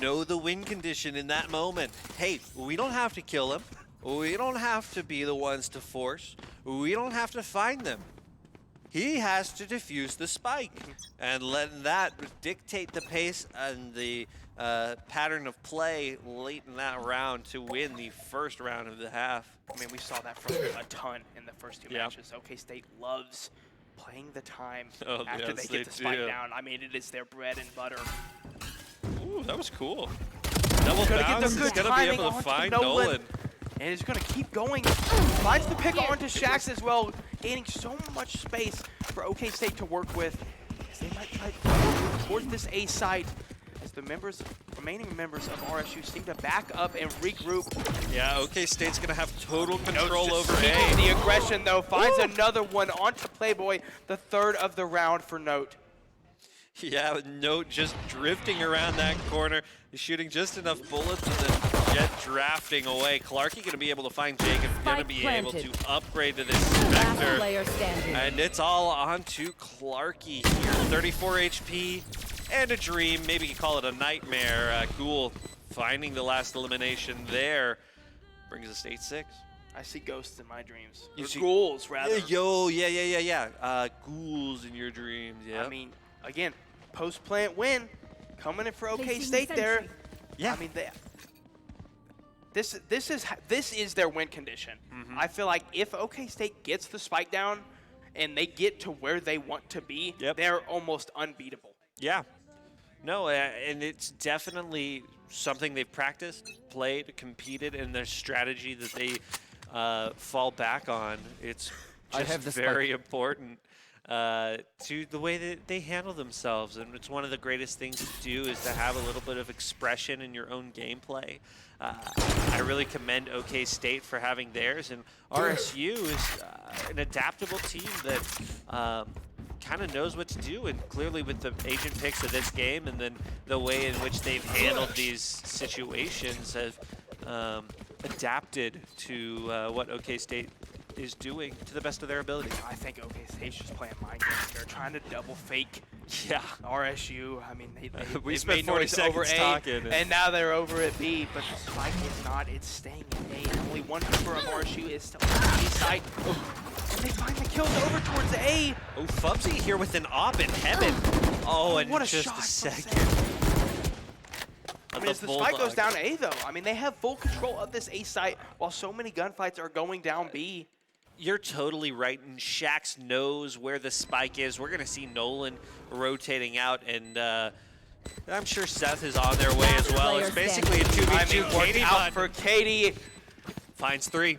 know the win condition in that moment. Hey, we don't have to kill them. We don't have to be the ones to force. We don't have to find them. He has to defuse the spike and let that dictate the pace and the pattern of play late in that round to win the first round of the half. I mean, we saw that from a ton in the first two matches. OK State loves playing the time after they get the spike down. I mean, it is their bread and butter. Ooh, that was cool. Double bounce is going to be able to find Nolan. And he's going to keep going. Finds the pick onto Shax as well, gaining so much space for OK State to work with. As they might try to move towards this A site, as the remaining members of RSU seem to back up and regroup. Yeah, OK State's going to have total control over A. The aggression, though, finds another one onto Playboy, the third of the round for Note. Yeah, Note just drifting around that corner. He's shooting just enough bullets and then Jet drafting away. Clarky going to be able to find Jacob, going to be able to upgrade to this Spectre. And it's all on to Clarky here. 34 HP and a dream. Maybe you call it a nightmare. Ghoul finding the last elimination there. Brings us 8-6. I see ghosts in my dreams. You see ghouls, rather. Yeah. Ghouls in your dreams, yeah. I mean, again, post-plant win. Coming in for OK State there. Yeah. I mean, this is their win condition. I feel like if OK State gets the spike down and they get to where they want to be, they're almost unbeatable. Yeah. No, and it's definitely something they've practiced, played, competed, and their strategy that they fall back on. It's just very important. To the way that they handle themselves, and it's one of the greatest things to do is to have a little bit of expression in your own gameplay. I really commend OK State for having theirs, and RSU is an adaptable team that kind of knows what to do, and clearly with the agent picks of this game and then the way in which they've handled these situations have adapted to what OK State is doing to the best of their ability. I think OK State's just playing mind games. They're trying to double fake RSU. I mean, we they've spent made 40 noise seconds over A, talking. and now they're over at B, but the spike is not. It's staying in A. Only one member of RSU is still on the B side. And they find the kills over towards A. Oh, Fubsy here with an op in heaven. Oh, and what a just shot a second. I mean, as the spike goes down A, though, I mean, they have full control of this A site while so many gunfights are going down B. You're totally right, and Shax knows where the spike is. We're going to see Nolan rotating out, and I'm sure Seth is on their way as well. It's basically a 2v2. Katie out for Katie. Finds three.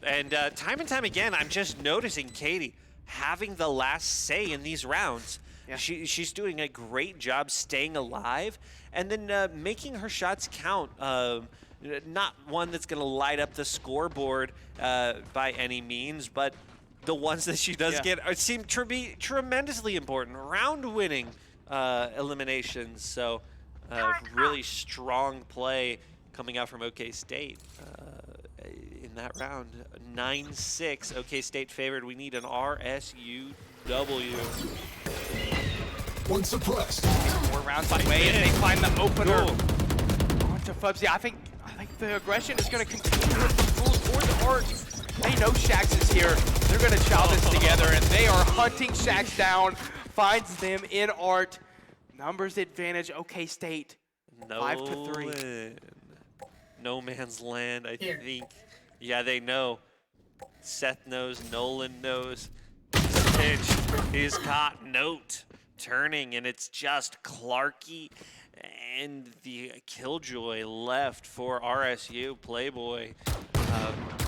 And time and time again, I'm just noticing Katie having the last say in these rounds. Yeah. She's doing a great job staying alive and then making her shots count. Not one that's going to light up the scoreboard by any means, but the ones that she does get seem to be tremendously important. Round-winning eliminations, so really strong play coming out from OK State in that round. 9-6, OK State favored. We need an RSUW. One suppressed. 4 rounds away, and they find the opener onto Fubsy. I think the aggression is going to continue with the rules towards Art. They know Shax is here. They're going to chow this together, and they are hunting Shax down. Finds them in Art. Numbers advantage, OK State. 5-3. No man's land, I think. Yeah, they know. Seth knows. Nolan knows. Pitch. He's caught Note turning, and it's just Clarky and the Killjoy left for RSU. Playboy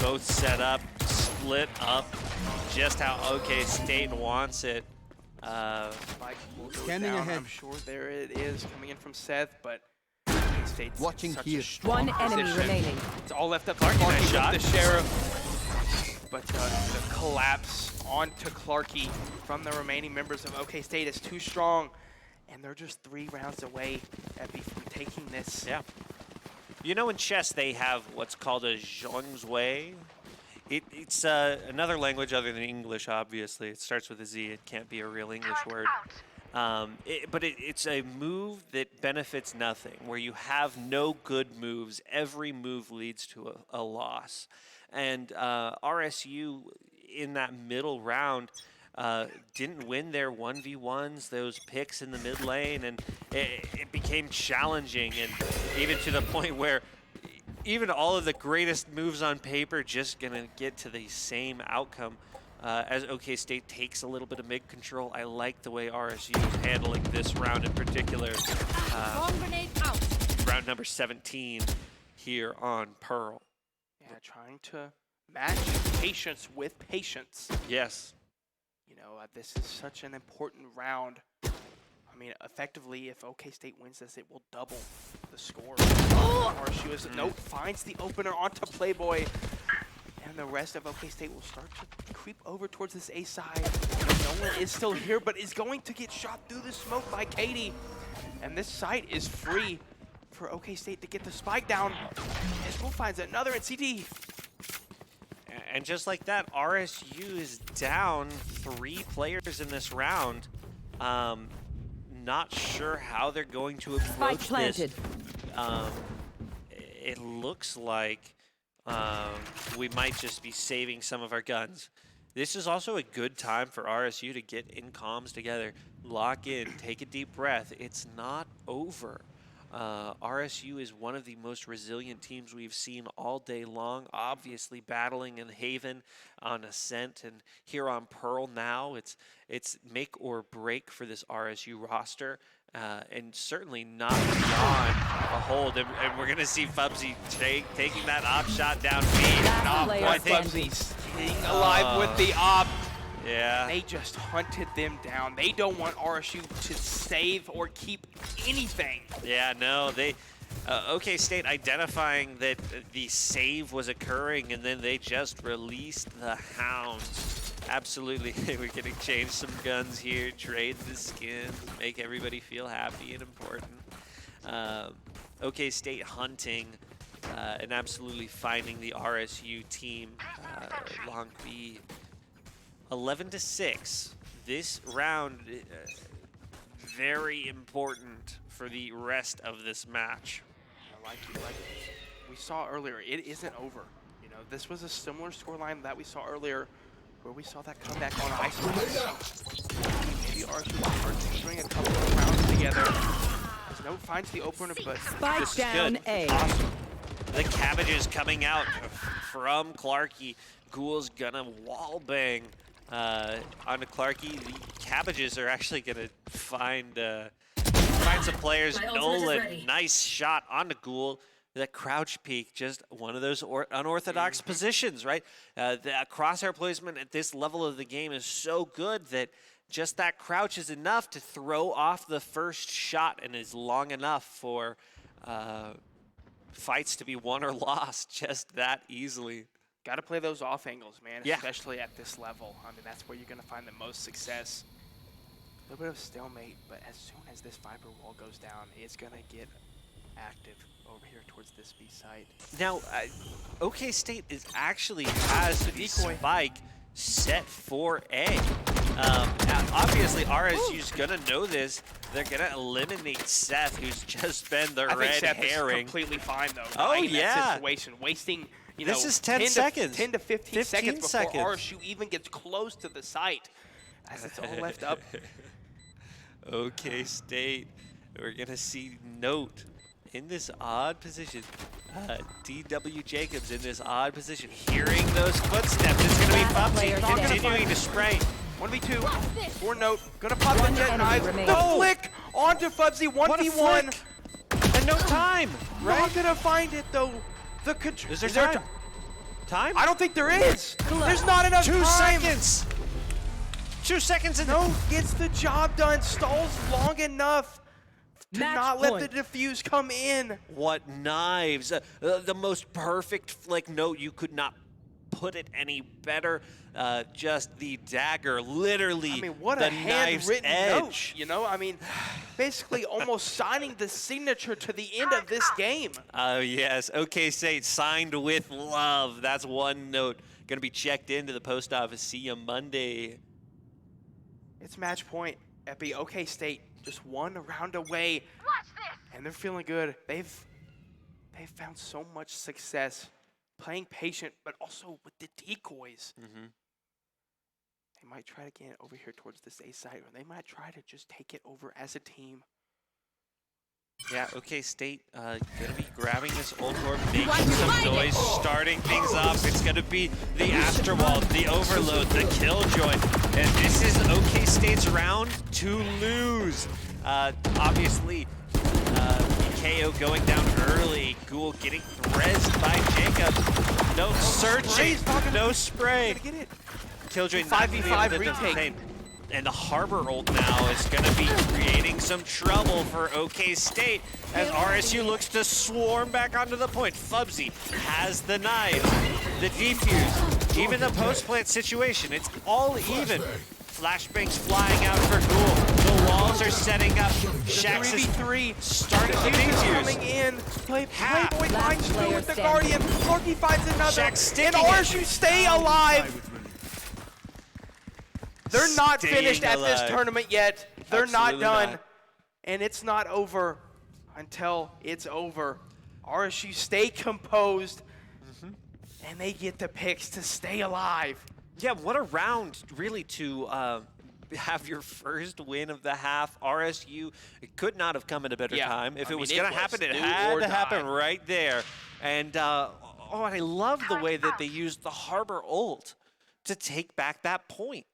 both set up, split up, just how OK State wants it. Spike will go Scanning down. ahead. I'm sure there it is coming in from Seth, but OK State's Watching in such here. a strong One enemy position. remaining. It's all left up to Clarky shot. with the Sheriff. But the collapse onto Clarky from the remaining members of OK State is too strong. And they're just 3 rounds away from taking this. Yeah. You know, in chess, they have what's called a zhongzhui. It's another language other than English, obviously. It starts with a Z. It can't be a real English word. But it's a move that benefits nothing, where you have no good moves. Every move leads to a loss. And RSU in that middle round didn't win their 1v1s, those picks in the mid lane, and it became challenging, and even to the point where even all of the greatest moves on paper just gonna get to the same outcome. As OK State takes a little bit of mid control, I like the way RSU is handling this round in particular. Round number 17 here on Pearl. Yeah, trying to match patience with patience. Yes. You know, this is such an important round. I mean, effectively, if OK State wins this, it will double the score. RSU is nope, finds the opener onto Playboy. And the rest of OK State will start to creep over towards this A side. No one is still here, but is going to get shot through the smoke by Katie. And this site is free for OK State to get the spike down. Israel finds another in CT. And just like that, RSU is down 3 players in this round. Not sure how they're going to approach this. It looks like we might just be saving some of our guns. This is also a good time for RSU to get in comms together, lock in, take a deep breath. It's not over. RSU is one of the most resilient teams we've seen all day long, obviously battling in Haven on Ascent, and here on Pearl now, it's make or break for this RSU roster. And certainly not beyond a hold. And we're going to see Fubsy taking that op shot down B. I think Fubsy's staying alive with the op. Yeah. They just hunted them down. They don't want RSU to save or keep anything. Yeah, no, they... OK State identifying that the save was occurring, and then they just released the hounds. Absolutely, we're going to change some guns here, trade the skins, make everybody feel happy and important. OK State hunting and absolutely finding the RSU team. Long B, 11-6. This round, very important for the rest of this match. Like we saw earlier, it isn't over. You know, this was a similar scoreline that we saw earlier, where we saw that comeback on ice. Maybe RSU will start to string a couple of rounds together. As Note finds the opener, but Spike down A. Awesome. The cabbages coming out from Clarky. Ghoul's gonna wallbang onto Clarky. The cabbages are actually gonna find some players. Nolan, nice shot onto Ghoul. That crouch peek, just one of those unorthodox positions, right? The crosshair placement at this level of the game is so good that just that crouch is enough to throw off the first shot and is long enough for fights to be won or lost just that easily. got to play those off angles, man, Yeah. especially at this level. I mean, that's where you're going to find the most success. A little bit of stalemate, but as soon as this Viper wall goes down, it's going to get active over here towards this B site. Now, OK State is actually has the spike set for A. Obviously, RSU's gonna know this. They're gonna eliminate Seth, who's just been the I think red Seth herring. is completely fine though. Oh, in yeah. that situation, wasting This is 10 seconds. 10 to 15 seconds before seconds. RSU even gets close to the site, as it's all left up. OK State, we're gonna see Note in this odd position. DW Jacobs in this odd position, hearing those footsteps. It's gonna be Fubsy continuing to spray. 1v2 for Note, gonna pop the jet knives. remaining. The flick onto Fubsy, 1v1. And no time, right? Not gonna find it though. The control. Is there time? Time? I don't think there is. There's not enough 2 time. seconds. 2 seconds and Note gets the job done, stalls long enough to Match not let point. the defuse come in. What knives? The most perfect flick. Note, you could not put it any better. Just the dagger, literally. I mean, what the a knife's handwritten edge. note, you know? I mean, basically almost signing the signature to the end of this game. Oh, yes. OK State signed with love. That's one note. Going to be checked into the post office. See you Monday. It's match point. Epi, OK State just one round away. And they're feeling good. They've found so much success playing patient, but also with the decoys. They might try to get it over here towards this A side, or they might try to just take it over as a team. Yeah, OK State gonna be grabbing this ult orb, making some noise, starting things up. It's gonna be the Astrowall, the Overload, the Killjoy, and this is OK State's round to lose. Obviously, KO going down early. Ghoul getting rezzed by Jacob. No searching, no spray. Get it. Killjoy 5v5 retake. And the Harbor ult now is going to be creating some trouble for OK State as RSU looks to swarm back onto the point. Fubsy has the knives, the defuse, even the post-plant situation. It's all even. Flashbangs flying out for Ghoul. The walls are setting up. Shax is 3v3. starting to Coming defuse. in. Playboy finds two with the Guardian. Lorky finds another. Shax And sticking it. RSU stay alive. They're not Staying finished at this alive. tournament yet. They're Absolutely not done. not. And it's not over until it's over. RSU stay composed. And they get the picks to stay alive. Yeah, what a round, really, to have your first win of the half. RSU, it could not have come at a better time. If it was going to happen, it had to happen right there. And, and I love the way that they used the Harbor ult to take back that point.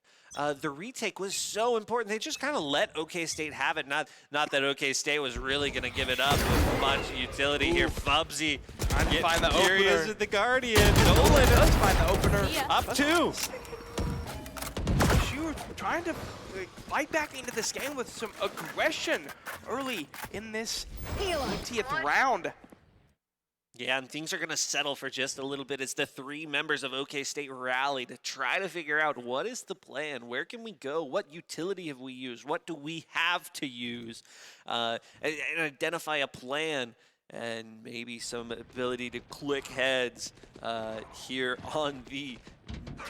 The retake was so important. They just kind of let OK State have it. Not that OK State was really going to give it up with much utility here. Fubsy Trying to find the furious opener. with the Guardian. Nolan does find the opener. Up two. RSU trying to fight back into this game with some aggression early in this 20th round. Yeah, and things are going to settle for just a little bit as the three members of OK State rally to try to figure out what is the plan, where can we go, what utility have we used, what do we have to use, and identify a plan and maybe some ability to click heads here on the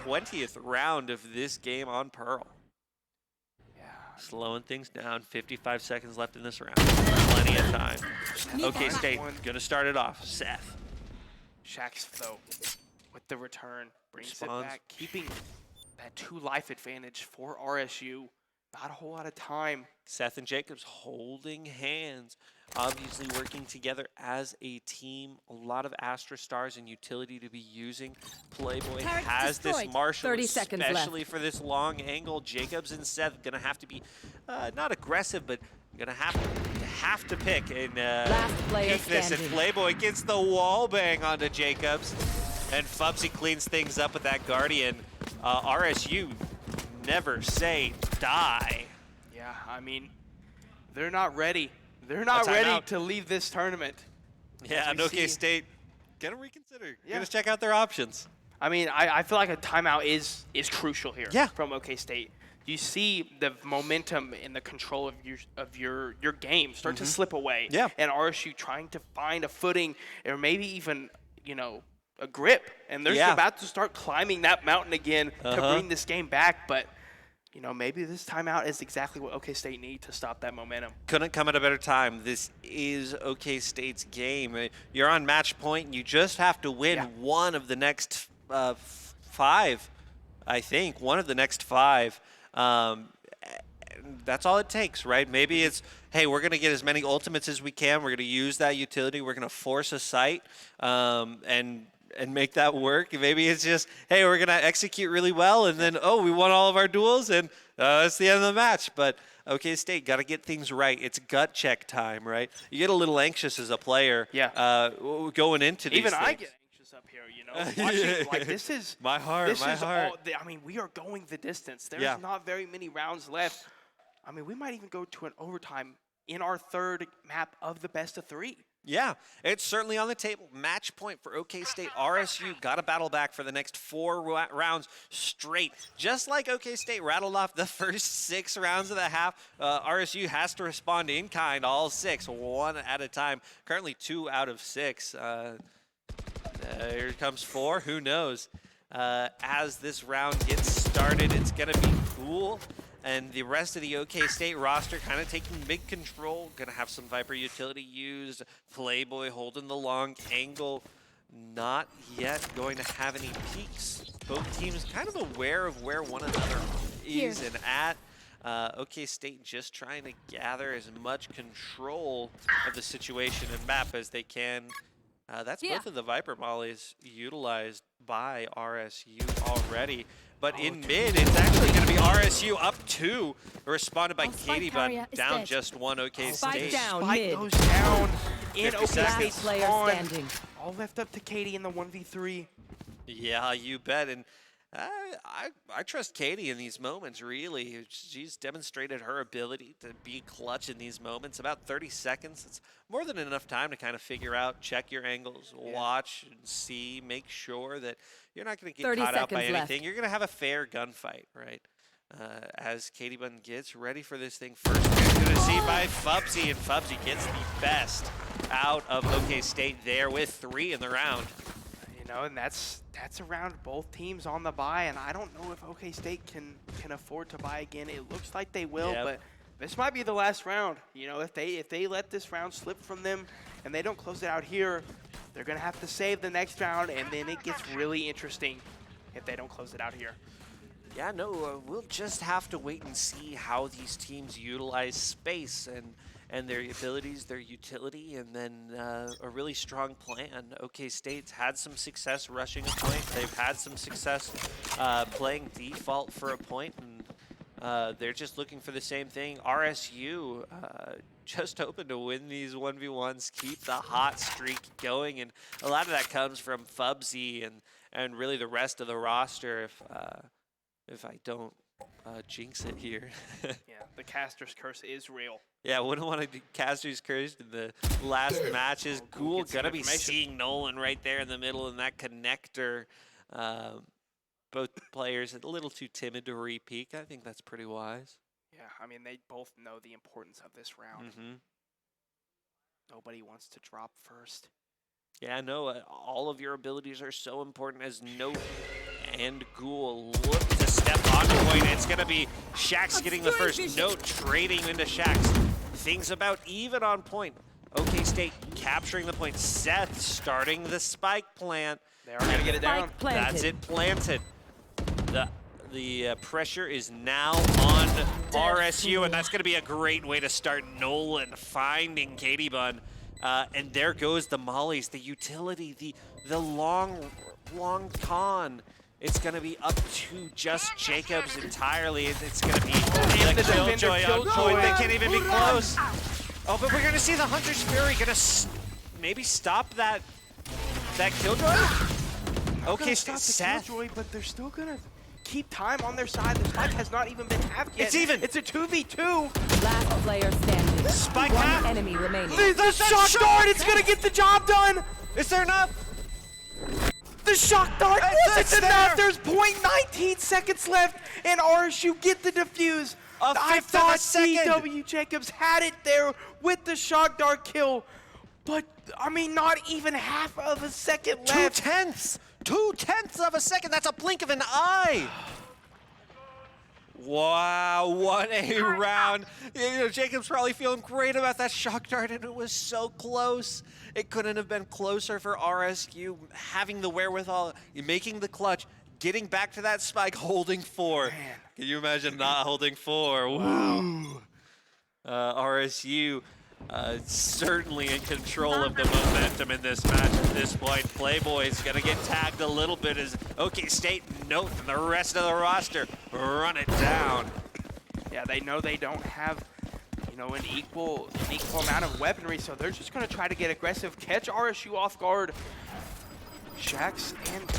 20th round of this game on Pearl. Slowing things down, 55 seconds left in this round. Plenty of time. OK State, gonna start it off. Seth. Shax, though, with the return, brings Responds. it back, keeping that 2 life advantage for RSU. Not a whole lot of time. Seth and Jacobs holding hands, obviously working together as a team. A lot of Astra stars and utility to be using. Playboy Turret has this destroyed. Marshall, 30 seconds left. especially for this long angle. Jacobs and Seth gonna have to be not aggressive, but gonna have to pick and Last player keep this. And standing. Playboy gets the wall bang onto Jacobs, and Fubsy cleans things up with that Guardian. RSU never say die. Yeah, I mean, they're not ready. They're not A ready timeout. to leave this tournament. Yeah, As and we OK see- State gonna reconsider. Yeah. Gonna check out their options. I mean, I feel like a timeout is crucial here Yeah. from OK State. You see the momentum and the control of your game start to slip away. Yeah. And RSU trying to find a footing or maybe even, a grip. And they're Yeah. about to start climbing that mountain again to Uh-huh. bring this game back. But, maybe this timeout is exactly what OK State need to stop that momentum. Couldn't come at a better time. This is OK State's game. You're on match point, and you just have to win one of the next 5, I think. One of the next 5. That's all it takes, right? Maybe it's, hey, we're going to get as many ultimates as we can. We're going to use that utility. We're going to force a site and make that work. Maybe it's just, hey, we're going to execute really well, and then, oh, we won all of our duels, and that's the end of the match. But OK State, got to get things right. It's gut check time, right? You get a little anxious as a player going into these Even things. I get anxious up here, watching, like this is My heart, this my is heart. all, I mean, we are going the distance. There's Yeah. not very many rounds left. I mean, we might even go to an overtime in our 3rd map of the best of 3. Yeah, it's certainly on the table. Match point for OK State. RSU got to battle back for the next 4 rounds straight. Just like OK State rattled off the first 6 rounds of the half, RSU has to respond in kind, all 6, 1 at a time. Currently 2 out of 6. Here comes 4, who knows? As this round gets started, it's going to be cool. And the rest of the OK State roster kind of taking big control. Gonna have some Viper utility used. Playboy holding the long angle. Not yet going to have any peaks. Both teams kind of aware of where one another is and at. OK State just trying to gather as much control of the situation and map as they can. That's both of the Viper mollies utilized by RSU already. But in mid, it's actually going to be RSU up 2, responded by Katie, but down just 1 OK State. Down Spike mid. goes down in 50 OK seconds. State's Player spawn. standing. All left up to Katie in the 1v3. Yeah, you bet. And I trust Katie in these moments, really. She's demonstrated her ability to be clutch in these moments. About 30 seconds. It's more than enough time to kind of figure out, check your angles, watch and see, make sure that you're not going to get 30 caught out by seconds anything. left. You're going to have a fair gunfight, right? As Katie Bun gets ready for this thing, first we're going to see by Fubsy, and Fubsy gets the best out of OK State there with 3 in the round. You know, and that's around both teams on the bye, and I don't know if OK State can afford to buy again. It looks like they will, but this might be the last round. You know, if they let this round slip from them and they don't close it out here, they're gonna have to save the next round, and then it gets really interesting if they don't close it out here. Yeah, no, we'll just have to wait and see how these teams utilize space and their abilities, their utility, and then a really strong plan. OK State's had some success rushing a point. They've had some success playing default for a point, and they're just looking for the same thing. RSU just hoping to win these 1v1s, keep the hot streak going, and a lot of that comes from Fubsy and really the rest of the roster. If I don't jinx it here. Yeah, the caster's curse is real. Yeah, wouldn't want to do Caster's Curse in the last matches. Ghoul gonna be seeing Nolan right there in the middle in that connector. Both players a little too timid to re-peek. I think that's pretty wise. Yeah, I mean, they both know the importance of this round. Nobody wants to drop first. Yeah, no, all of your abilities are so important as Note and Ghoul look to step on point. It's going to be Shax getting the first, Note trading into Shax. Things about even on point. OK State capturing the point. Seth starting the spike plant. They are going to get it down. That's it planted. The pressure is now on RSU, and that's going to be a great way to start Nolan finding Katie Bun. And there goes the mollies, the utility, the long con. It's going to be up to just Jacobs entirely. It's going to be the Killjoy on point. They can't even be close. Oh, but we're going to see the Hunter's Fury going to maybe stop that Killjoy? Okay, stop the Seth. Killjoy, but they're still going to keep time on their side. The spike has not even been halved yet. It's even. It's a 2v2. Last player standing. Spike One half. enemy remaining. The shock dart, it's going to get the job done. Is there enough? The shock dart wasn't enough. There's 0.19 seconds left, and RSU get the defuse. I thought CW Jacobs had it there with the shock dart kill, but I mean, not even half of a second left. 2/10 of a second. That's a blink of an eye. Wow, what a round. You know, Jacob's probably feeling great about that shock dart, and it was so close. It couldn't have been closer for RSU, having the wherewithal, making the clutch, getting back to that spike, holding 4. Man. Can you imagine not holding 4? Wow. RSU certainly in control of the momentum in this match at this point. Playboy's gonna get tagged a little bit as OK State, Note, and the rest of the roster run it down. Yeah, they know they don't have, you know, an equal amount of weaponry, so they're just gonna try to get aggressive, catch RSU off guard. Shax and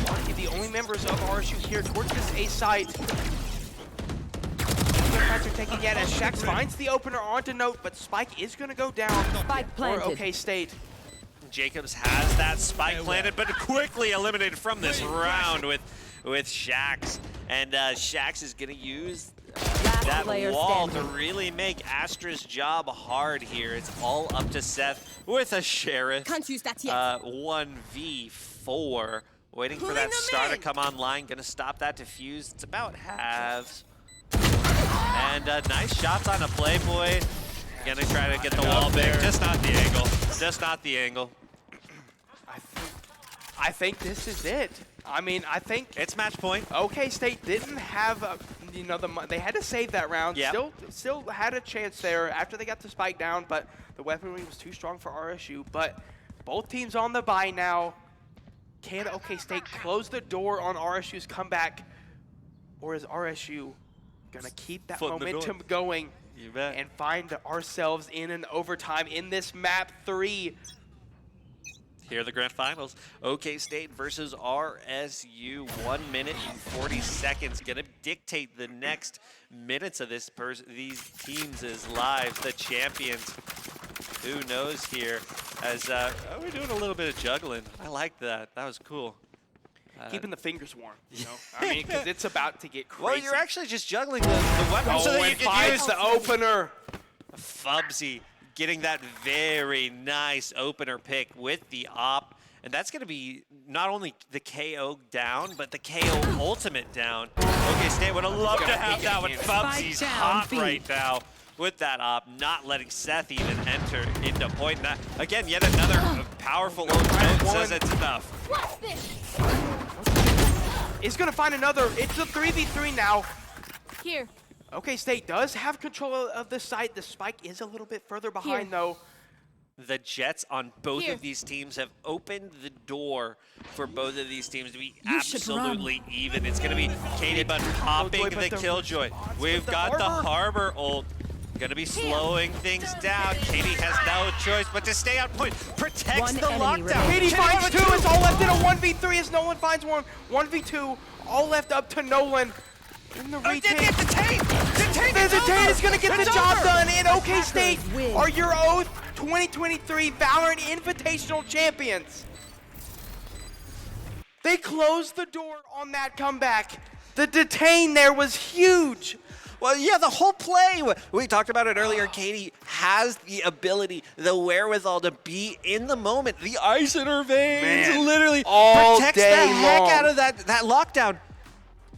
Marky, the only members of RSU here towards this A site. Are taking yet as Shax finds the opener onto Note, but Spike is going to go down Spike planted. for OK State. Jacobs has that spike planted, but quickly eliminated from this round with Shax. And Shax is going to use that wall to really make Astra's job hard here. It's all up to Seth with a Sheriff. Can't use that yet. 1v4. Waiting for that star to come online. Going to stop that defuse. It's about halves. And nice shots on a Playboy. Gonna try to get the wall big. Just not the angle. Just not the angle. I think this is it. I mean, I think It's match point. OK State didn't have, you know, they had to save that round. Yep. Still had a chance there after they got the spike down, but the weaponry was too strong for RSU. But both teams on the bye now. Can OK State close the door on RSU's comeback, or is RSU gonna keep that Foot in the door. momentum going You bet. and find ourselves in an overtime in this map 3? Here are the grand finals. OK State versus RSU. 1 minute and 40 seconds. Gonna dictate the next minutes of these teams' lives. The champions. Who knows here? As we're doing a little bit of juggling. I like that. That was cool. Keeping the fingers warm, you know? I mean, because it's about to get crazy. Well, you're actually just juggling the weapons so that you and can finds use the opener. Fubsy getting that very nice opener pick with the op. And that's going to be not only the KO down, but the KO ultimate down. OK State would have loved to have that one. Fubsy's hot right now with that op, not letting Seth even enter into point. Again, yet another powerful ultimate says it's enough. Is going to find another. It's a 3v3 now. Here. OK State does have control of the site. The spike is a little bit further behind, though. The Jets on both of these teams have opened the door for both of these teams to be absolutely even. It's going to be Katie Butt popping the Killjoy. We've got the Harbor ult. Going to be slowing things down. Katie has no choice but to stay on point. Protects the lockdown. Katie finds 2. It's all left in a 1v3 as Nolan finds 1. 1v2. All left up to Nolan. In the retake. Detain! Detain is going to get the job done. And OK State are your Oath 2023 Valorant Invitational Champions. They closed the door on that comeback. The detain there was huge. Well, yeah, the whole play, we talked about it earlier, Katie has the ability, the wherewithal to be in the moment. The ice in her veins literally protects the heck out of that lockdown.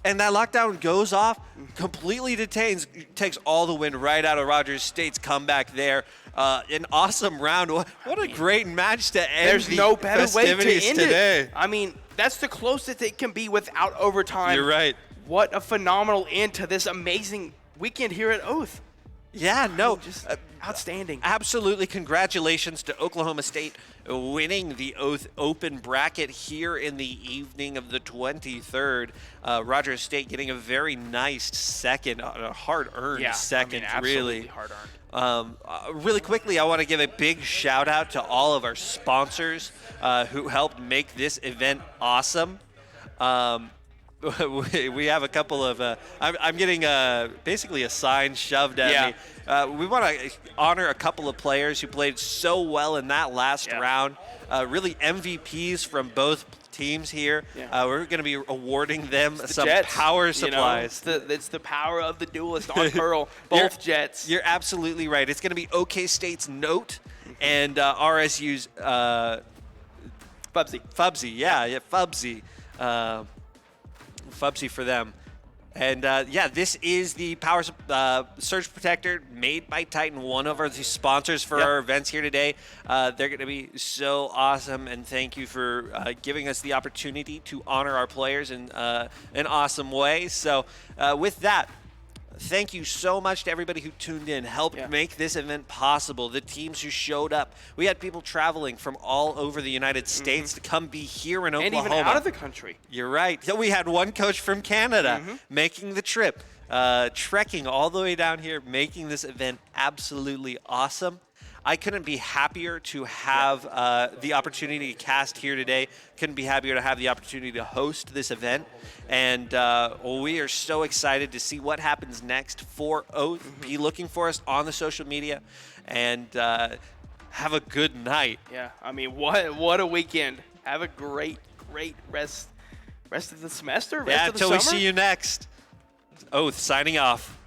And that lockdown goes off, completely detains, takes all the wind right out of Rogers State's comeback there. An awesome round. What a great match to end There's no better way to end today. it. I mean, that's the closest it can be without overtime. You're right. What a phenomenal end to this amazing weekend here at Oath. Yeah, no. Just outstanding. Absolutely. Congratulations to Oklahoma State winning the Oath Open bracket here in the evening of the 23rd. Rogers State getting a very nice second, a hard-earned second, absolutely really. hard-earned. Really quickly, I want to give a big shout-out to all of our sponsors who helped make this event awesome. We have a couple of, I'm getting basically a sign shoved at me. We want to honor a couple of players who played so well in that last round. Really MVPs from both teams here. We're going to be awarding them some Jets, power supplies. You know, it's the power of the duelist on Pearl, both Jets. You're absolutely right. It's going to be OK State's Note and RSU's Fubsy. Fubsy. Fubsy for them. And this is the Power Surge Protector made by Titan, one of the sponsors for our events here today. They're going to be so awesome, and thank you for giving us the opportunity to honor our players in an awesome way. So with that, thank you so much to everybody who tuned in, helped make this event possible, the teams who showed up. We had people traveling from all over the United States to come be here in Oklahoma. And even out of the country. You're right. So we had one coach from Canada making the trip, trekking all the way down here, making this event absolutely awesome. I couldn't be happier to have the opportunity to cast here today. Couldn't be happier to have the opportunity to host this event. And we are so excited to see what happens next for Oath. Be looking for us on the social media. And have a good night. Yeah, I mean, what a weekend. Have a great rest of the semester, rest of the until summer. we see you next. Oath signing off.